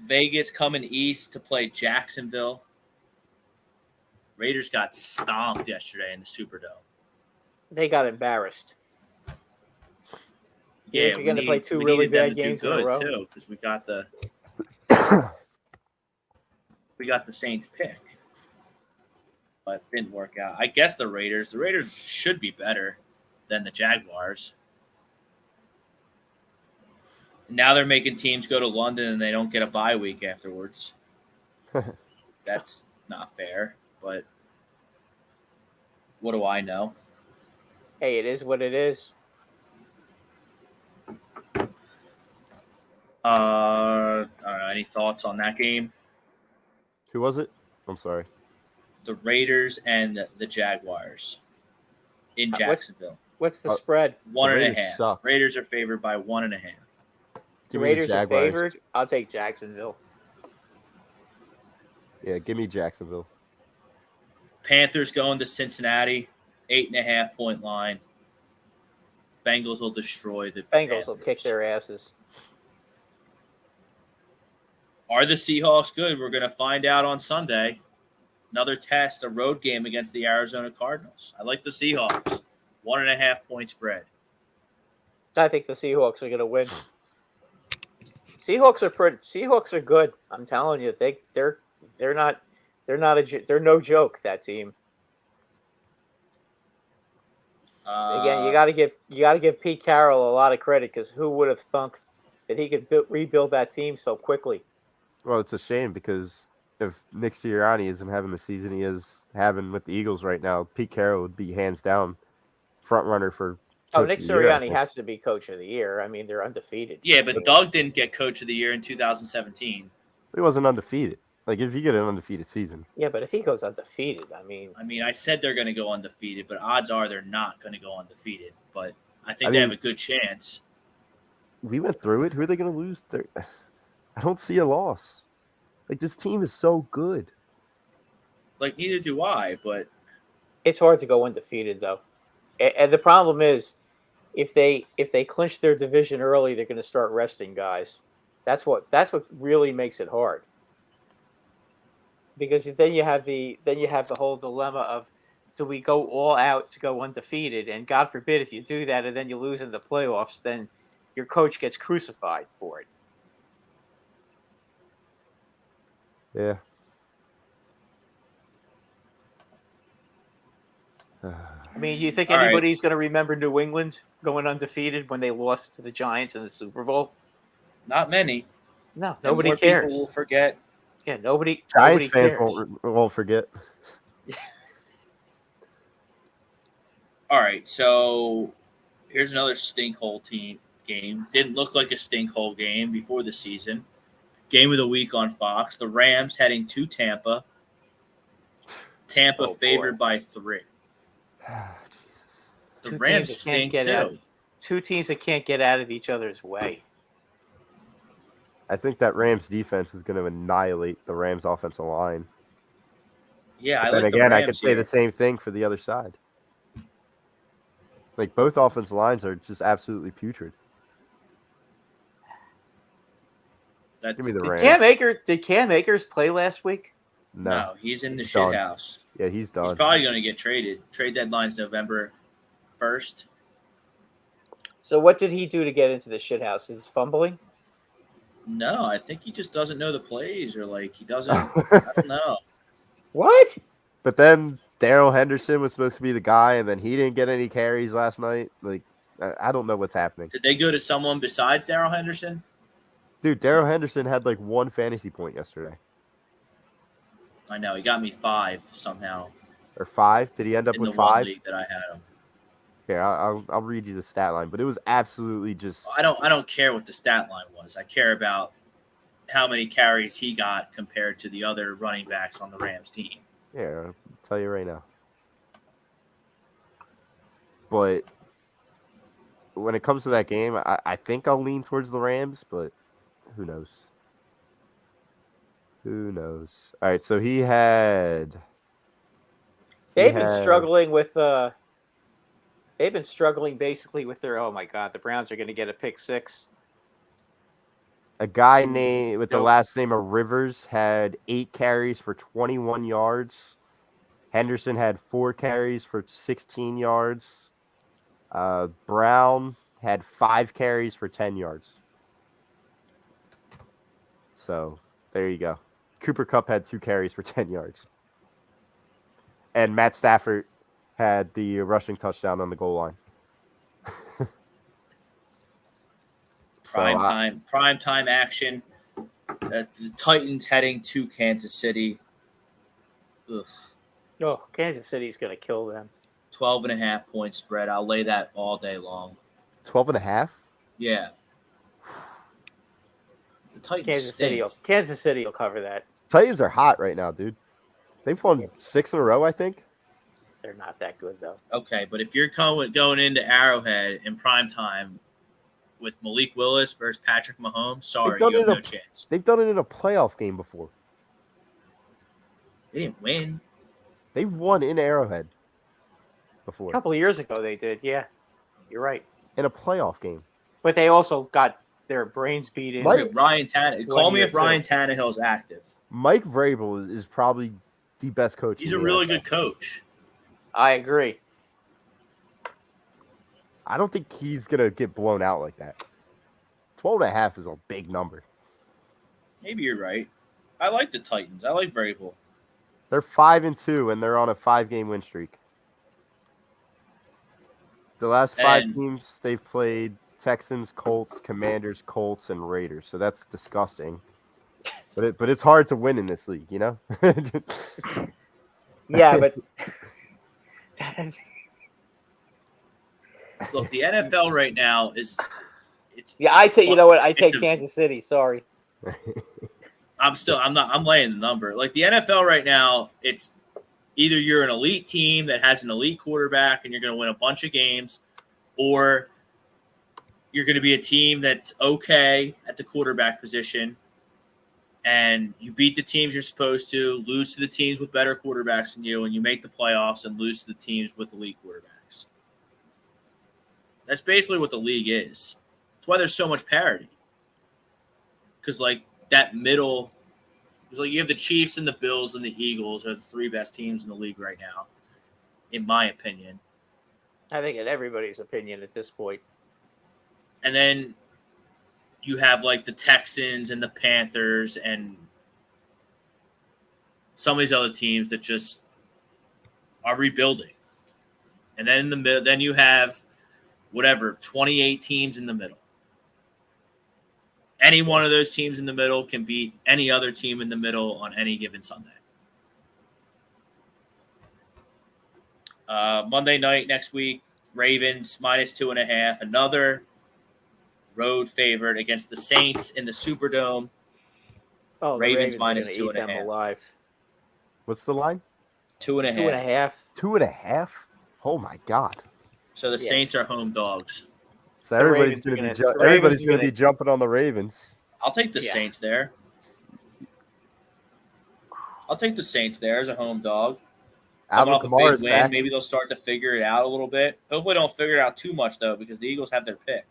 Vegas coming east to play Jacksonville. Raiders got stomped yesterday in the Superdome. They got embarrassed. Yeah, you're going to play 2 really bad games in a row too, because we got the Saints pick, but it didn't work out. I guess the Raiders should be better than the Jaguars. Now they're making teams go to London and they don't get a bye week afterwards. That's not fair, but what do I know? Hey, it is what it is. I don't know. Any thoughts on that game? Who was it? I'm sorry. The Raiders and the Jaguars in Jacksonville. What's the spread? 1.5. Suck. Raiders are favored by 1.5. The Raiders are favored. I'll take Jacksonville. Yeah, give me Jacksonville. Panthers going to Cincinnati, 8.5 point line. Bengals will destroy the Bengals will kick their asses. Are the Seahawks good? We're going to find out on Sunday. Another test, a road game against the Arizona Cardinals. I like the Seahawks. 1.5 point spread. I think the Seahawks are going to win. Seahawks are pretty. Seahawks are good. I'm telling you, they're no joke. That team. Again, you got to give Pete Carroll a lot of credit because who would have thunk that he could rebuild that team so quickly? Well, it's a shame because if Nick Sirianni isn't having the season he is having with the Eagles right now, Pete Carroll would be hands down front runner for. Nick Sirianni has to be coach of the year. I mean, they're undefeated. Yeah, but Doug didn't get coach of the year in 2017. He wasn't undefeated. Like, if you get an undefeated season. Yeah, but if he goes undefeated, I mean, I said they're going to go undefeated, but odds are they're not going to go undefeated. But I think they have a good chance. We went through it. Who are they going to lose? I don't see a loss. Like, this team is so good. Like, neither do I, but it's hard to go undefeated, though. And the problem is, if they clinch their division early, they're going to start resting guys. That's what really makes it hard. Because then you have the whole dilemma of, do we go all out to go undefeated? And God forbid if you do that and then you lose in the playoffs, then your coach gets crucified for it. Yeah. I mean, you think anybody's going to remember New England going undefeated when they lost to the Giants in the Super Bowl? Not many. No, nobody cares. People will forget. Yeah, nobody. Giants nobody fans cares. won't forget. All right, so here's another stinkhole game. Didn't look like a stinkhole game before the season. Game of the week on Fox. The Rams heading to Tampa. Tampa favored by 3. The Rams stink too. Two teams that can't get out of each other's way. I think that Rams defense is going to annihilate the Rams offensive line. Yeah, but then again, I could say the same thing for the other side. Like, both offensive lines are just absolutely putrid. Give me the Rams. Did Cam Akers play last week? No, he's in the shit house. Yeah, he's done. He's probably going to get traded. Trade deadline's November 1st. So what did he do to get into the shit house? Is fumbling? No, I think he just doesn't know the plays, or like he doesn't. I don't know. What? But then Darrell Henderson was supposed to be the guy, and then he didn't get any carries last night. Like, I don't know what's happening. Did they go to someone besides Darrell Henderson? Dude, Darrell Henderson had like 1 fantasy point yesterday. I know, he got me 5 somehow. Or 5? Did he end up with 5? In the one league that I had him. Here, I'll read you the stat line, but it was absolutely just. I don't care what the stat line was. I care about how many carries he got compared to the other running backs on the Rams team. Yeah, I'll tell you right now. But when it comes to that game, I think I'll lean towards the Rams, but who knows? Who knows? All right, so They've been struggling with. They've been struggling basically with their. Oh my God, the Browns are going to get a pick 6. A guy named with the last name of Rivers had 8 carries for 21 yards. Henderson had 4 carries for 16 yards. Brown had 5 carries for 10 yards. So there you go. Cooper Kupp had 2 carries for 10 yards. And Matt Stafford had the rushing touchdown on the goal line. Prime time action. The Titans heading to Kansas City. Ugh. Oh, Kansas City's going to kill them. 12.5 point spread. I'll lay that all day long. 12.5? Yeah. The Titans Kansas City will cover that. Titans are hot right now, dude. They've won 6 in a row, I think. They're not that good, though. Okay, but if you're going into Arrowhead in prime time with Malik Willis versus Patrick Mahomes, sorry, you have no chance. They've done it in a playoff game before. They didn't win. They've won in Arrowhead before. A couple of years ago they did, yeah. You're right. In a playoff game. But they also got their brains beat in. Ryan Tannehill. Call me if Ryan Tannehill's active. Mike Vrabel is probably the best coach. He's a really good coach. I agree. I don't think he's going to get blown out like that. 12.5 is a big number. Maybe you're right. I like the Titans. I like Vrabel. They're 5-2, and they're on a 5-game win streak. The last 5 And- teams they've played: Texans, Colts, Commanders, Colts, and Raiders. So that's disgusting. But it's hard to win in this league, you know. Yeah, but Look, the NFL right now is it's. yeah, I take. You know what? I It's take a- Kansas City. Sorry. I'm laying the number. Like the NFL right now, it's either you're an elite team that has an elite quarterback and you're going to win a bunch of games, or you're going to be a team that's okay at the quarterback position and you beat the teams you're supposed to, lose to the teams with better quarterbacks than you, and you make the playoffs and lose to the teams with elite quarterbacks. That's basically what the league is. That's why there's so much parity. Because, like, that middle – it's like you have the Chiefs and the Bills and the Eagles are the 3 best teams in the league right now, in my opinion. I think in everybody's opinion at this point. And then you have like the Texans and the Panthers and some of these other teams that just are rebuilding. And then in the middle, then you have 28 teams in the middle. Any one of those teams in the middle can beat any other team in the middle on any given Sunday. Monday night next week, Ravens -2.5. Another road favorite against the Saints in the Superdome. Oh, the Ravens are gonna eat -2.5. them alive. What's the line? 2.5. 2.5. 2.5. Oh my God! So the Yeah. Saints are home dogs. So The everybody's Ravens are going to be gonna- the Ravens everybody's are going to gonna- be jumping on the Ravens. I'll take the Yeah. Saints there. I'll take the Saints there as a home dog. Come Alvin off a Kamara big is win. back. Maybe they'll start to figure it out a little bit. Hopefully, don't figure it out too much though, because the Eagles have their pick.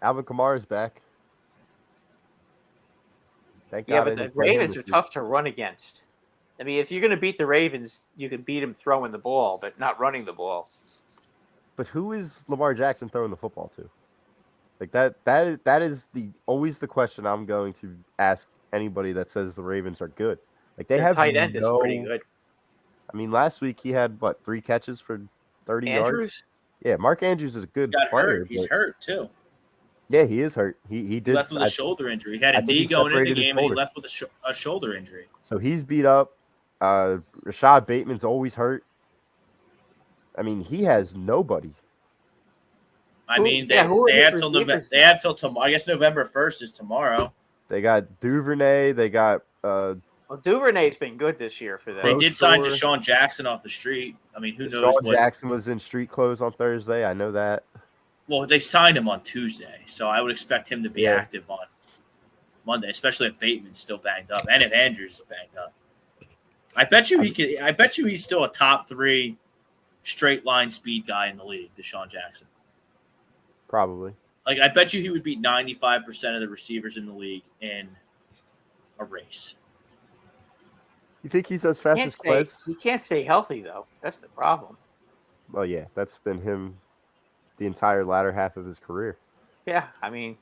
Alvin Kamara is back. Thank Yeah, God. but I the didn't play him Ravens this are week. tough to run against. I mean, if you're going to beat the Ravens, you can beat them throwing the ball, but not running the ball. But who is Lamar Jackson throwing the football to? Like that is always the question I'm going to ask anybody that says the Ravens are good. Like they Their have tight end is pretty no. good. I mean, last week he had 3 catches for 30 yards. Andrews? Yeah, Mark Andrews is a good He got player. hurt. He's but- hurt too. Yeah, he is hurt. He He did. left with a shoulder injury. He had I a think knee he going into the separated his game, and he shoulder. left with a shoulder injury. So he's beat up. Rashad Bateman's always hurt. I mean, he has nobody. I Who- mean, yeah, who are they his have till receivers They have till tomorrow. I guess November 1st is tomorrow. They got Duvernay. They got Well, Duvernay's been good this year for They them. did sign Deshaun Deshaun Jackson off the street. I mean, who knows Deshaun what? Jackson was in street clothes on Thursday. I know that. Well, they signed him on Tuesday, so I would expect him to be Yeah. active on Monday, especially if Bateman's still banged up and if Andrews is banged up. I bet you he's still a top 3 straight line speed guy in the league, Deshaun Jackson. Probably. Like, I bet you he would beat 95% of the receivers in the league in a race. You think he's as fast as Quez? He can't stay healthy, though. That's the problem. Well, yeah, that's been him the entire latter half of his career. Yeah, I mean,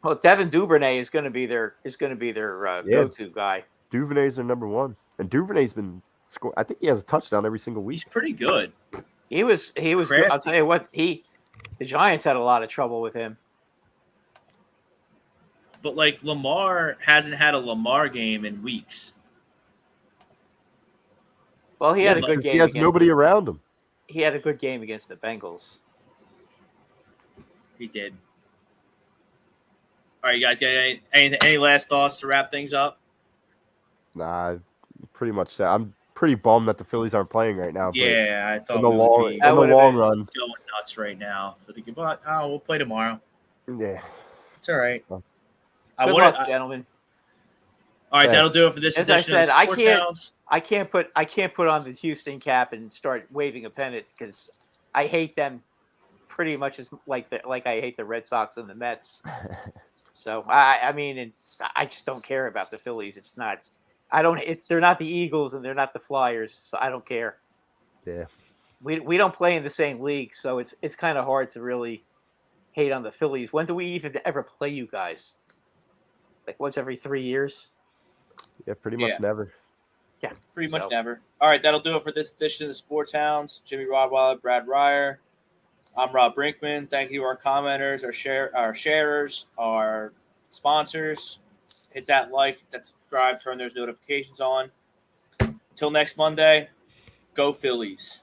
well, Devin Duvernay is going to be their Yeah. go-to guy. Duvernay's their number 1, and Duvernay's been scoring. I think he has a touchdown every single He's week. pretty good. He was. crafty. I'll tell you what. The Giants had a lot of trouble with him. But, like, Lamar hasn't had a Lamar game in weeks. Well, he had a Yeah, good Because game. he has against nobody around him. He had a good game against the Bengals. He did. All right, you guys got any last thoughts to wrap things up? Nah, pretty much that. I'm pretty bummed that the Phillies aren't playing right now. But Yeah, I thought in the we long, would be in That the would've long been- run, going nuts right now for the but we'll play tomorrow. yeah. It's all right. Well, I Good want luck, gentlemen. all right, Yeah. that'll do it for this As I edition said, of I Sports can't- Hounds. I can't put on the Houston cap and start waving a pennant because I hate them pretty much as like I hate the Red Sox and the Mets. So I mean, and I just don't care about the Phillies. It's not. They're not the Eagles and they're not the Flyers, so I don't care. Yeah. We don't play in the same league, so it's kind of hard to really hate on the Phillies. When do we even ever play you guys? like once every 3 years. Yeah, pretty much Yeah. never. Yeah, Pretty much so- never. All right, that'll do it for this edition of the Sports Hounds. Jimmy Rodweiler, Brad Ryer. I'm Rob Brinkman. Thank you to our commenters, our sharers, our sponsors. Hit that like, hit that subscribe, turn those notifications on. Until next Monday, go Phillies.